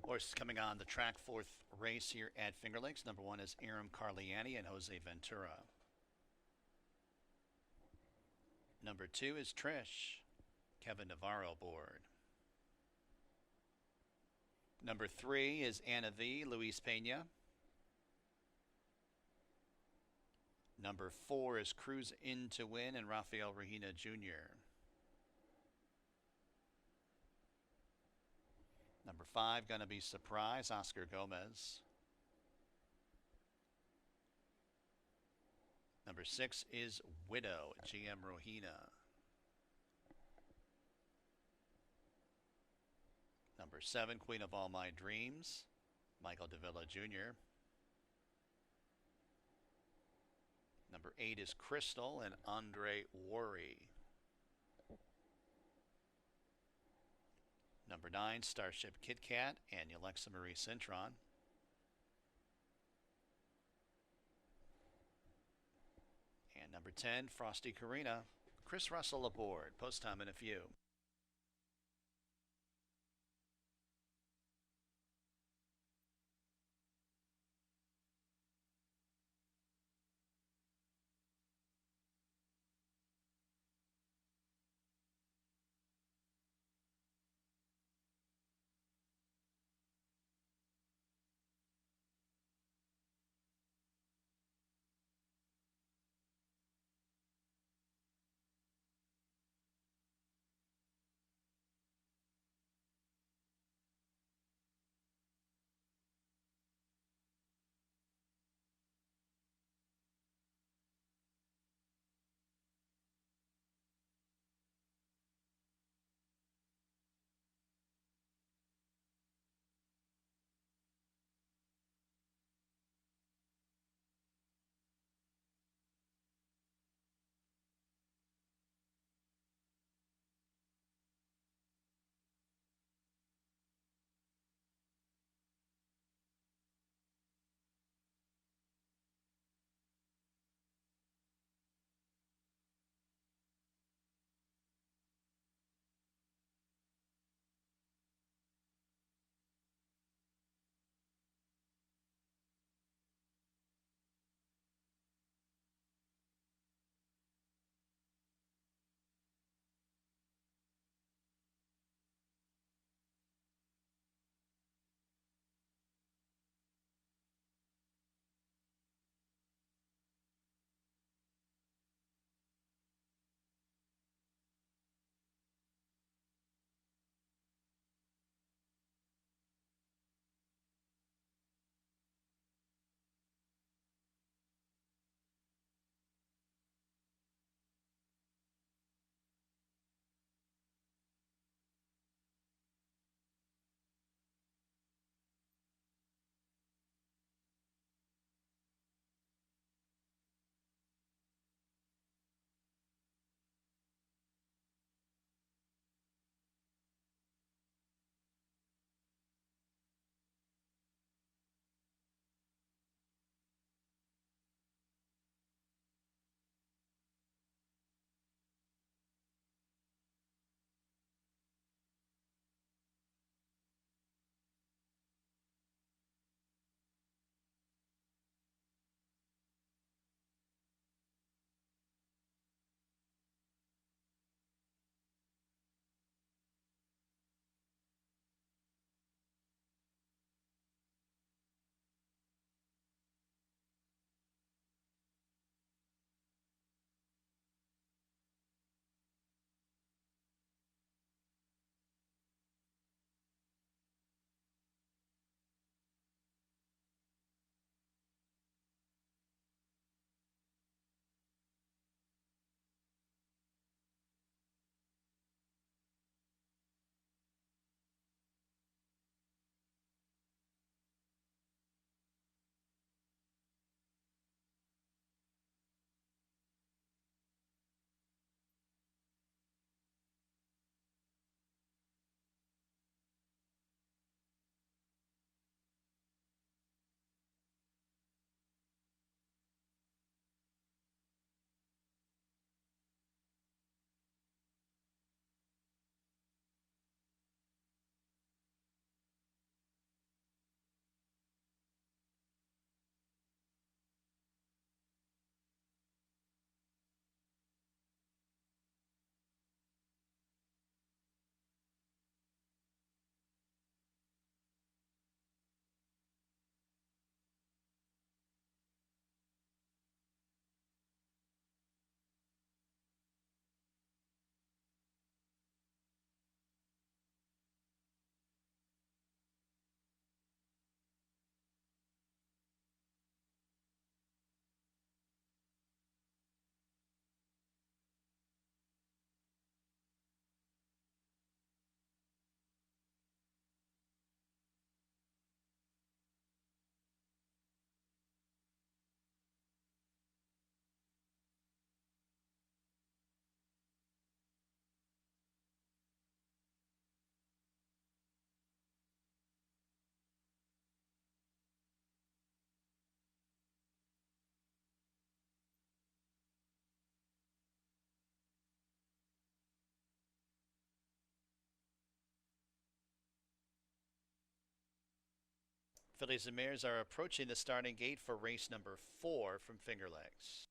Horses coming on the track, fourth race here at Finger Lakes. Number 1 is Aram Carliani and Jose Ventura. Number 2 is Trish, Kevin Navarro aboard. Number 3 is Anna V, Luis Pena. Number 4 is Cruise In to Win and Rafael Regina Jr. Number 5, gonna be Surprise, Oscar Gomez. Number 6 is Widow, GM Rohina. Number 7, Queen of All My Dreams, Michael Davila Jr. Number 8 is Crystal and Andre Worry. Number 9, Starship Kit Kat and Alexa Marie Cintron. And number 10, Frosty Karina. Chris Russell aboard. Post time in a few. Fillies and mares are approaching the starting gate for race number 4 from Finger Lakes.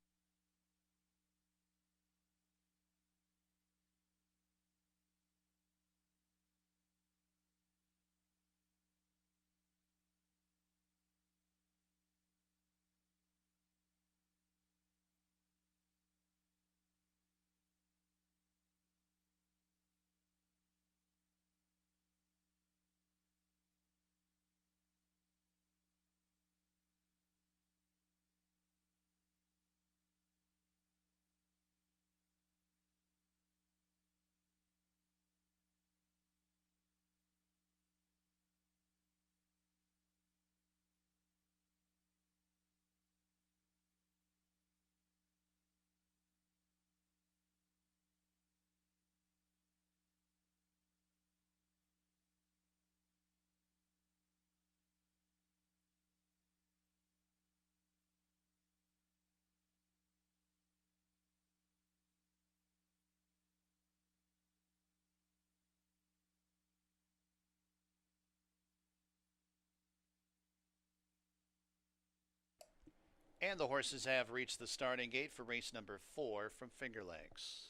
And the horses have reached the starting gate for race number 4 from Finger Lakes.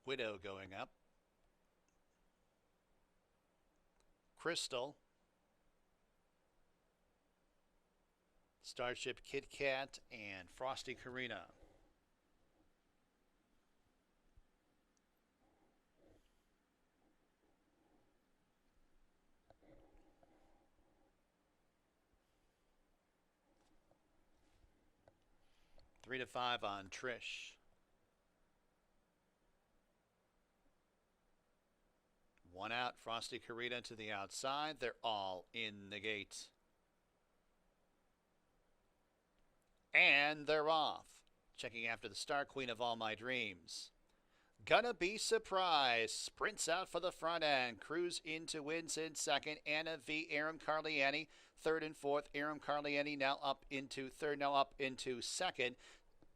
Widow going up. Crystal. Starship Kit Kat and Frosty Karina. Three to 5 on Trish. One out, Frosty Karina to the outside. They're all in the gate. And they're off. Checking after the start, Queen of All My Dreams. Gonna Be Surprised. Sprints out for the front end. Cruise into wins in second. Anna V. Aram Carliani. Third and fourth. Aram Carliani now up into third, now up into second.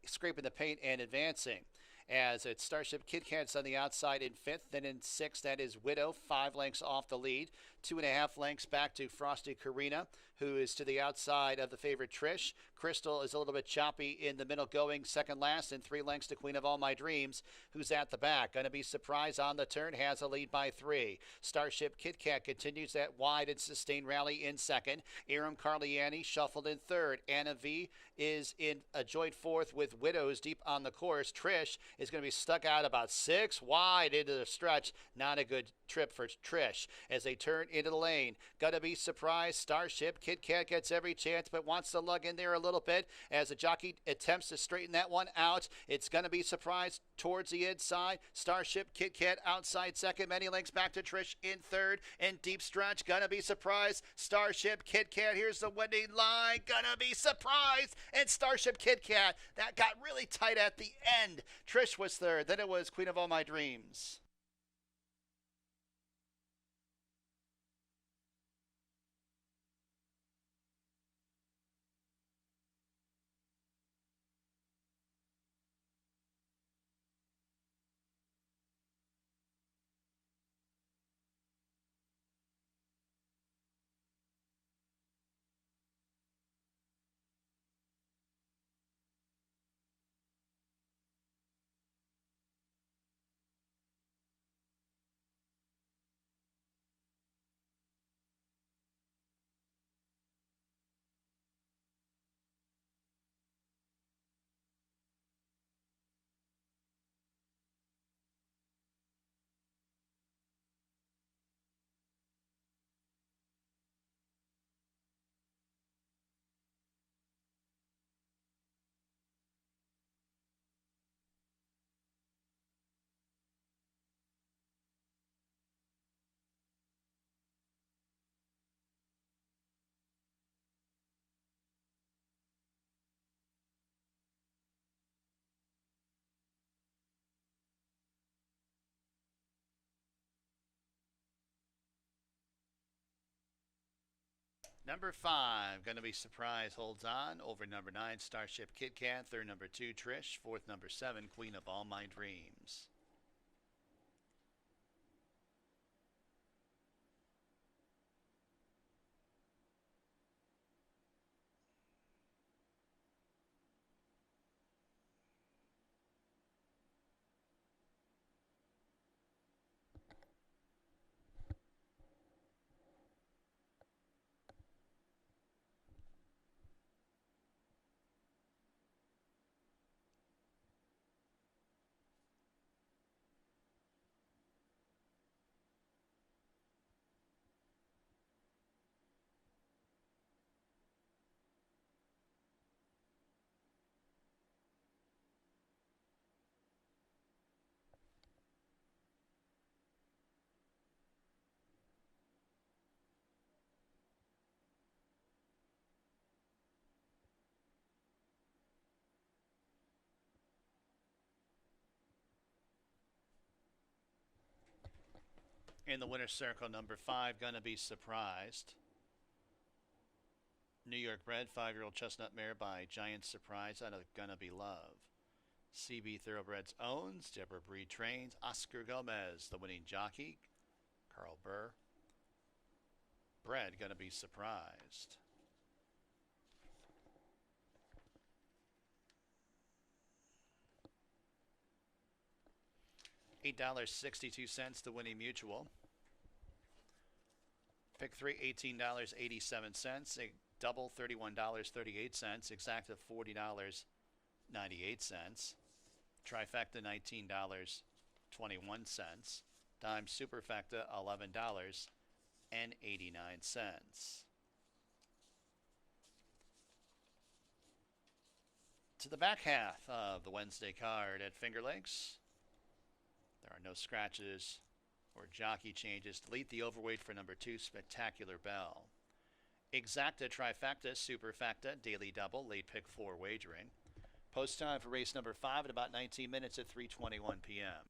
Scraping the paint and advancing. As it's Starship Kit Kat's on the outside in fifth. Then in sixth, that is Widow, 5 lengths off the lead. 2.5 lengths back to Frosty Karina, who is to the outside of the favorite Trish. Crystal is a little bit choppy in the middle going second last, and 3 lengths to Queen of All My Dreams, who's at the back. Gonna Be Surprised on the turn, has a lead by 3. Starship Kit Kat continues that wide and sustained rally in second. Aram Carliani shuffled in third. Anna V is in a joint fourth with Widows deep on the course. Trish is going to be stuck out about 6 wide into the stretch. Not a good trip for Trish as they turn into the lane. Gonna Be Surprised. Starship Kit Kat gets every chance but wants to lug in there a little bit as the jockey attempts to straighten that one out. It's Gonna Be Surprised towards the inside. Starship Kit Kat outside second. Many lengths back to Trish in third. And deep stretch. Gonna Be Surprised. Starship Kit Kat. Here's the winning line. Gonna Be Surprised. And Starship Kit Kat. That got really tight at the end. Trish was third. Then it was Queen of All My Dreams. Number 5, going to be Surprise Holds On over number 9, Starship Kit Kat. Third, number 2, Trish. Fourth, number 7, Queen of All My Dreams. In the winner's circle, number 5, going to be Surprised. New York bred 5-year-old chestnut mare by Giant Surprise out of Gonna Be Love. CB Thoroughbreds owns, Deborah Breed trains, Oscar Gomez, the winning jockey, Carl Burr. Bred Gonna Be Surprised. $8.62 the winning mutual. Pick 3, $18.87. A double, $31.38. Exacta, $40.98. Trifecta, $19.21. Dime Superfecta, $11.89. To the back half of the Wednesday card at Finger Lakes. There are no scratches or jockey changes. Delete the overweight for number 2, Spectacular Bell. Exacta, Trifecta, Superfecta, Daily Double, Late Pick 4 wagering. Post time for race number 5 at about 19 minutes at 3:21 p.m.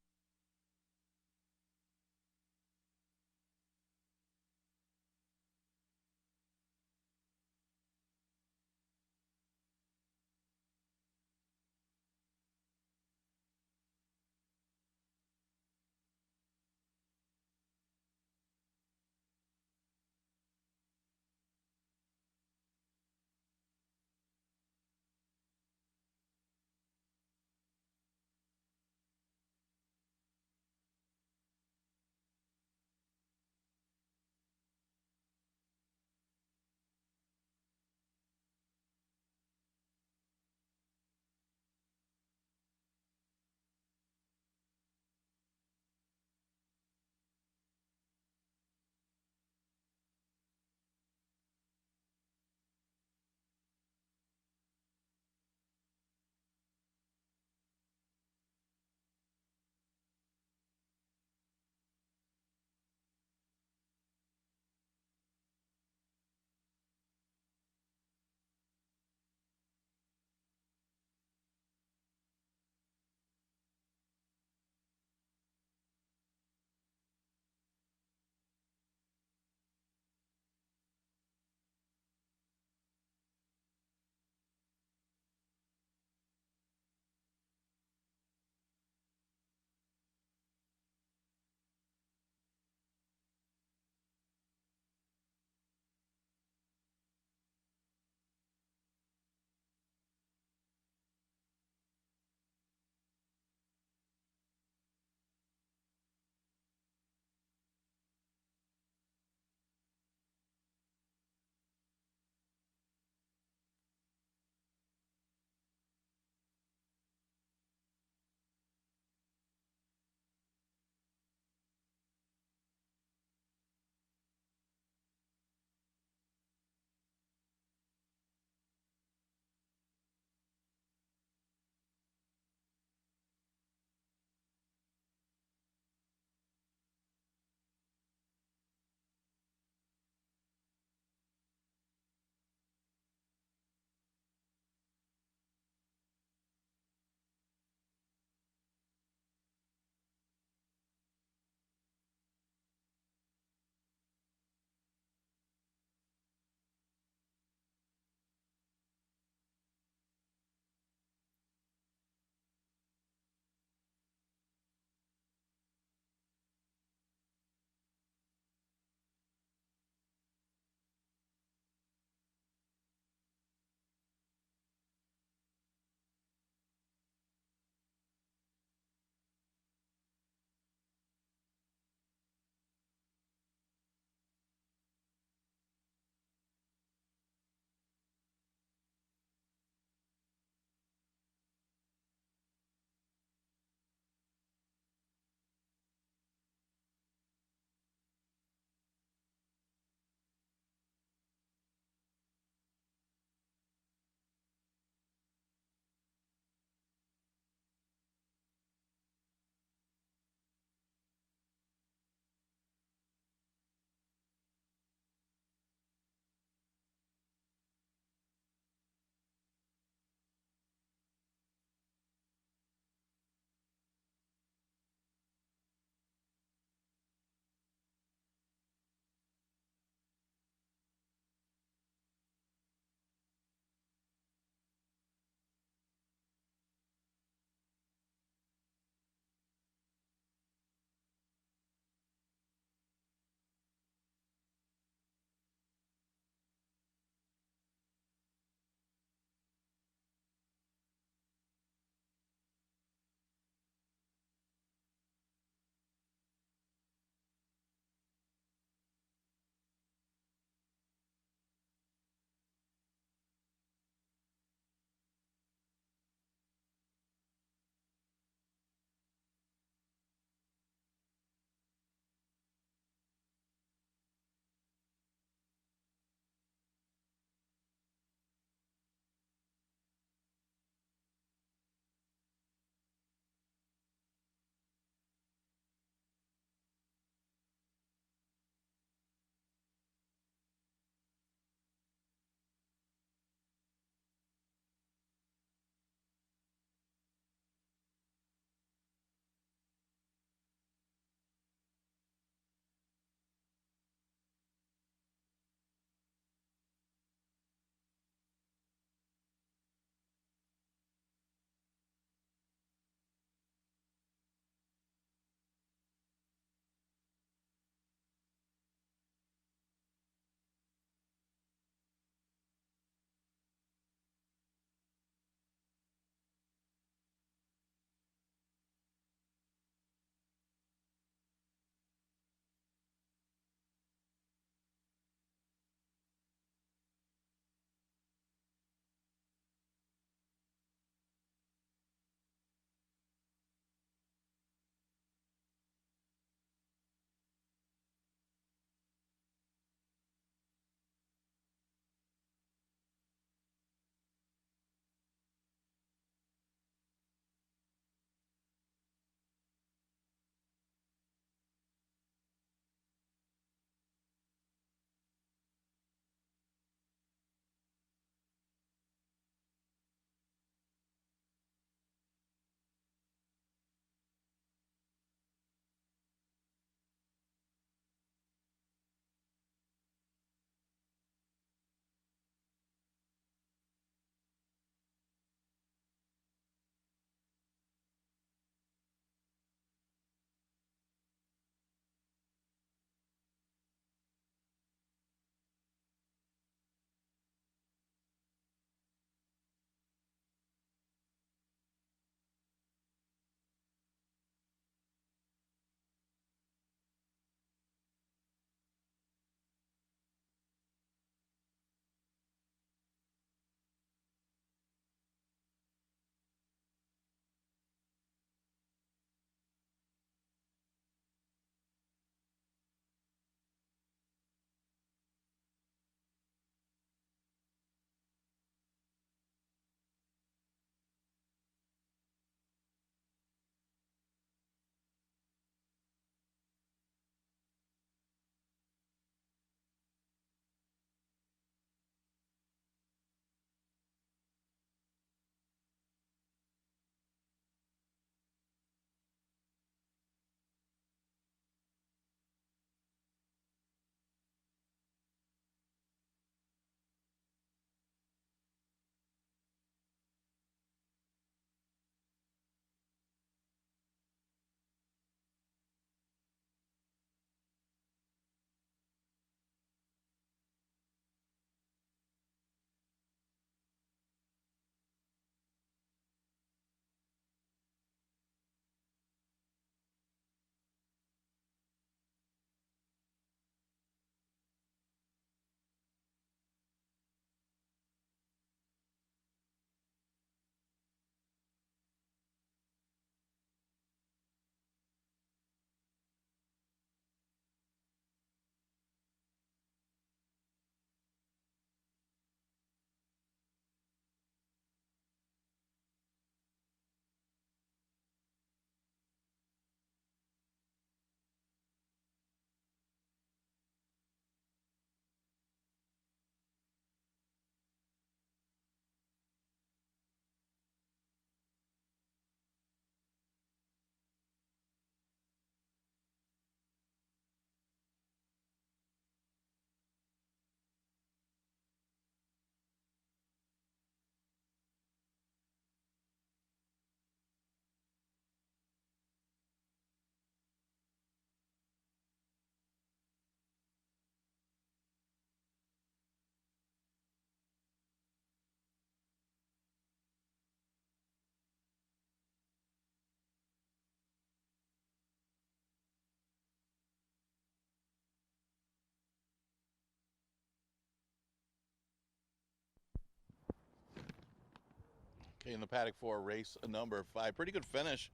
Okay, in the paddock 4, race number 5. Pretty good finish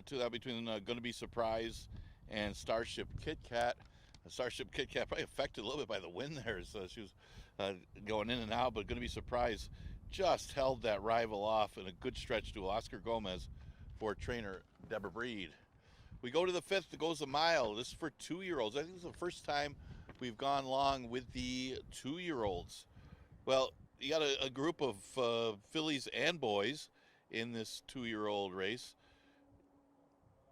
to that between Gonna Be Surprise and Starship Kit Kat. Starship Kit Kat probably affected a little bit by the wind there, so she was going in and out, but Gonna Be Surprise just held that rival off in a good stretch to Oscar Gomez for trainer Deborah Breed. We go to the 5th. It goes a mile. This is for 2-year-olds. I think this is the first time we've gone long with the 2-year-olds. Well, you got a group of fillies and boys in this 2-year-old race.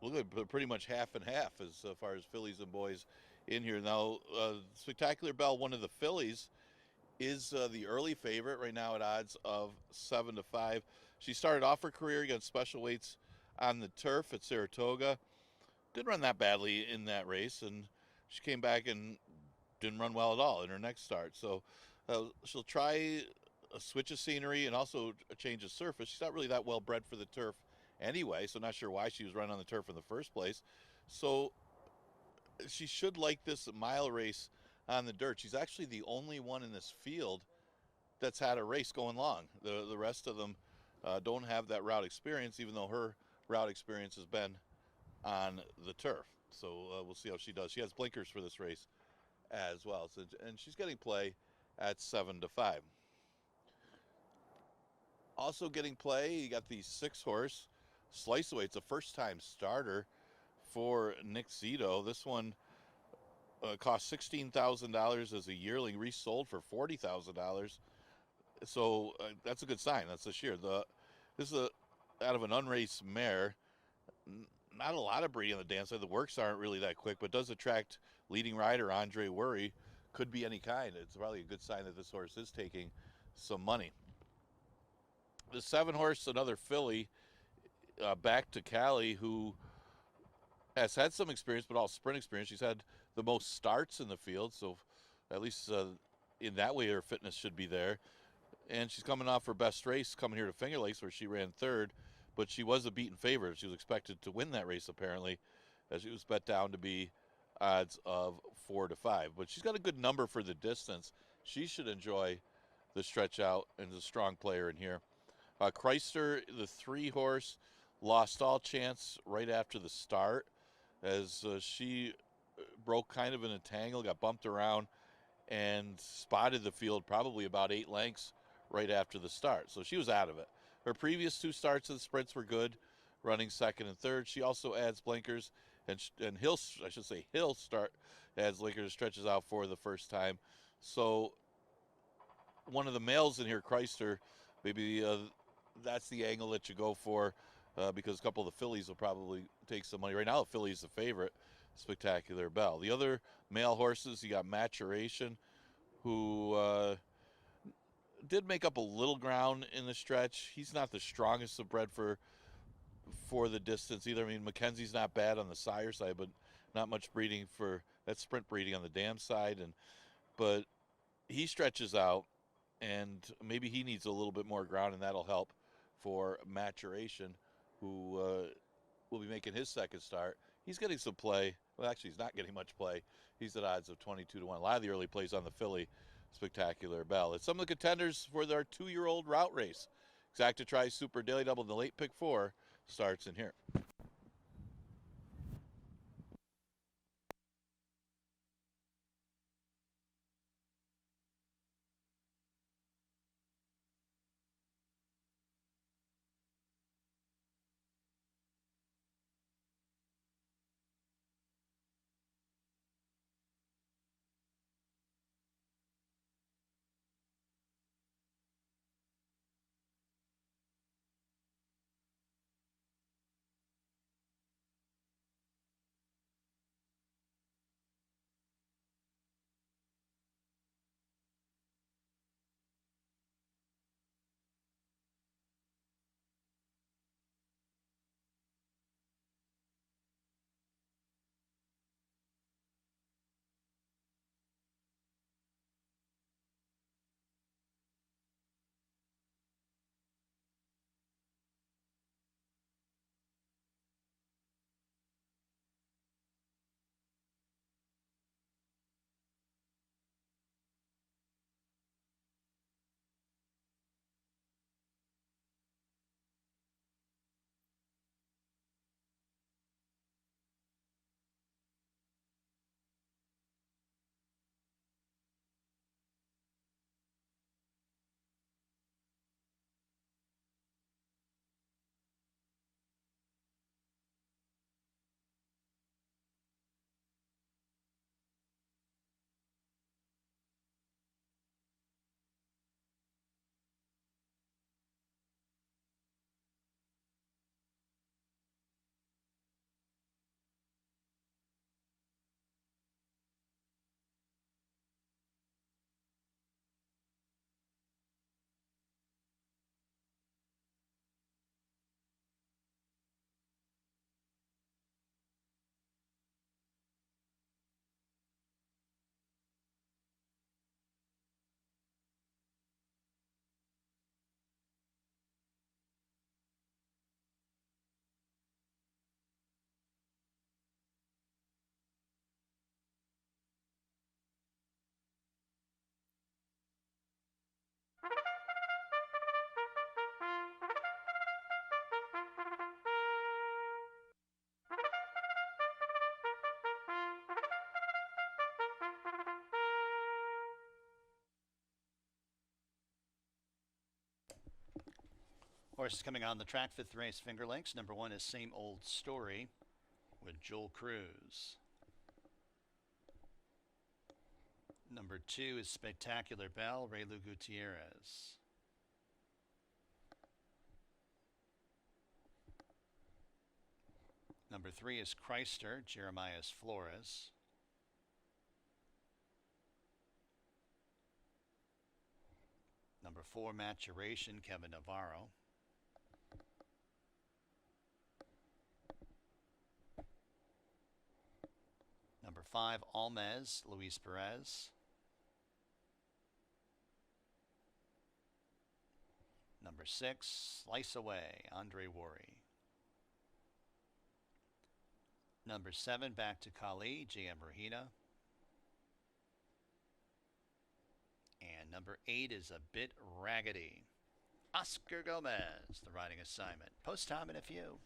Look at pretty much half and half as far as fillies and boys in here. Now, Spectacular Belle, one of the fillies, is the early favorite right now at odds of 7-5. She started off her career against special weights on the turf at Saratoga. Didn't run that badly in that race, and she came back and didn't run well at all in her next start. So she'll try a switch of scenery and also a change of surface. She's not really that well bred for the turf anyway, so not sure why she was running on the turf in the first place. So she should like this mile race on the dirt. She's actually the only one in this field that's had a race going long. The rest of them don't have that route experience, even though her route experience has been on the turf. So we'll see how she does. She has blinkers for this race as well. So, and she's getting play at 7-5. Also getting play, you got the 6-horse Slice Away. It's a first-time starter for Nick Zito. This one cost $16,000 as a yearling, resold for $40,000. So that's a good sign. That's this year. This is out of an unraced mare. Not a lot of breeding on the dam side. The works aren't really that quick, but does attract leading rider Andre Worry. Could be any kind. It's probably a good sign that this horse is taking some money. The 7-horse, another filly, back to Callie, who has had some experience, but all sprint experience. She's had the most starts in the field, so at least in that way her fitness should be there. And she's coming off her best race, coming here to Finger Lakes, where she ran 3rd, but she was a beaten favorite. She was expected to win that race, apparently, as she was bet down to be odds of 4-5. But she's got a good number for the distance. She should enjoy the stretch out and is a strong player in here. Chrysler, the 3-horse, lost all chance right after the start as she broke kind of in a tangle, got bumped around, and spotted the field probably about 8 lengths right after the start. So she was out of it. Her previous 2 starts of the sprints were good, running 2nd and 3rd. She also adds blinkers, and Hill start adds blinkers, stretches out for the first time. So one of the males in here, Chrysler, maybe that's the angle that you go for because a couple of the fillies will probably take some money. Right now, the filly's the favorite, Spectacular Belle. The other male horses, you got Maturation, who did make up a little ground in the stretch. He's not the strongest of bred for the distance either. I mean, Mackenzie's not bad on the sire side, but not much breeding for that sprint breeding on the dam side. But he stretches out, and maybe he needs a little bit more ground, and that'll help for Maturation, who will be making his 2nd start. He's getting some play. Well, actually, he's not getting much play. He's at odds of 22-1. A lot of the early plays on the filly, Spectacular Belle. It's some of the contenders for their 2-year-old route race. Exacta Tri Super Daily Double in the late pick 4 starts in here. Horses coming on the track, fifth race, Finger Lakes. Number 1 is Same Old Story with Joel Cruz. Number 2 is Spectacular Bell, Raylu Gutierrez. Number 3 is Chrysler, Jeremias Flores. Number 4, Maturation, Kevin Navarro. Number 5, Almez, Luis Perez. Number 6, Slice Away, Andre Worry. Number 7, Back to Kali, J.M. Rahina. And number 8 is A Bit Raggedy, Oscar Gomez, the riding assignment. Post time in a few.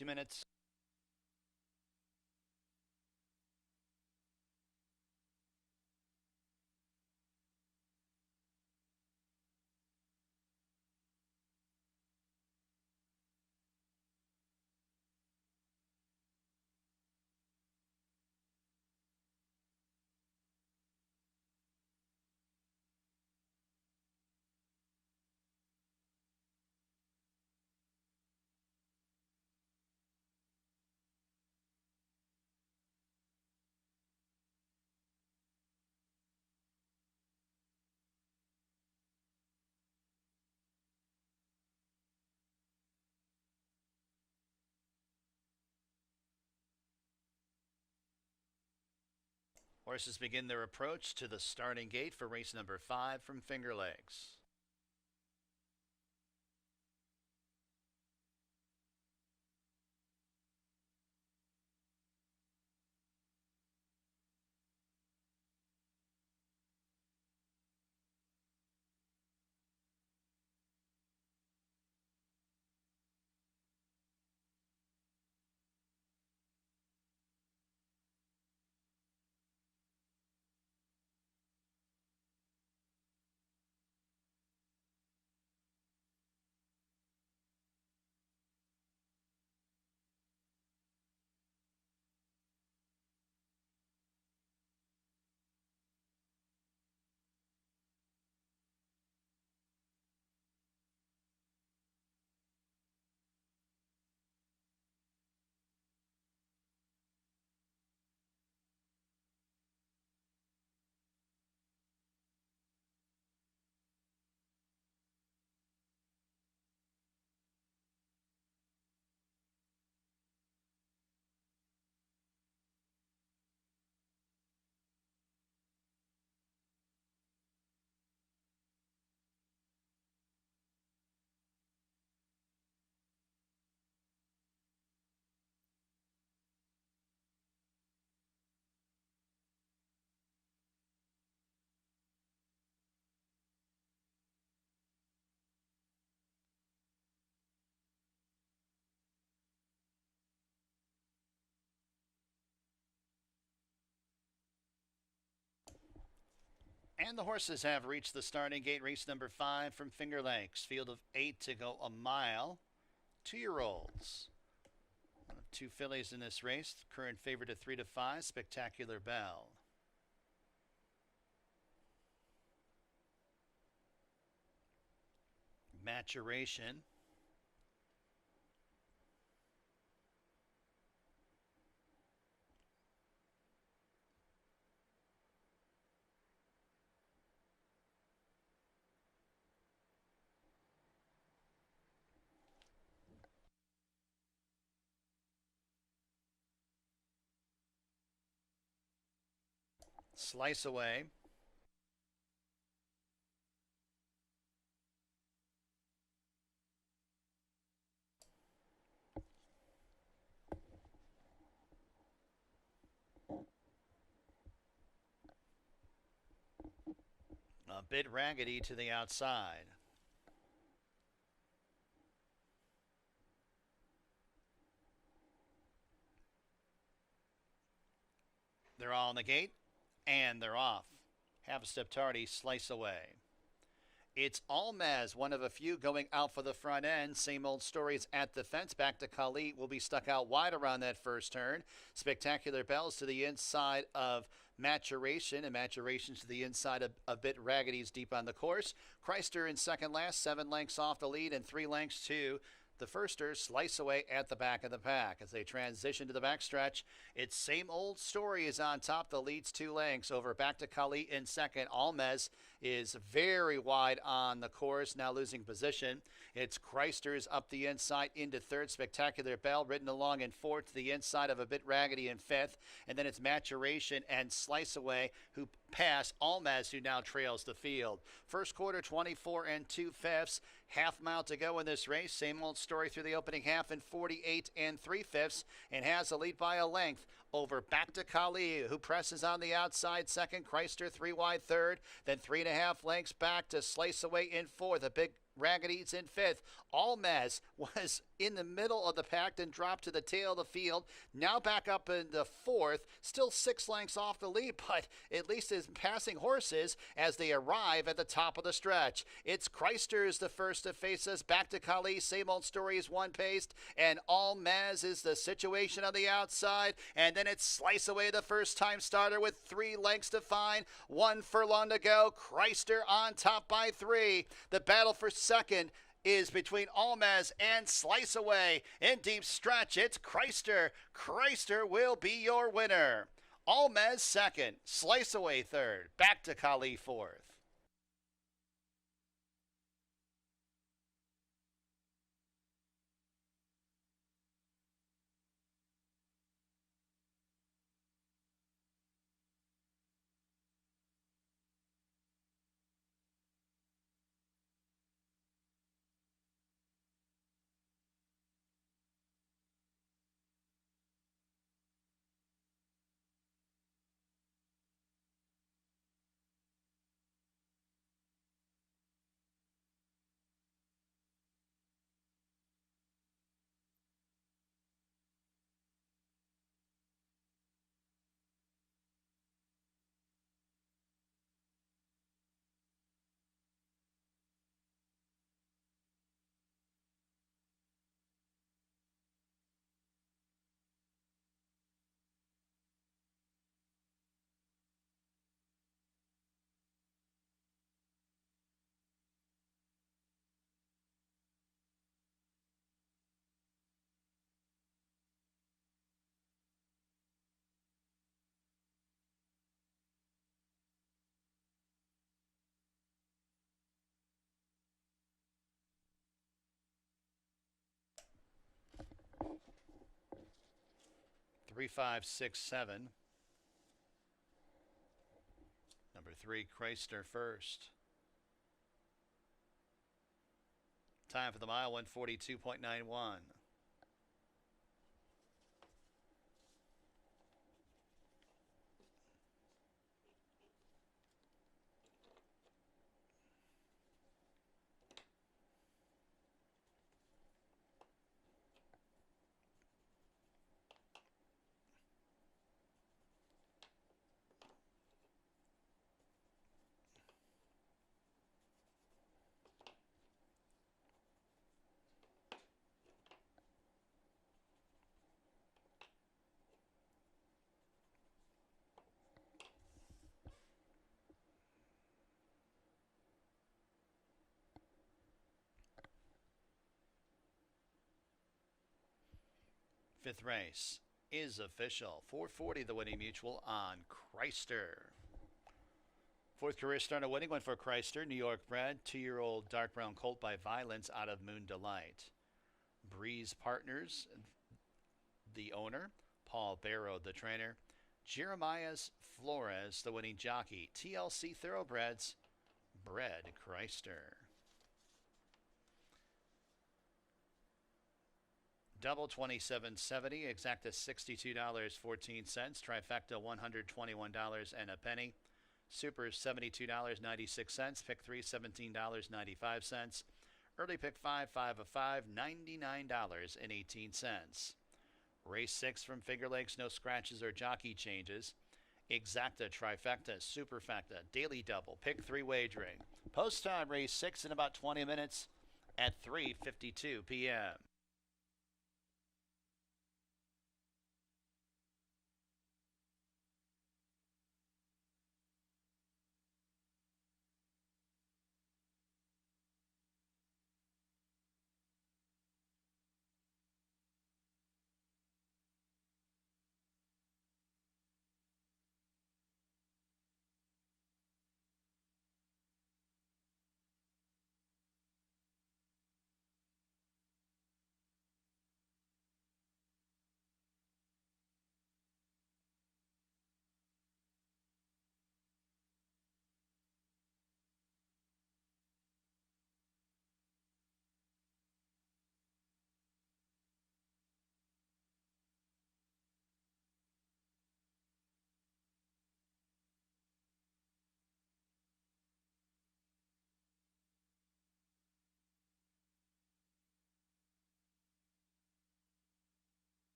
2 minutes. Horses begin their approach to the starting gate for race number 5 from Finger Lakes. And the horses have reached the starting gate. Race number 5 from Finger Lakes. Field of 8 to go a mile. 2-year-olds. One of 2 fillies in this race. Current favorite of 3 to 5. Spectacular Bell. Maturation. Slice Away. A bit raggedy to the outside. They're all in the gate, and they're off. Half a step tardy, Slice Away. It's Almaz, one of a few going out for the front end. Same old stories at the fence. Back to Khalid will be stuck out wide around that first turn. Spectacular Bells to the inside of Maturation, and Maturation to the inside of a bit Raggedy's deep on the course. Chrysler in second last, 7 lengths off the lead and 3 lengths to the firsters. Slice Away at the back of the pack. As they transition to the backstretch, it's Same Old Story is on top. The leads 2 lengths over Back to Kali in second. Almez is very wide on the course, now losing position. It's Chrysler's up the inside into third. Spectacular Bell ridden along in fourth to the inside of a bit Raggedy in fifth. And then it's Maturation and Slice Away who pass Almaz, who now trails the field. First quarter, 24 2/5. Half mile to go in this race. Same Old Story through the opening half in 48 3/5 and has a lead by a length over Back to Kali, who presses on the outside second. Chrysler 3 wide third, then 3.5 lengths back to Slice Away in fourth. A big Raggedy's in fifth. Almaz was in the middle of the pack, then dropped to the tail of the field. Now back up in the fourth, still 6 lengths off the lead, but at least is passing horses as they arrive at the top of the stretch. It's Chrysler is the first to face us. Back to Kali, same old story is one paced, and Almaz is the situation on the outside. And then it's Slice Away, the first time starter with 3 lengths to find. 1 furlong to go. Chrysler on top by 3. The battle for second is between Almaz and Slice Away. In deep stretch, it's Chrysler. Chrysler will be your winner. Almaz second, Slice Away third, back to Kali fourth. Three, five, six, seven. Number 3, Chrysler first. Time for the mile, 142.91. Fifth race is official. 440 the winning mutual on Chrysler. Fourth career starter winning one for Chrysler, New York bred, 2-year-old dark brown colt by Violence out of Moon Delight. Breeze Partners, the owner. Paul Barrow, the trainer. Jeremias Flores, the winning jockey. TLC Thoroughbreds, bred Chrysler. Double $27.70, exacta $62.14, trifecta $121 and a penny. Super $72.96, pick 3 $17.95. Early pick 5 5 of 5 $99.18. Race 6 from Finger Lakes, no scratches or jockey changes. Exacta, trifecta, superfecta, daily double, pick 3 wagering. Post time race 6 in about 20 minutes at 3:52 p.m.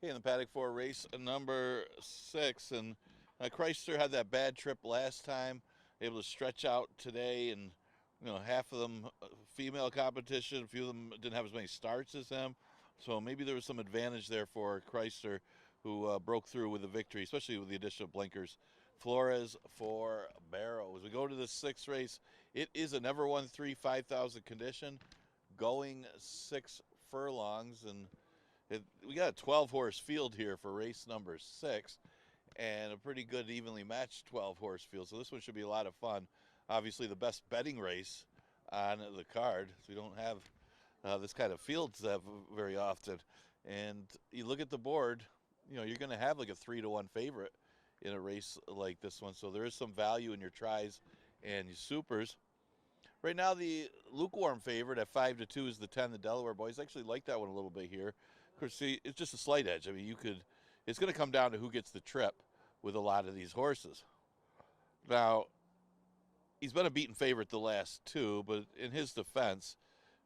Okay, in the paddock 4 race number 6, and Chrysler had that bad trip last time, able to stretch out today, and half of them female competition, a few of them didn't have as many starts as him, so maybe there was some advantage there for Chrysler, who broke through with a victory, especially with the addition of blinkers. Flores for Barrow. As we go to the 6th race, it is a never won 3 5,000 condition, going 6 furlongs, and we got a 12-horse field here for race number 6, and a pretty good evenly matched 12-horse field. So this one should be a lot of fun. Obviously, the best betting race on the card. So we don't have this kind of fields very often. And you look at the board, you're going to have like a 3-1 favorite in a race like this one. So there is some value in your tries and your supers. Right now, the lukewarm favorite at 5-2 is the 10, the Delaware Boys. I actually like that one a little bit here. Of course, see, it's just a slight edge. I mean, it's going to come down to who gets the trip with a lot of these horses. Now, he's been a beaten favorite the last 2, but in his defense,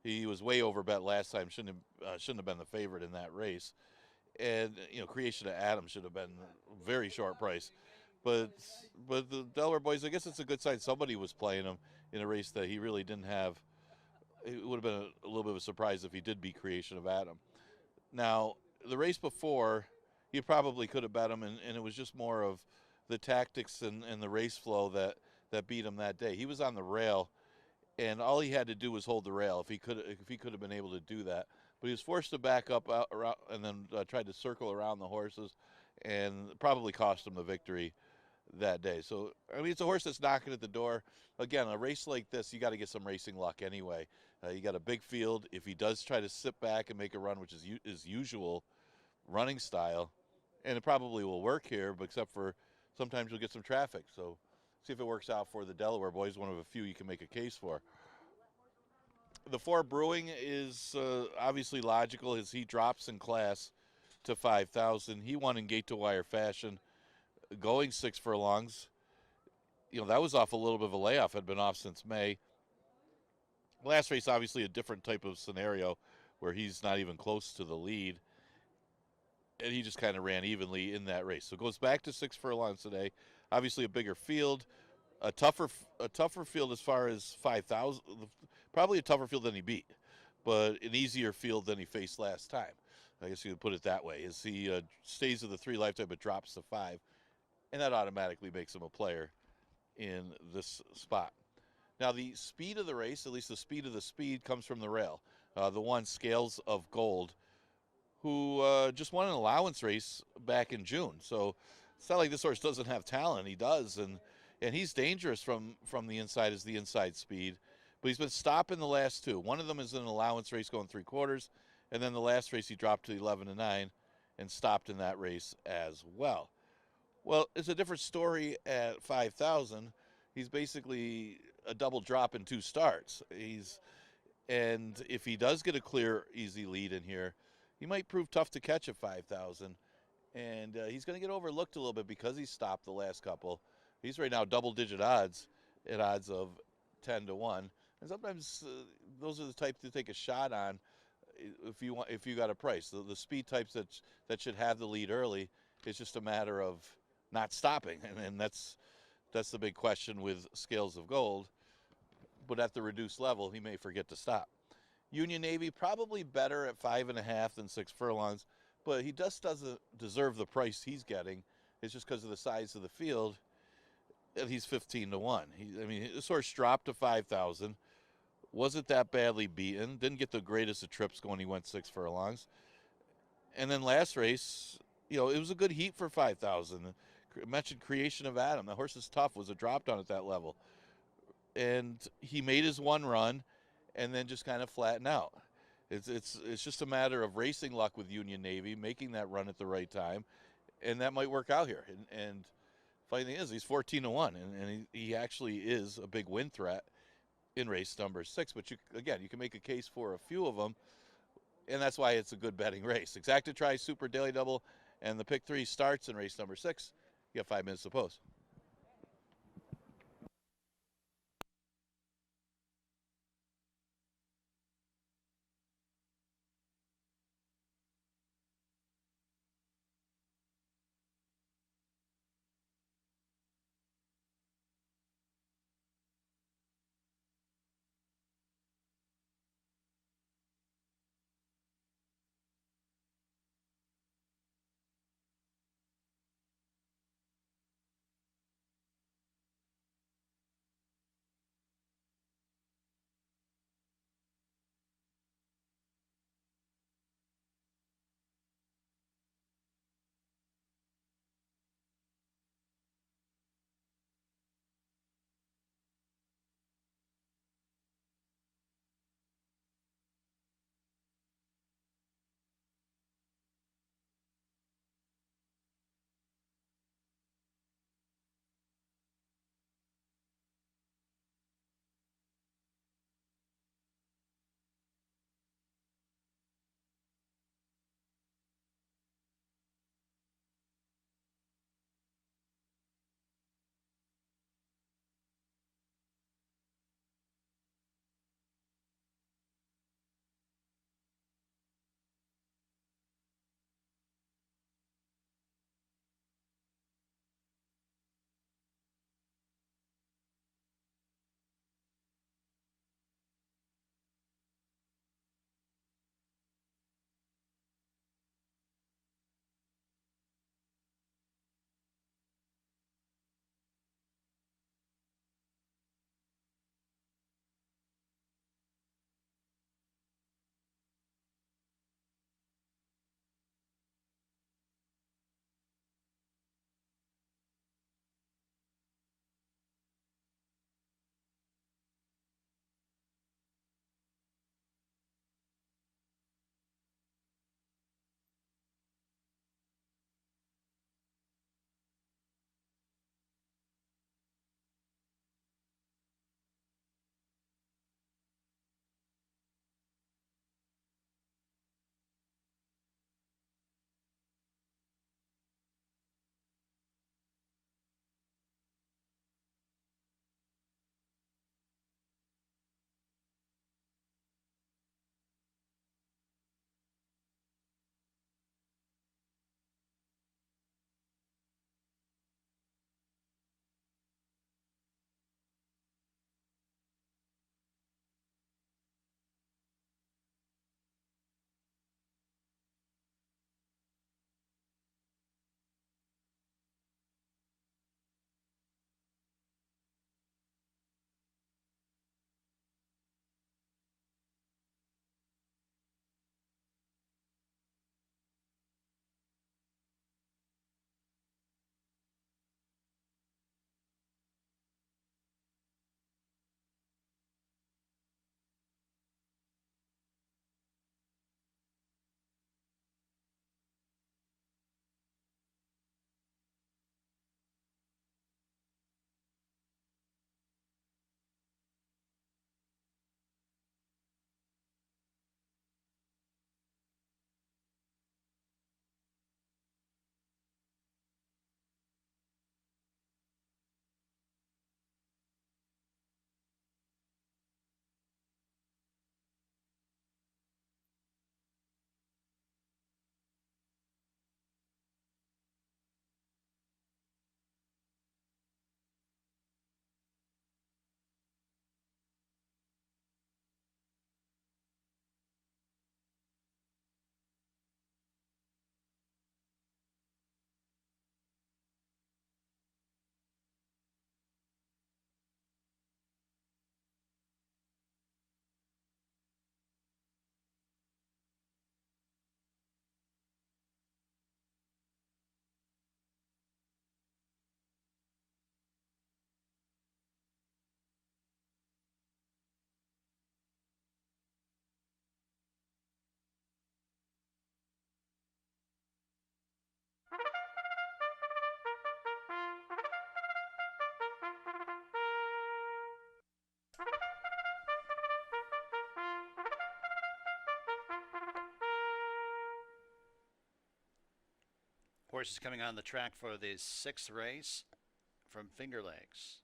he was way overbet last time. Shouldn't have been the favorite in that race. And Creation of Adam should have been a very short price. But the Delaware Boys, I guess it's a good sign somebody was playing him in a race that he really didn't have. It would have been a little bit of a surprise if he did beat Creation of Adam. Now, the race before, he probably could have bet him, and it was just more of the tactics and the race flow that beat him that day. He was on the rail, and all he had to do was hold the rail if he could have been able to do that. But he was forced to back up around, and then tried to circle around the horses, and probably cost him the victory that day. So, I mean, it's a horse that's knocking at the door. Again, a race like this, you got to get some racing luck anyway. You got a big field. If he does try to sit back and make a run, which is his usual running style, and it probably will work here, but except for sometimes you'll get some traffic. So see if it works out for the Delaware Boys, one of a few you can make a case for. The 4 Brewing is obviously logical as he drops in class to 5,000. He won in gate-to-wire fashion, going 6 furlongs. That was off a little bit of a layoff, had been off since May. Last race, obviously a different type of scenario where he's not even close to the lead, and he just kind of ran evenly in that race. So it goes back to 6 furlongs today. Obviously a bigger field, a tougher field as far as 5,000, probably a tougher field than he beat, but an easier field than he faced last time. I guess you could put it that way, as he stays at the 3 lifetime but drops to 5, and that automatically makes him a player in this spot. Now, the speed of the race, at least the speed of the speed, comes from the rail. The one, Scales of Gold, who just won an allowance race back in June. So it's not like this horse doesn't have talent. He does, and he's dangerous from the inside as the inside speed. But he's been stopping the last 2. One of them is an allowance race going 3/4, and then the last race he dropped to 11-9 and stopped in that race as well. Well, it's a different story at 5,000. He's basically a double drop in 2 starts. And if he does get a clear, easy lead in here, he might prove tough to catch at 5,000. And he's going to get overlooked a little bit because he stopped the last couple. He's right now double-digit odds at odds of 10-1. And sometimes those are the types to take a shot on if you got a price. The speed types that should have the lead early, it's just a matter of not stopping, and that's the big question with Scales of Gold. But at the reduced level, he may forget to stop. Union Navy probably better at 5.5 than 6 furlongs, but he just doesn't deserve the price he's getting. It's just because of the size of the field, and he's 15-1. This horse dropped to 5,000. Wasn't that badly beaten. Didn't get the greatest of trips when he went 6 furlongs. And then last race, it was a good heat for 5,000. I mentioned Creation of Adam. The horse is tough. Was a drop down at that level. And he made his one run and then just kind of flattened out. It's just a matter of racing luck with Union Navy, making that run at the right time, and that might work out here. And funny thing is, he's 14-1, and he actually is a big win threat in race number 6. But you can make a case for a few of them, and that's why it's a good betting race. Exacta Tri, Super Daily Double, and the pick 3 starts in race number 6. You got 5 minutes to post. Horses coming on the track for the 6th race from Finger Lakes.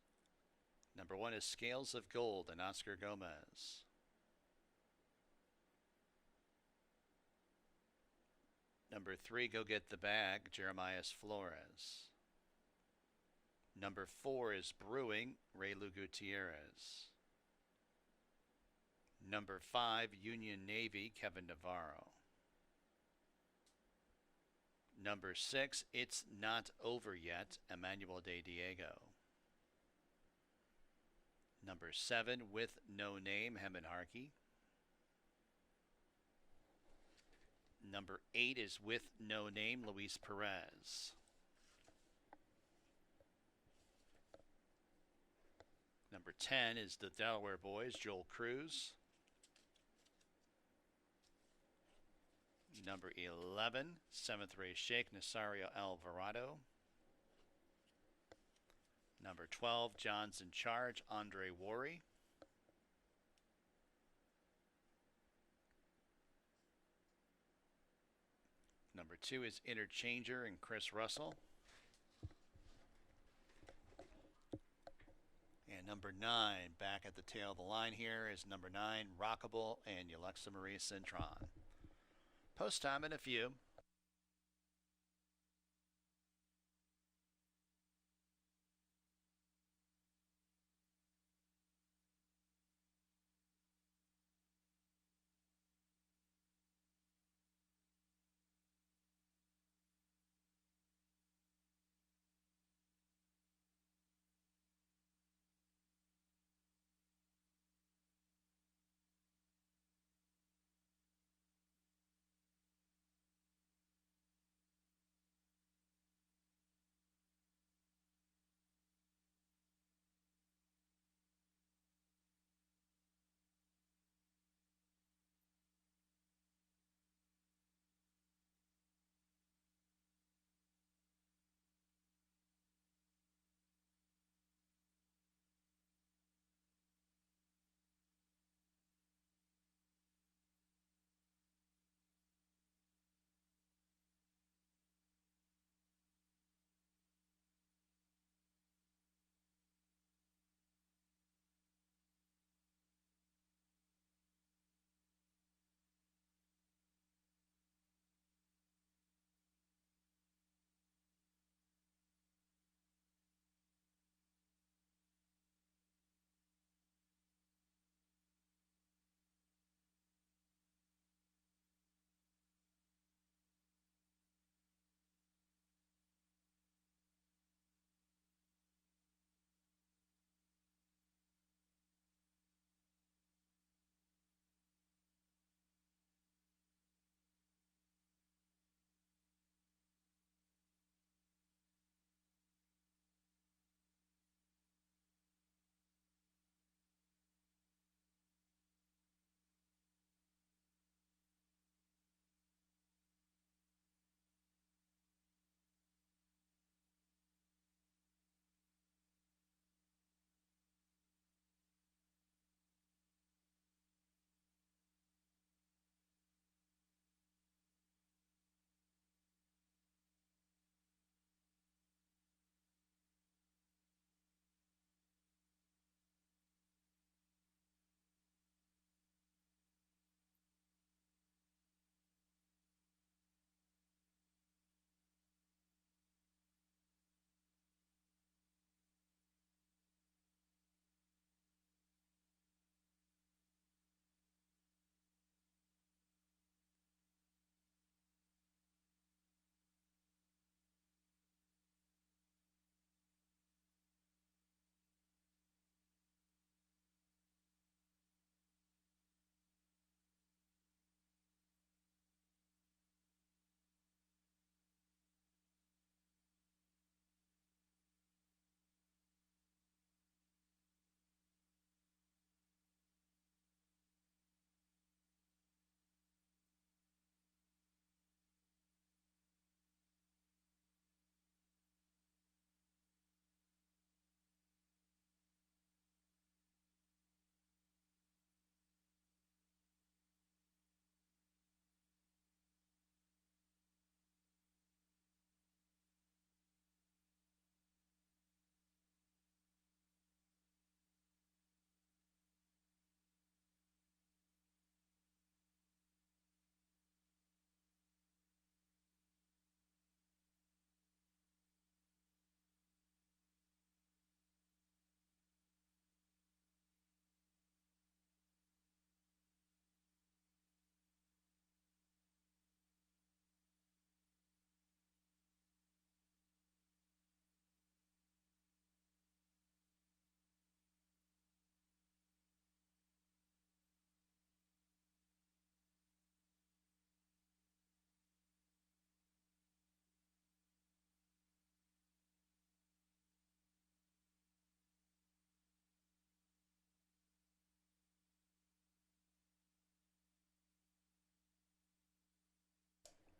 Number 1 is Scales of Gold and Oscar Gomez. Number 3, Go Get the Bag, Jeremias Flores. Number 4 is Brewing, Raylu Gutierrez. Number 5, Union Navy, Kevin Navarro. Number 6, It's Not Over Yet, Emmanuel De Diego. Number 7, With No Name, Hemen Harkey. Number 8 is With No Name, Luis Perez. Number 10 is the Delaware Boys, Joel Cruz. Number 11, 7th race Sheikh Nasario Alvarado. Number 12, John's in Charge, Andre Worry. Number 2 is Interchanger and Chris Russell. And number 9, back at the tail of the line here, is number 9, Rockable and Yalexa Marie Cintron. Post time in a few.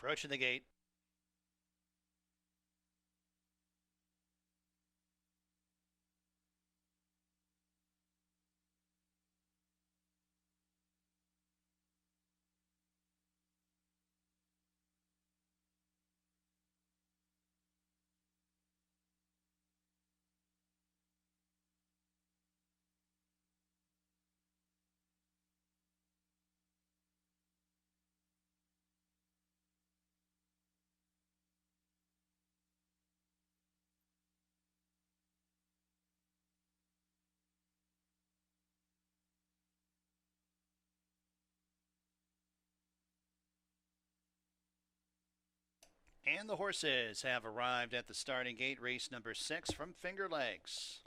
Approaching the gate. And the horses have arrived at the starting gate. Race number 6 from Finger Lakes.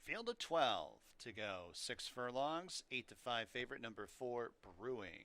Field of 12 to go. 6 furlongs, 8-5 favorite, number 4, Brewing.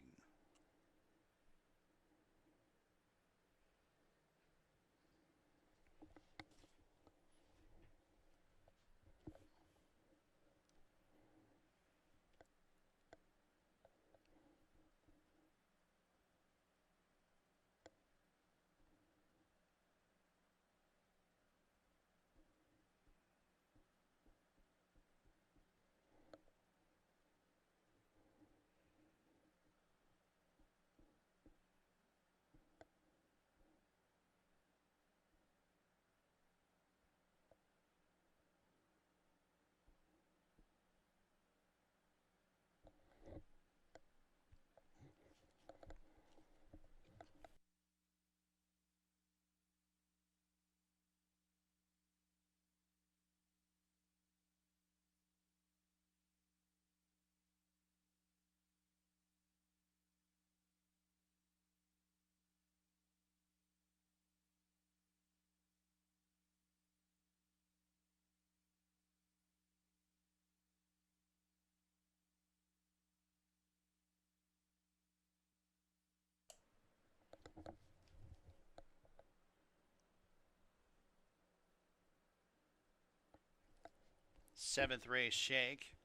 Seventh race, Shake.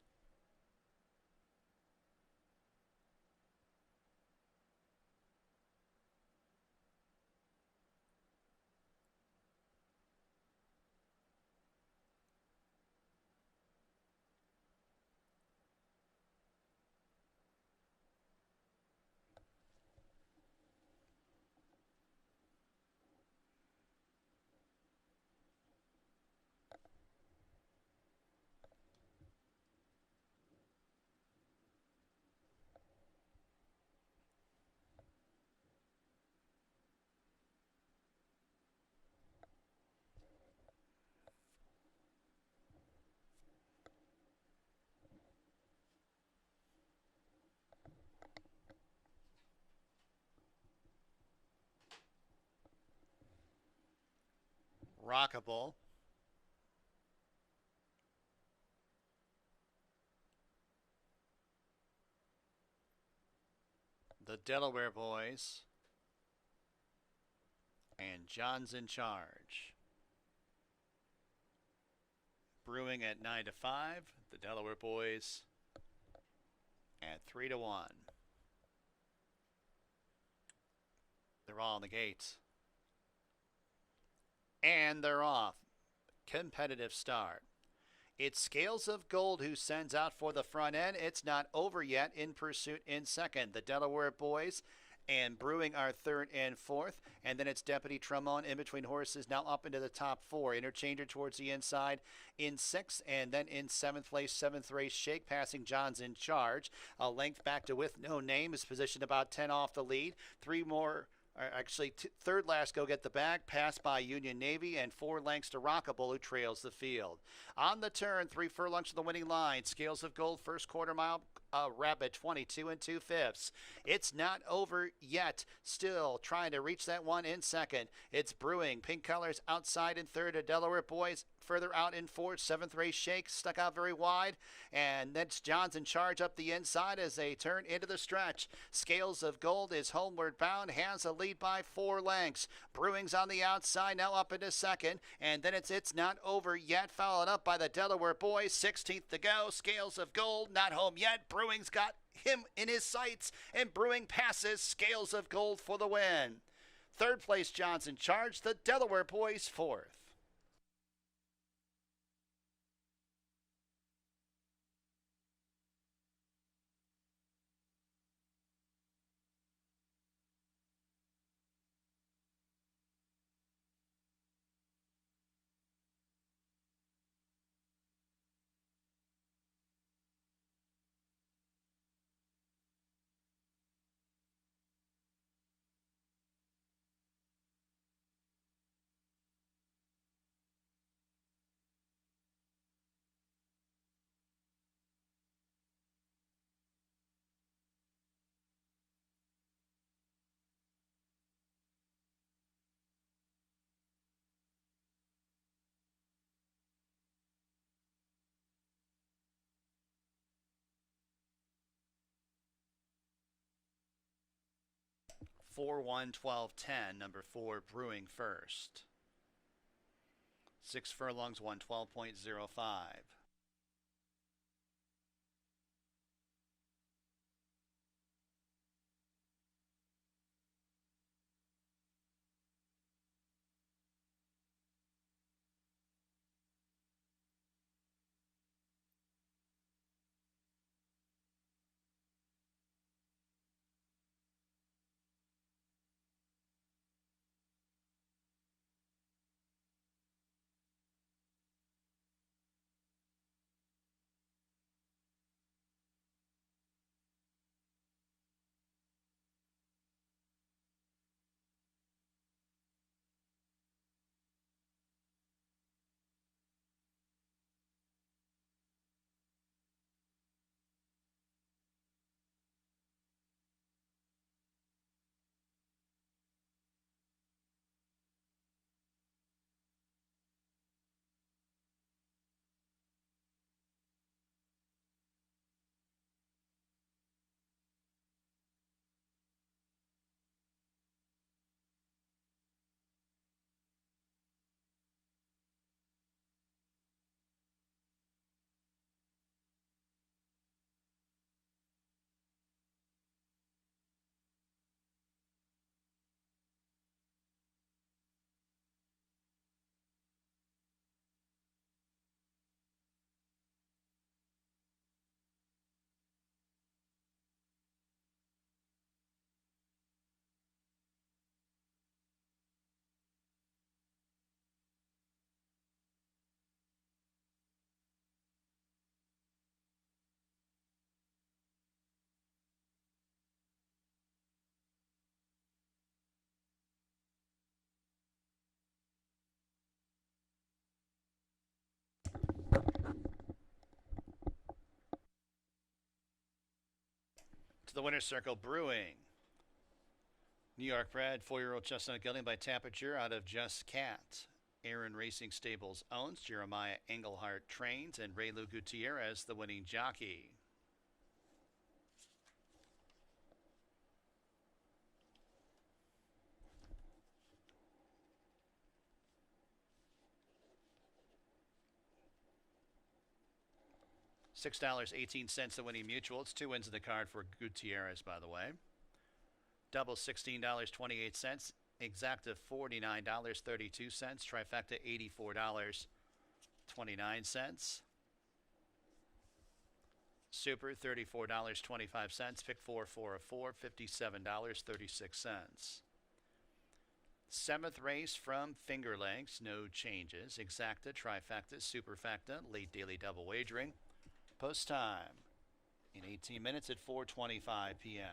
Rockable. The Delaware Boys. And John's in charge. Brewing at 9-5. The Delaware Boys at 3-1. They're all on the gates. And they're off. Competitive start. It's Scales of Gold who sends out for the front end. It's not over yet. In pursuit in second. The Delaware Boys and Brewing are third and fourth. And then it's Deputy Tremont in between horses, now up into the top 4. Interchanger towards the inside in 6th. And then in 7th place, 7th race, Shake passing John's in charge. A length back to With No Name is positioned about 10 off the lead. 3 more. Actually, third last go get the bag, passed by Union Navy, and 4 lengths to Rockable, who trails the field. On the turn, 3 furlongs to the winning line. Scales of Gold, first quarter mile, rapid 22 2/5. It's not over yet. Still trying to reach that one in second. It's Brewing. Pink colors outside in third. A Delaware Boys further out in fourth. 7th race, Shake stuck out very wide. And that's John's in charge up the inside as they turn into the stretch. Scales of Gold is homeward bound, has a lead by 4 lengths. Brewing's on the outside, now up into second. And then it's not over yet, followed up by the Delaware Boys. 16th to go. Scales of Gold not home yet. Brewing's got him in his sights, and Brewing passes Scales of Gold for the win. Third place, Johnson charged the Delaware boys fourth. Four one 12-10, number 4 Brewing first. 6 furlongs, 112.05. To the winner's circle, Brewing. New York bred 4-year-old chestnut gelding by Tapiture out of Just Cat. Aaron Racing Stables owns, Jeremiah Engelhart trains, and Raylu Gutierrez the winning jockey. $6.18 the winning mutual. It's 2 wins in the card for Gutierrez, by the way. Double $16.28. Exacta $49.32. Trifecta $84.29. Super $34.25. Pick 4 of 4, $57.36. Seventh race from Finger Lakes, no changes. Exacta, trifecta, superfecta, late daily double wagering. Post time in 18 minutes at 4:25 p.m.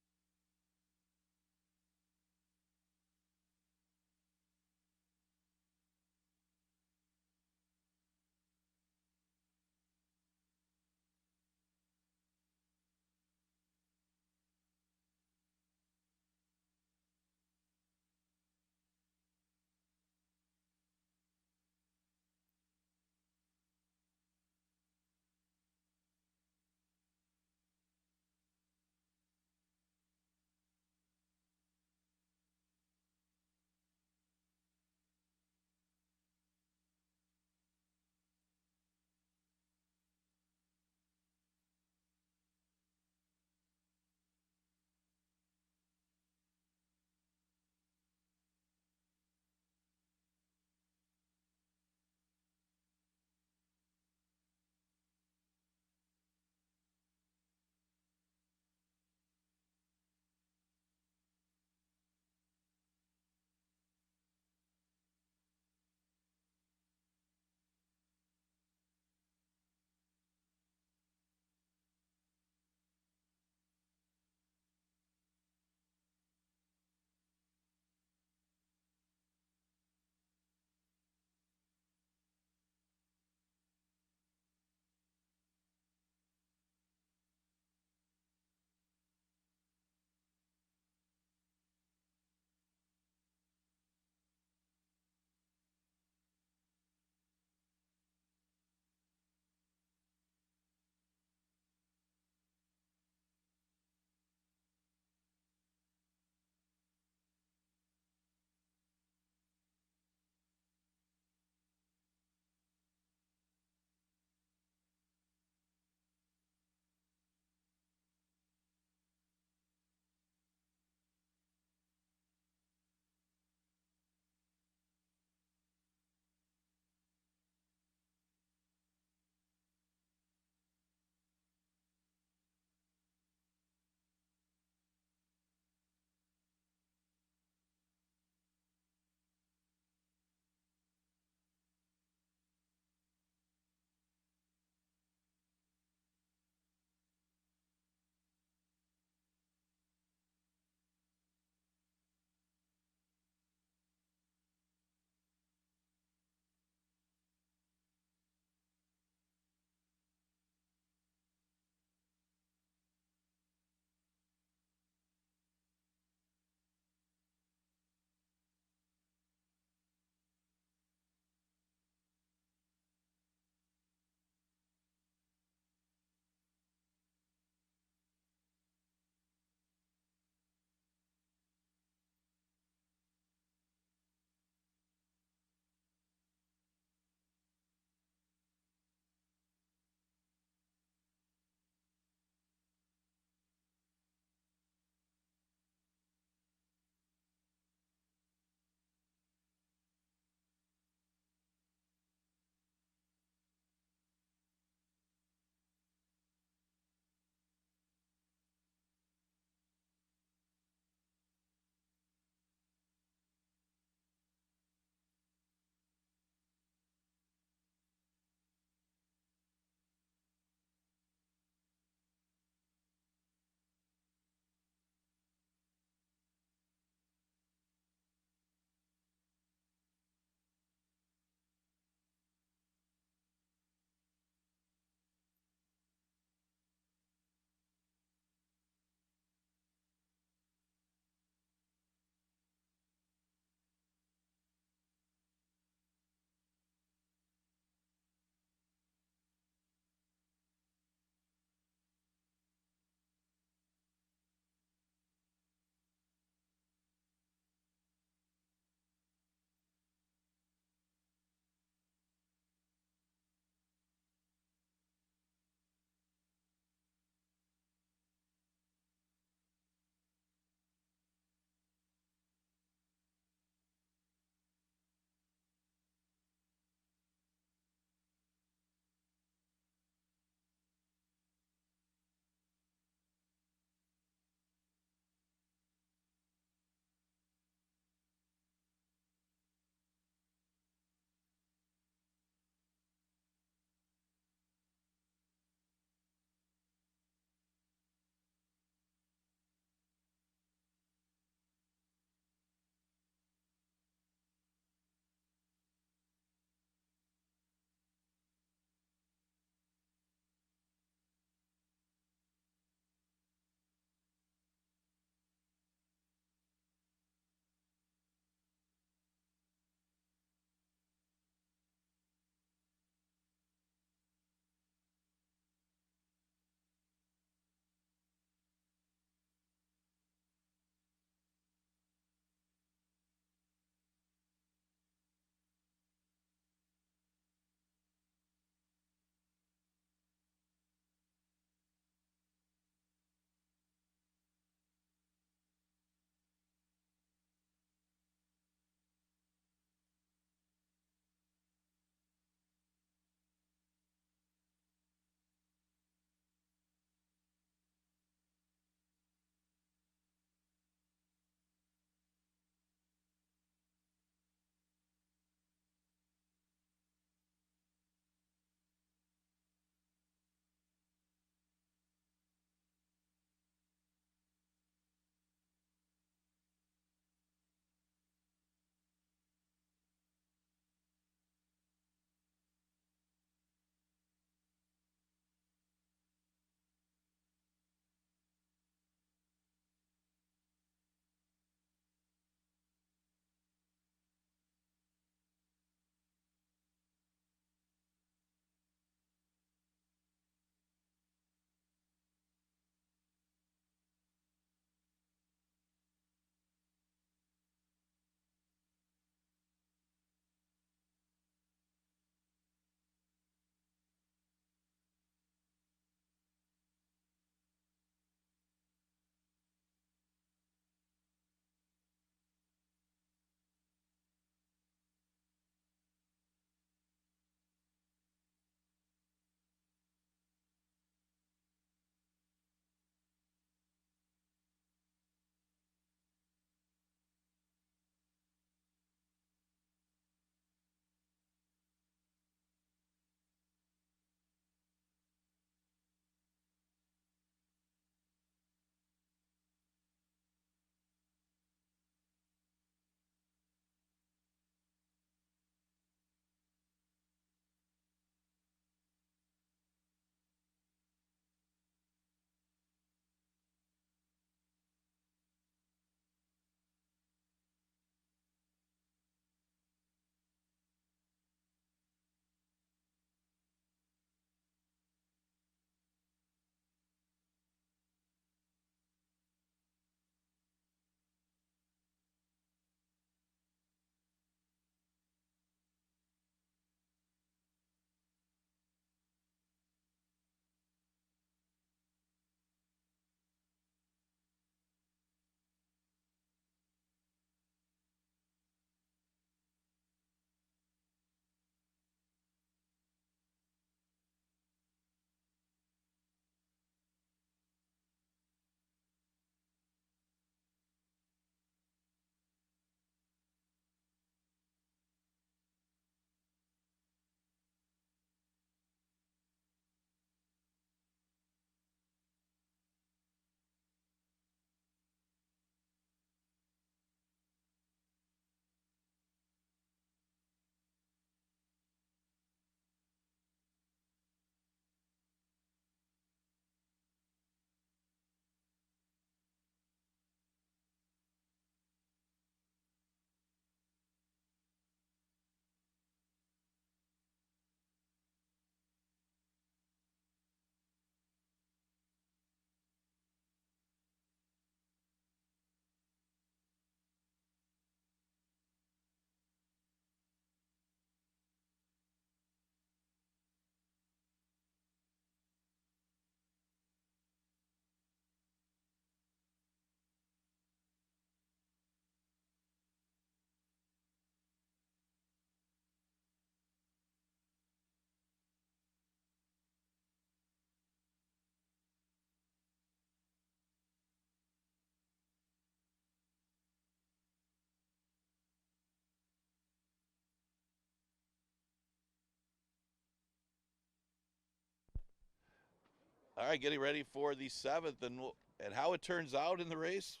All right, getting ready for the 7th, and how it turns out in the race,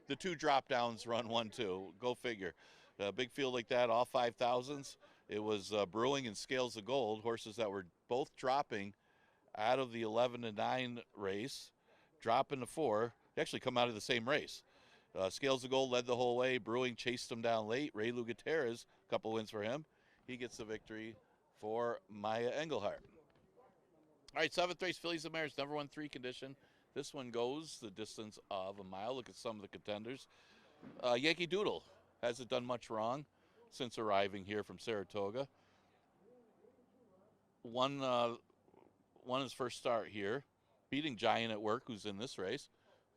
the 2 drop downs run 1-2. Go figure. A big field like that, all 5,000s. It was Brewing and Scales of Gold, horses that were both dropping out of the 11-9 race, dropping to 4. They actually come out of the same race. Scales of Gold led the whole way. Brewing chased him down late. Ray Lou Gutierrez, a couple wins for him. He gets the victory for Maya Engelhart. All right, 7th race, Fillies and Mares, number 1 3 condition. This one goes the distance of a mile. Look at some of the contenders. Yankee Doodle hasn't done much wrong since arriving here from Saratoga. Won his first start here, beating Giant at Work, who's in this race.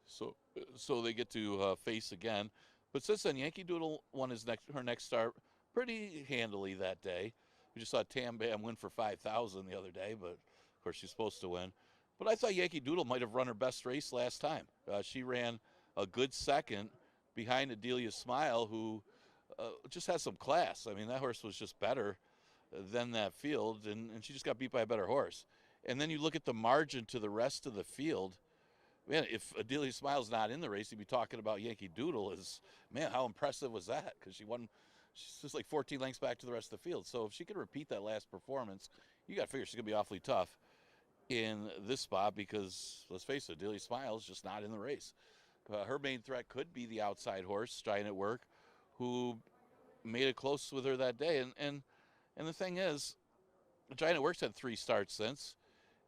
So they get to face again. But since then, Yankee Doodle won her next start pretty handily that day. We just saw Tam Bam win for 5,000 the other day, but of course she's supposed to win. But I thought Yankee Doodle might have run her best race last time. She ran a good second behind Adelia Smile, who just has some class. I mean, that horse was just better than that field, and she just got beat by a better horse. And then you look at the margin to the rest of the field. Man, if Adelia Smile's not in the race, you'd be talking about Yankee Doodle. Man, how impressive was that? Because she won, she's just like 14 lengths back to the rest of the field. So if she could repeat that last performance, you got to figure she's going to be awfully tough in this spot because, let's face it, Adelia Smile's just not in the race. Her main threat could be the outside horse, Giant at Work, who made it close with her that day. And the thing is, Giant at Work's had 3 starts since.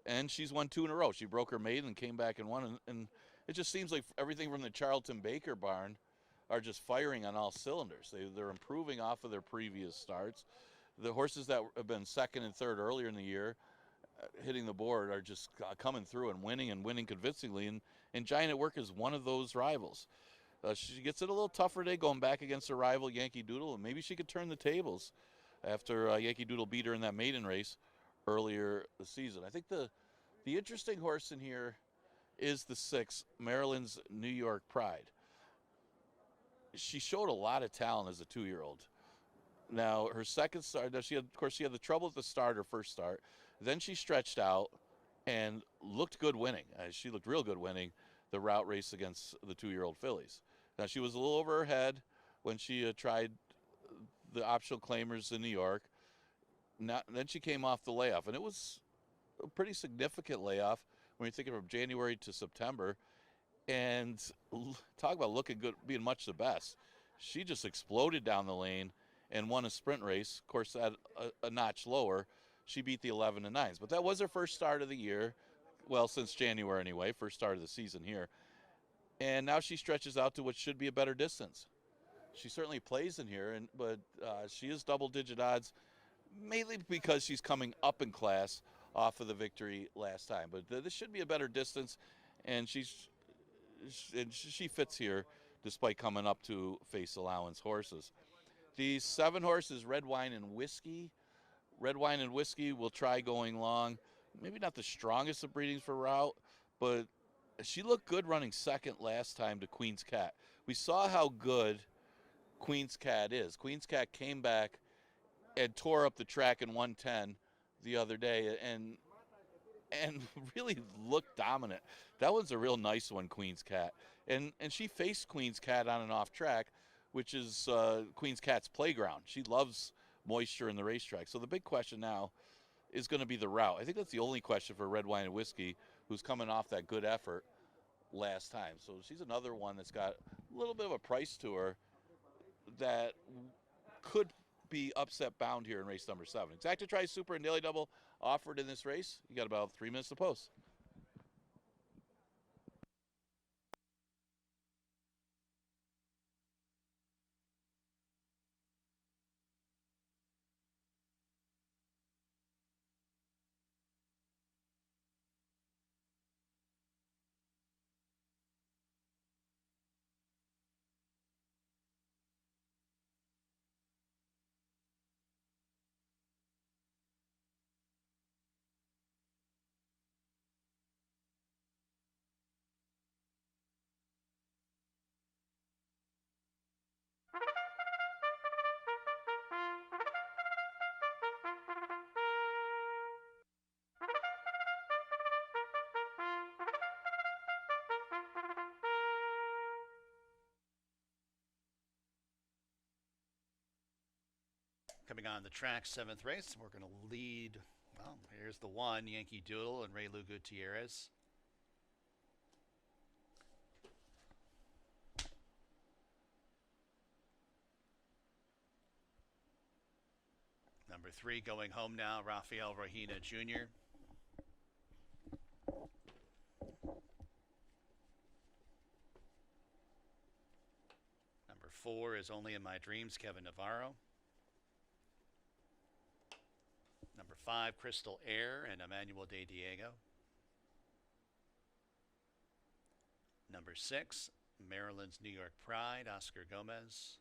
And she's won 2 in a row. She broke her maiden and came back and won. And it just seems like everything from the Charlton Baker barn are just firing on all cylinders. They're improving off of their previous starts. The horses that have been 2nd and 3rd earlier in the year, hitting the board, are just coming through and winning convincingly. And Giant at Work is one of those rivals. She gets it a little tougher today going back against her rival, Yankee Doodle. And maybe she could turn the tables after Yankee Doodle beat her in that maiden race earlier this season. I think the interesting horse in here is the 6, Maryland's New York Pride. She showed a lot of talent as a 2-year-old. Now, her second start, she had the trouble at the start, her first start. Then she stretched out and looked good winning. She looked real good winning the route race against the 2-year-old fillies. Now, she was a little over her head when she tried the optional claimers in New York. Then she came off the layoff, and it was a pretty significant layoff when you're thinking from January to September. And talk about looking good, being much the best. She just exploded down the lane and won a sprint race. Of course, at a notch lower, she beat the 11-9s. But that was her first start of the year. Well, since January anyway, first start of the season here. And now she stretches out to what should be a better distance. She certainly plays in here, but she is double-digit odds, mainly because she's coming up in class off of the victory last time. But this should be a better distance, and she fits here despite coming up to face allowance horses. The 7 horses, Red Wine and Whiskey. Red Wine and Whiskey will try going long. Maybe not the strongest of breedings for route, but she looked good running second last time to Queen's Cat. We saw how good Queen's Cat is. Queen's Cat came back and tore up the track in 110 the other day and really looked dominant. That one's a real nice one, Queen's Cat. And she faced Queen's Cat on and off track, which is Queen's Cat's playground. She loves moisture in the racetrack. So the big question now is going to be the route. I think that's the only question for Red Wine and Whiskey, who's coming off that good effort last time. So she's another one that's got a little bit of a price to her that could be upset bound here in race number 7. Exacta Tri Super and Daily Double offered in this race. You got about 3 minutes to post. coming on the track, 7th race. We're going to lead. Well, here's the one, Yankee Doodle and Ray Lou Gutierrez. Number 3 going home now, Rafael Rahina Jr. Number 4 is Only in My Dreams, Kevin Navarro. Number 5, Crystal Air and Emmanuel De Diego. Number 6, Maryland's New York Pride, Oscar Gomez.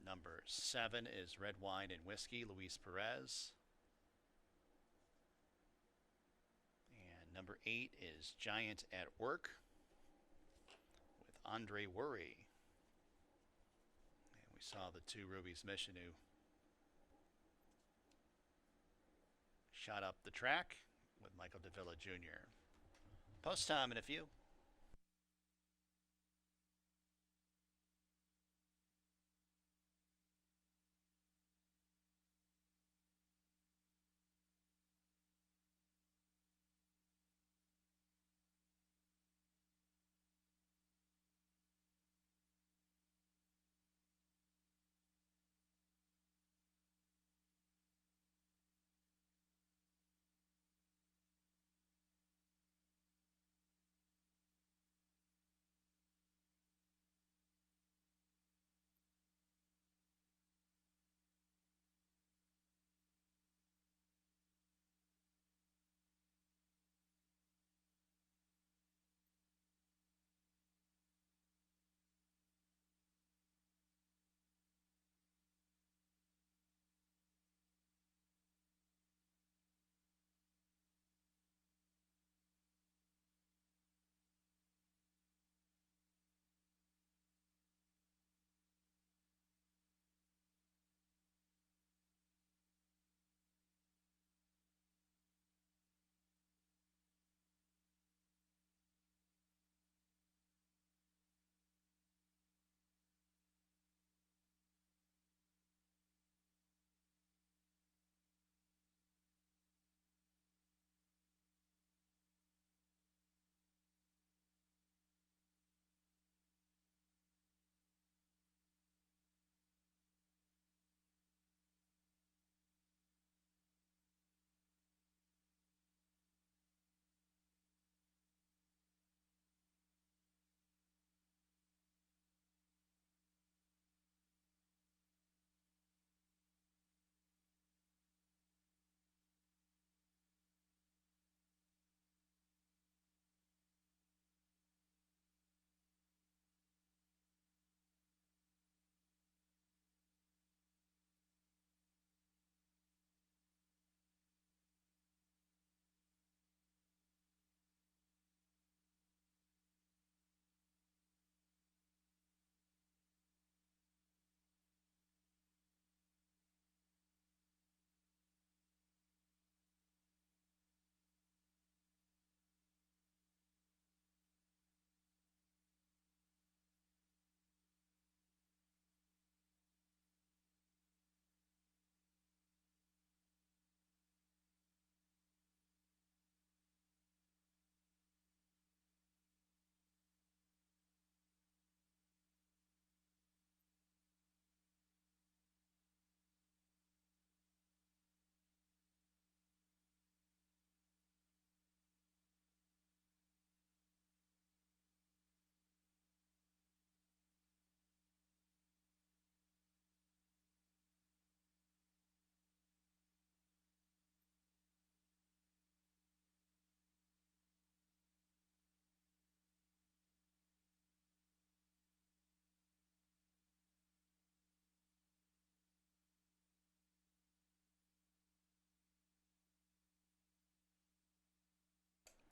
Number 7 is Red Wine and Whiskey, Luis Perez. And number 8 is Giant at Work with Andre Worry. And we saw the 2 Ruby's Mission who shot up the track with Michael Davila Jr. Post time in a few.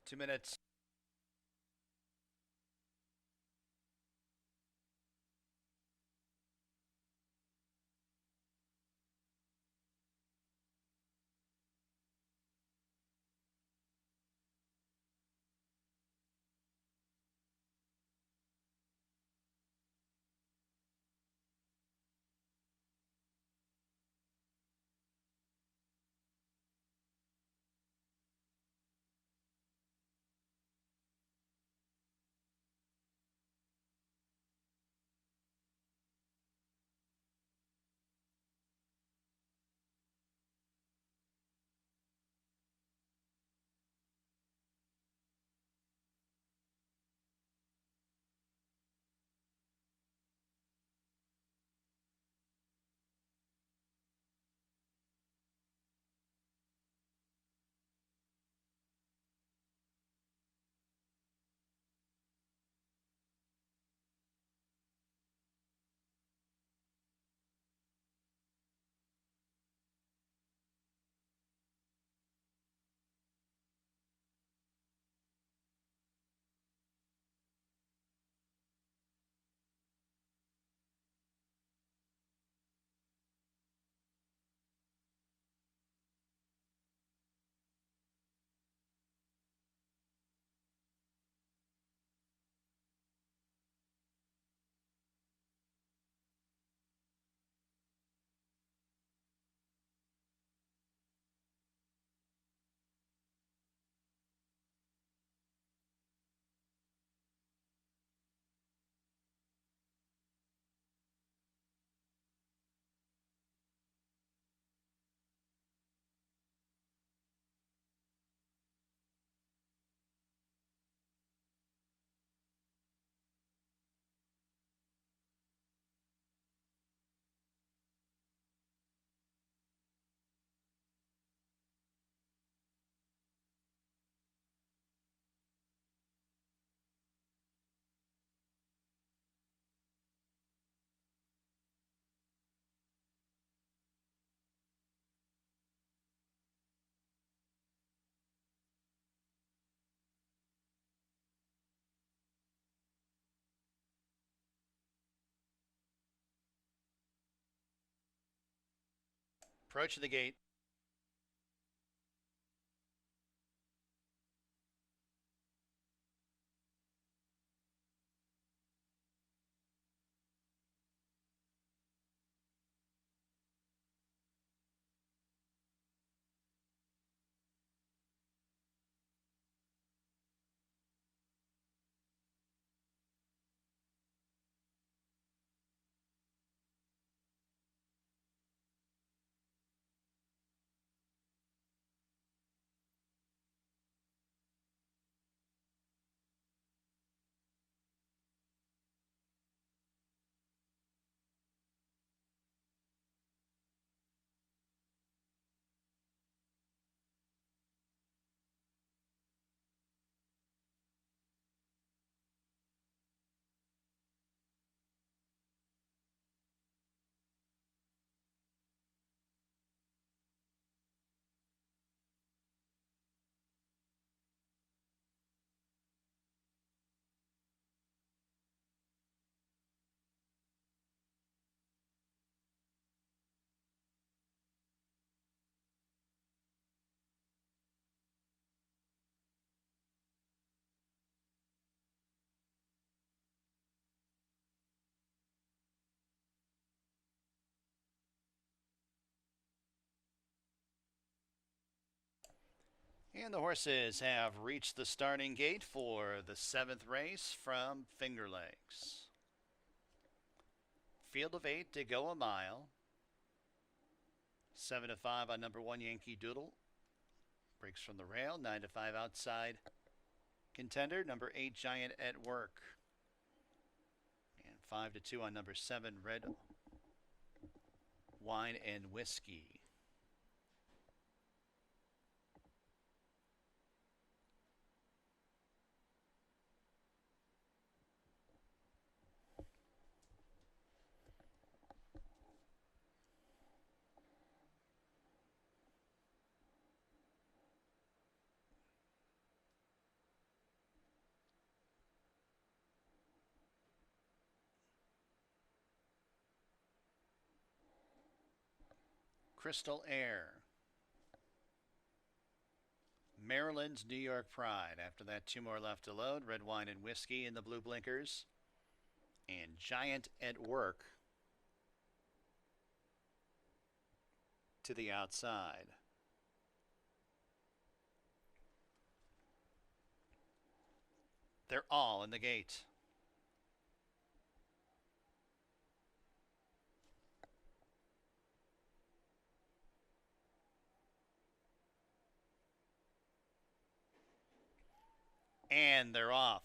Two minutes. approaching the gate. And the horses have reached the starting gate for the 7th race from Finger Lakes. Field of 8 to go a mile. 7 to 5 on number 1 Yankee Doodle. Breaks from the rail. 9 to 5 outside contender. Number 8 Giant at Work. And 5 to 2 on number 7 Red Wine and Whiskey. Crystal Air. Maryland's New York Pride. After that, 2 more left to load. Red Wine and Whiskey in the blue blinkers. And Giant at Work to the outside. They're all in the gate. And they're off.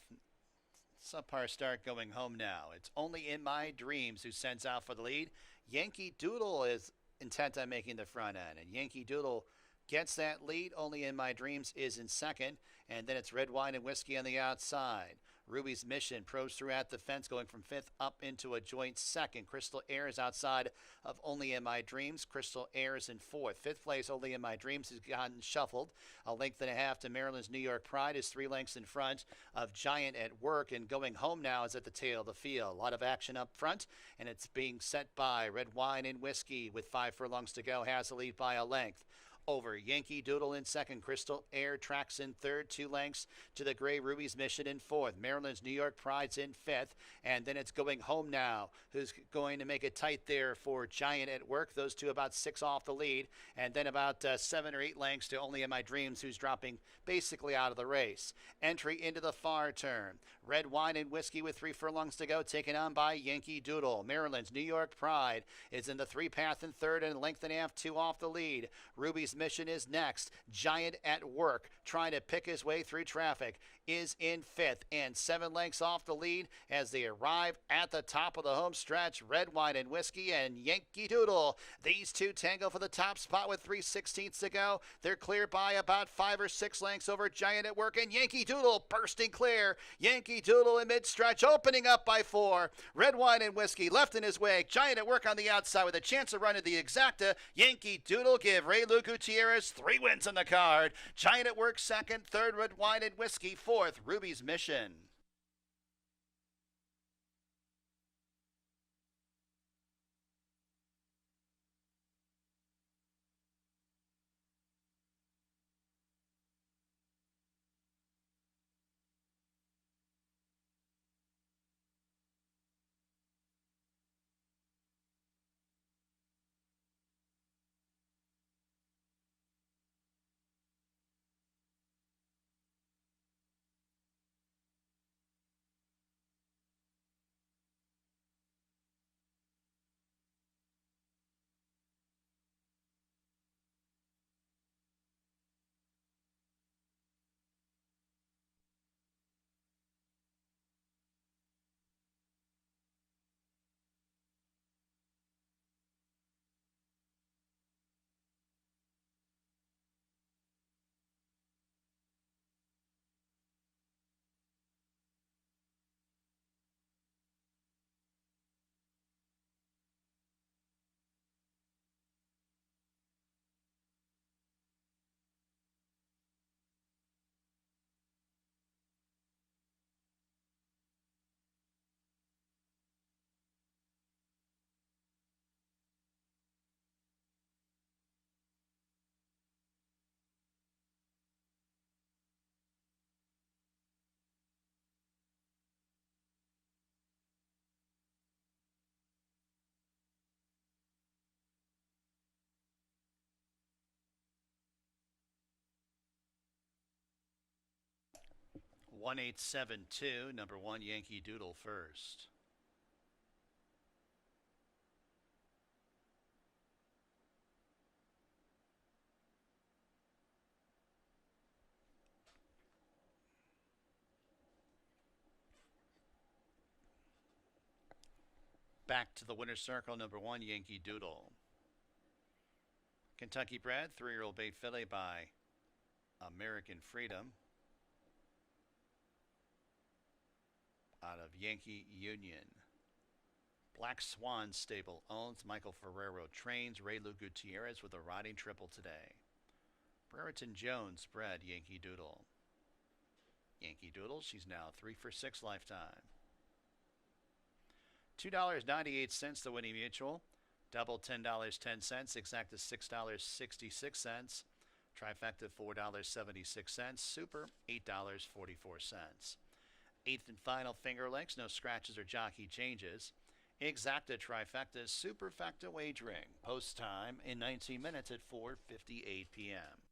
Subpar start going home now. It's Only in My Dreams who sends out for the lead. Yankee Doodle is intent on making the front end. And Yankee Doodle gets that lead. Only in My Dreams is in second. And then it's Red Wine and Whiskey on the outside. Ruby's Mission pros through at the fence, going from 5th up into a joint second. Crystal Air is outside of Only in My Dreams. Crystal Air is in 4th. 5th place, Only in My Dreams, has gotten shuffled. A length and a half to Maryland's New York Pride is 3 lengths in front of Giant at Work. And going home now is at the tail of the field. A lot of action up front, and it's being set by Red Wine and Whiskey with 5 furlongs to go. Has the lead by a length over Yankee Doodle in second. Crystal Air tracks in third, 2 lengths to the Gray Ruby's Mission in fourth. Maryland's New York Pride's in fifth, and then it's going home now, who's going to make it tight there for Giant at Work. Those two about 6 off the lead, and then about 7 or 8 lengths to Only in My Dreams, who's dropping basically out of the race. Entry into the far turn. Red Wine and Whiskey with 3 furlongs to go, taken on by Yankee Doodle. Maryland's New York Pride is in the 3 path in third, and length and a half, 2 off the lead. Ruby's Mission is next. Giant at Work, trying to pick his way through traffic, is in fifth, and 7 lengths off the lead as they arrive at the top of the home stretch. Red Wine and Whiskey and Yankee Doodle. These two tango for the top spot with 3/16 to go. They're clear by about 5 or 6 lengths over Giant at Work, and Yankee Doodle bursting clear. Yankee Doodle in mid-stretch, opening up by 4. Red Wine and Whiskey left in his way. Giant at Work on the outside with a chance of running the exacta. Yankee Doodle give Ray Lou Gutierrez 3 wins on the card. Giant at Work second, third Red Wine and Whiskey, fourth Ruby's Mission. 1872, number 1 Yankee Doodle first. Back to the winner's circle, number 1 Yankee Doodle. Kentucky bred, 3-year-old bait filly by American Freedom out of Yankee Union. Black Swan Stable owns. Michael Ferrero trains. Ray Lou Gutierrez with a riding triple today. Brereton Jones bred Yankee Doodle. Yankee Doodle, she's now 3 for 6 lifetime. $2.98 the winning mutual. Double $10.10. Exacta $6.66. Trifecta $4.76. Super $8.44. Eighth and final Finger Lakes. No scratches or jockey changes. Exacta trifecta superfecta wagering. Post time in 19 minutes at 4:58 p.m.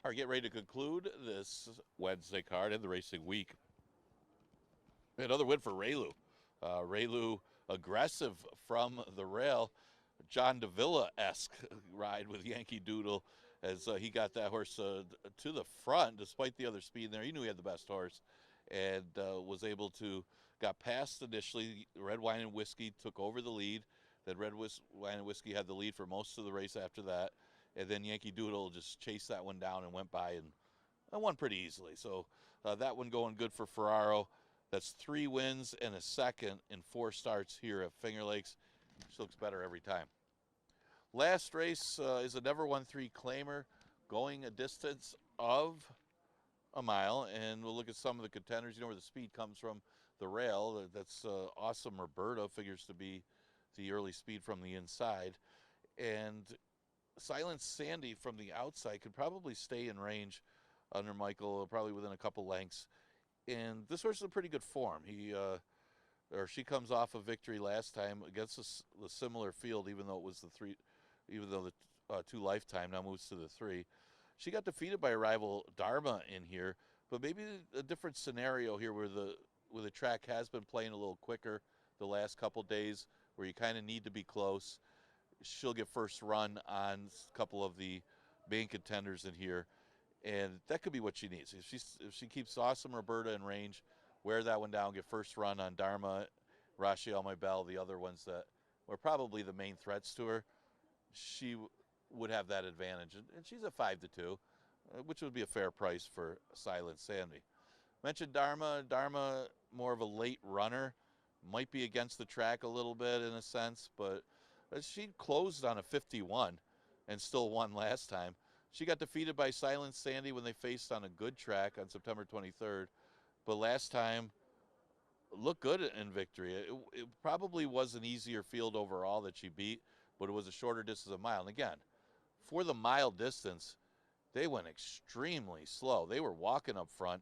All right, get ready to conclude this Wednesday card and the racing week. Another win for Raylu. Raylu aggressive from the rail. John Davila-esque ride with Yankee Doodle as he got that horse to the front despite the other speed there. He knew he had the best horse and was able to, got past initially. Red Wine and Whiskey took over the lead. Then Wine and Whiskey had the lead for most of the race after that. And then Yankee Doodle just chased that one down and went by and won pretty easily. So that one going good for Ferraro. That's 3 wins and a second in 4 starts here at Finger Lakes. She looks better every time. Last race is a never won 3 claimer going a distance of a mile. And we'll look at some of the contenders. You know where the speed comes from, the rail. That's Awesome Roberta, figures to be the early speed from the inside. And Silent Sandy from the outside could probably stay in range under Michael, probably within a couple lengths. And this horse is in pretty good form. She comes off a victory last time against the similar field, even though it was the 2 lifetime, now moves to the 3. She got defeated by a rival Dharma in here, but maybe a different scenario here where the track has been playing a little quicker the last couple days, where you kind of need to be close. She'll get first run on a couple of the main contenders in here, and that could be what she needs. If she keeps Awesome Roberta in range, wear that one down, get first run on Dharma, Rashi My Bell, the other ones that were probably the main threats to her, she would have that advantage. And she's at 5-2, which would be a fair price for Silent Sandy. Mentioned Dharma. Dharma, more of a late runner, might be against the track a little bit in a sense, but she closed on a 51 and still won last time. She got defeated by Silent Sandy when they faced on a good track on September 23rd, but last time looked good in victory. It probably was an easier field overall that she beat, but it was a shorter distance of a mile. And again, for the mile distance, they went extremely slow. They were walking up front,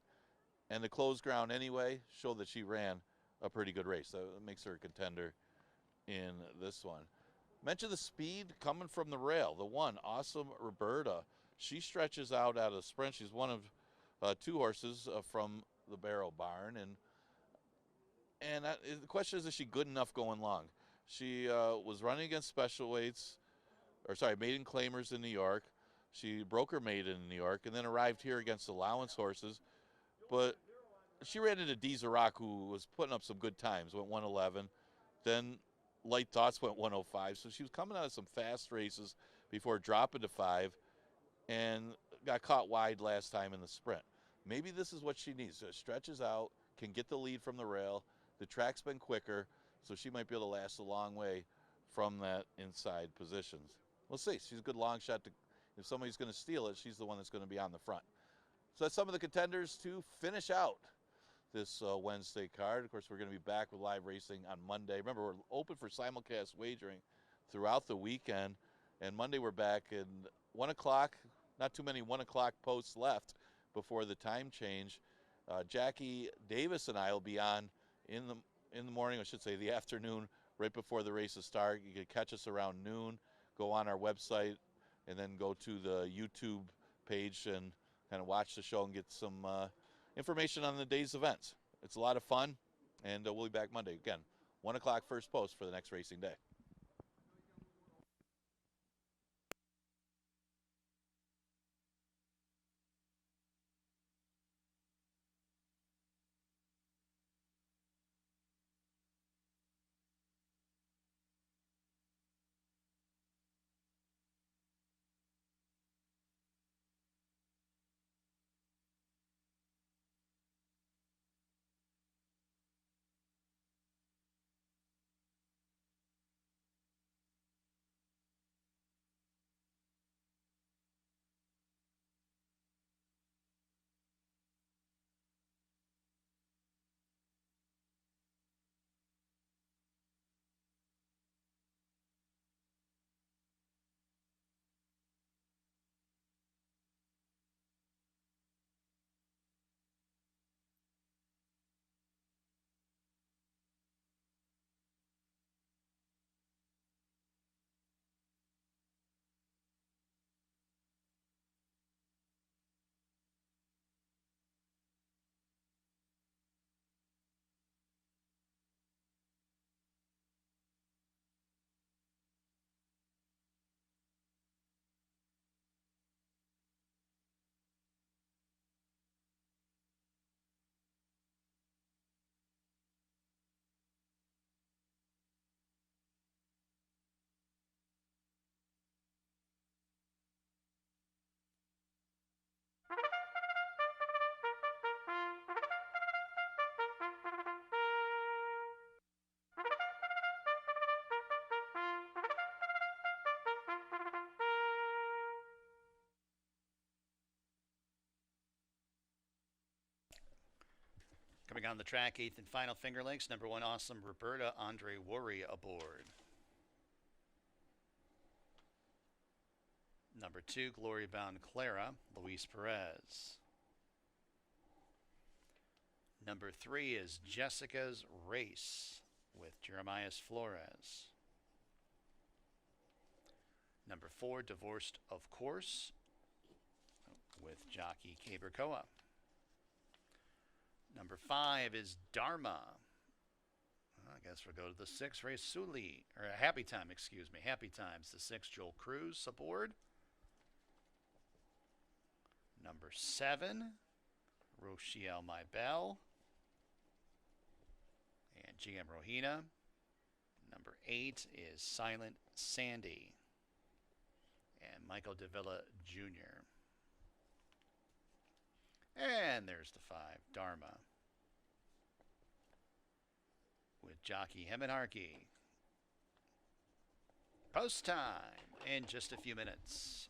and the closed ground anyway showed that she ran a pretty good race. That makes her a contender in this one. Mention the speed coming from the rail. The one, Awesome Roberta, she stretches out a sprint. She's one of 2 horses from the Barrow Barn, and the question is she good enough going long? She was running against special weights, maiden claimers in New York. She broke her maiden in New York and then arrived here against allowance horses. But she ran into Dizarac, who was putting up some good times, went 111. Then Light Thoughts went 105. So she was coming out of some fast races before dropping to 5 and got caught wide last time in the sprint. Maybe this is what she needs. So it stretches out, can get the lead from the rail. The track's been quicker, so she might be able to last a long way from that inside positions. We'll see. She's a good long shot. If somebody's going to steal it, she's the one that's going to be on the front. So that's some of the contenders to finish out this Wednesday card. Of course, we're going to be back with live racing on Monday. Remember, we're open for simulcast wagering throughout the weekend. And Monday we're back at 1 o'clock. Not too many 1 o'clock posts left before the time change. Jackie Davis and I will be on in the morning, I should say the afternoon, right before the races start. You can catch us around noon, go on our website, and then go to the YouTube page and kind of watch the show and get some information on the day's events. It's a lot of fun, and we'll be back Monday. Again, 1 o'clock first post for the next racing day. Coming on the track, 8th and final Finger Lakes, number 1, Awesome Roberta Andre Worry aboard. Number 2, Glory Bound Clara, Luis Perez. Number 3 is Jessica's Race with Jeremias Flores. Number 4, Divorced of Course with jockey Cabercoa. Number 5 is Dharma. I guess we'll go to the 6 race Suli, or Happy Time, excuse me. Happy Times, the 6 Joel Cruz aboard. Number 7, Rochelle My Belle. And GM Rohina. Number 8 is Silent Sandy. And Michael Davila Jr. And there's the 5, Dharma. With jockey Hemant Harkey. Post time in just a few minutes.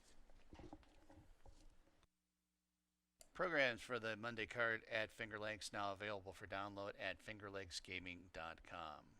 Programs for the Monday card at Finger Lakes now available for download at fingerlakesgaming.com.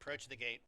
approach the gate.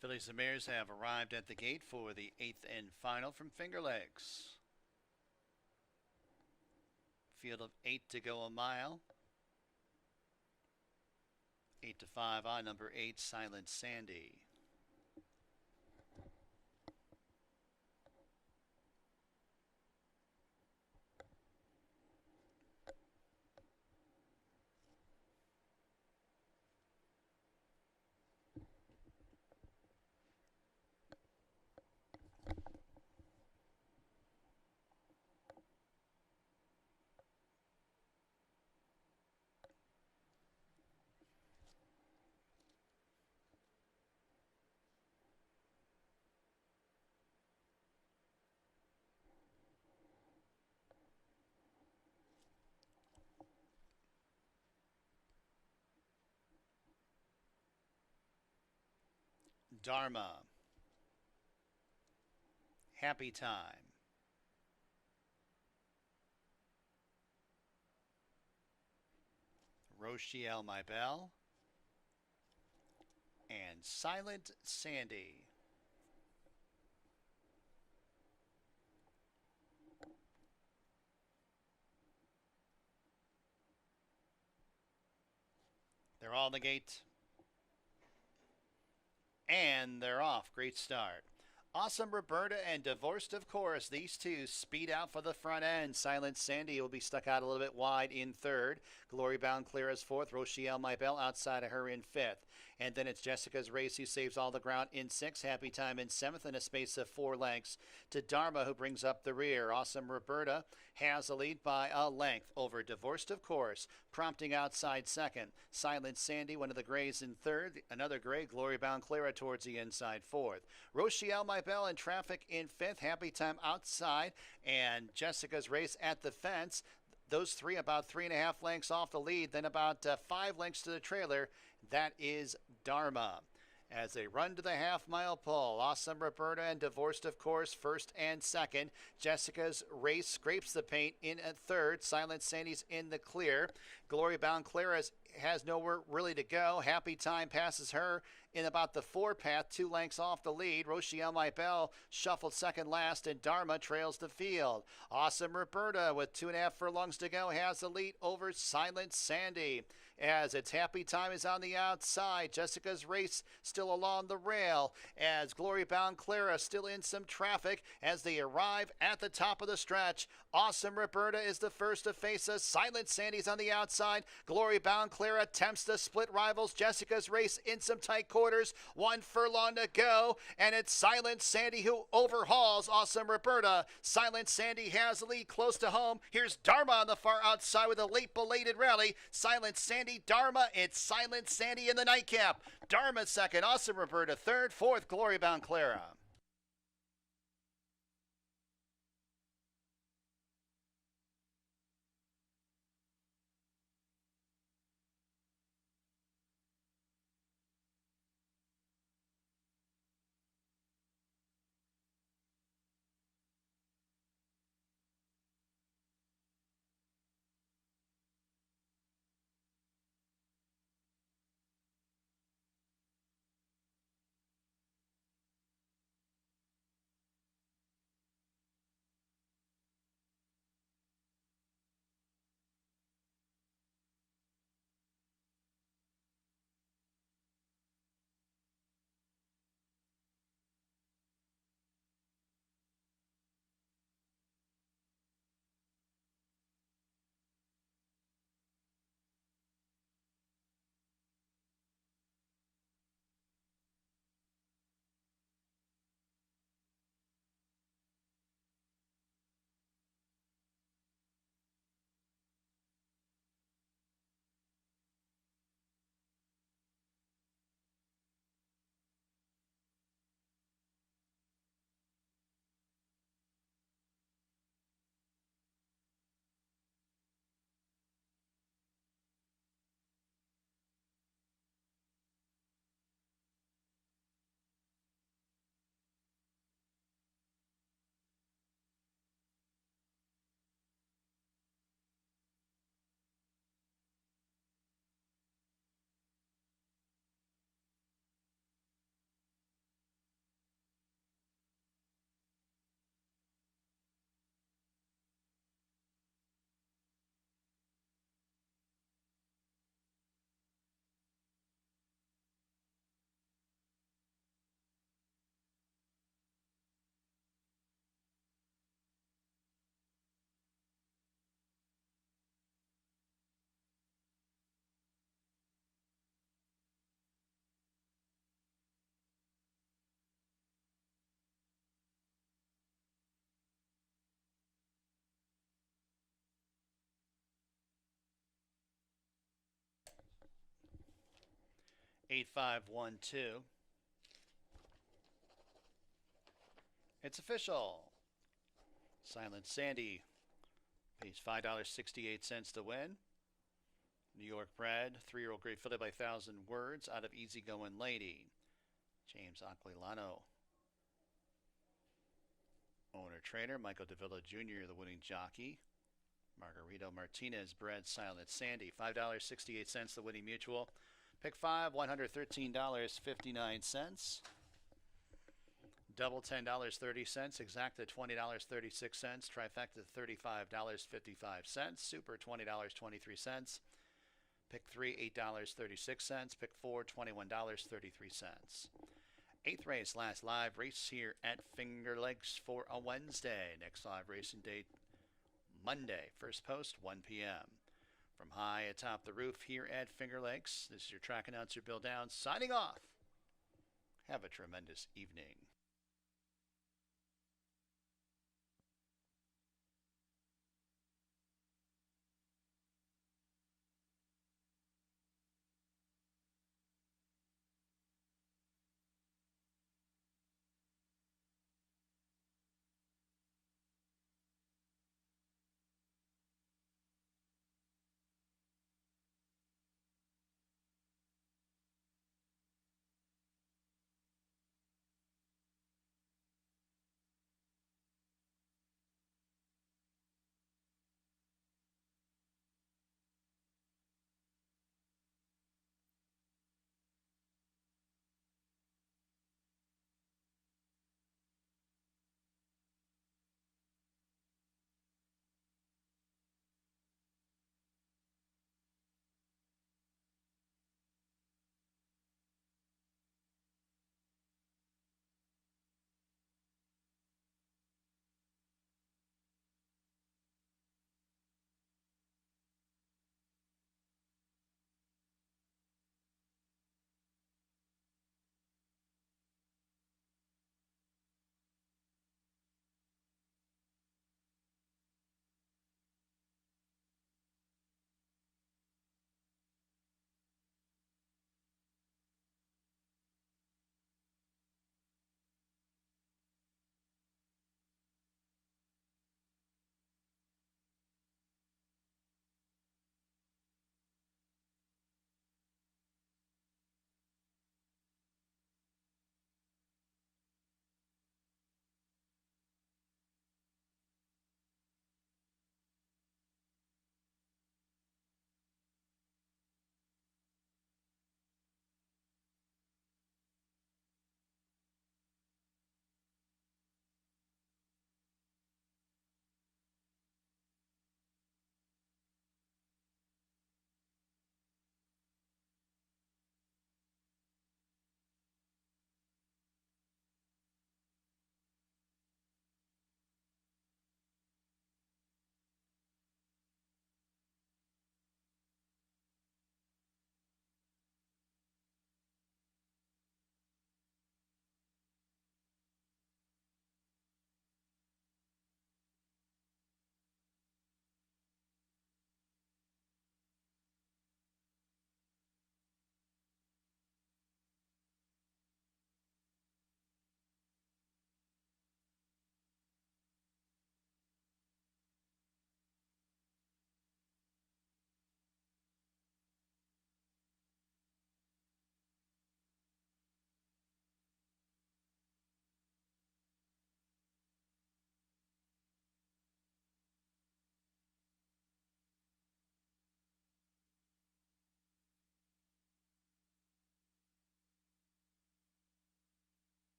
Fillies and Mares have arrived at the gate for the 8th and final from Finger Lakes. Field of 8 to go a mile. 8 to 5 on number 8, Silent Sandy. Dharma. Happy Time. Rochielle My Belle. And Silent Sandy. They're all in the gate. And they're off. Great start. Awesome Roberta and Divorced, of course. These two speed out for the front end. Silent Sandy will be stuck out a little bit wide in third. Glory Bound Clara's fourth. Rochielle My Belle outside of her in fifth. And then it's Jessica's Race who saves all the ground in sixth. Happy Time in seventh in a space of 4 lengths to Dharma, who brings up the rear. Awesome Roberta has a lead by a length over Divorced, of course, prompting outside second. Silent Sandy, one of the grays in third. Another gray, Glory Bound Clara towards the inside fourth. Rochielle My Belle in traffic in fifth. Happy Time outside. And Jessica's Race at the fence. Those three about 3.5 lengths off the lead, then about 5 lengths to the trailer. That is Dharma. As they run to the half-mile pole, Awesome Roberta and Divorced, of course, first and second. Jessica's Race scrapes the paint in at third. Silent Sandy's in the clear. Glory Bound Clara has nowhere really to go. Happy Time passes her in about the 4 path, 2 lengths off the lead. Rochielle My Belle shuffled second last, and Dharma trails the field. Awesome Roberta, with 2.5 furlongs to go, has the lead over Silent Sandy. As its Happy Time is on the outside. Jessica's Race still along the rail, as Glory Bound Clara still in some traffic as they arrive at the top of the stretch. Awesome Roberta is the first to face us. Silent Sandy's on the outside. Glory Bound Clara attempts to split rivals. Jessica's Race in some tight quarters. 1 furlong to go, and it's Silent Sandy who overhauls Awesome Roberta. Silent Sandy has the lead close to home. Here's Dharma on the far outside with a late belated rally. Silent Sandy, Dharma, it's Silent Sandy in the nightcap. Dharma second, Awesome Roberta third, fourth, Glory Bound Clara. 8512. It's official. Silent Sandy pays $5.68 to win. New York bred, 3-year-old Great Filly by 1,000 words out of Easygoing Lady. James Aquilano. Owner trainer Michael DeVilla Jr., the winning jockey. Margarito Martinez bred Silent Sandy, $5.68 the winning mutual. Pick 5, $113.59. Double $10.30, exacta $20.36, trifecta $35.55, super $20.23. Pick 3, $8.36, pick 4, $21.33. Eighth race, last live race here at Finger Lakes for a Wednesday. Next live racing date, Monday. First post, 1 p.m. From high atop the roof here at Finger Lakes, this is your track announcer, Bill Downs, signing off. Have a tremendous evening.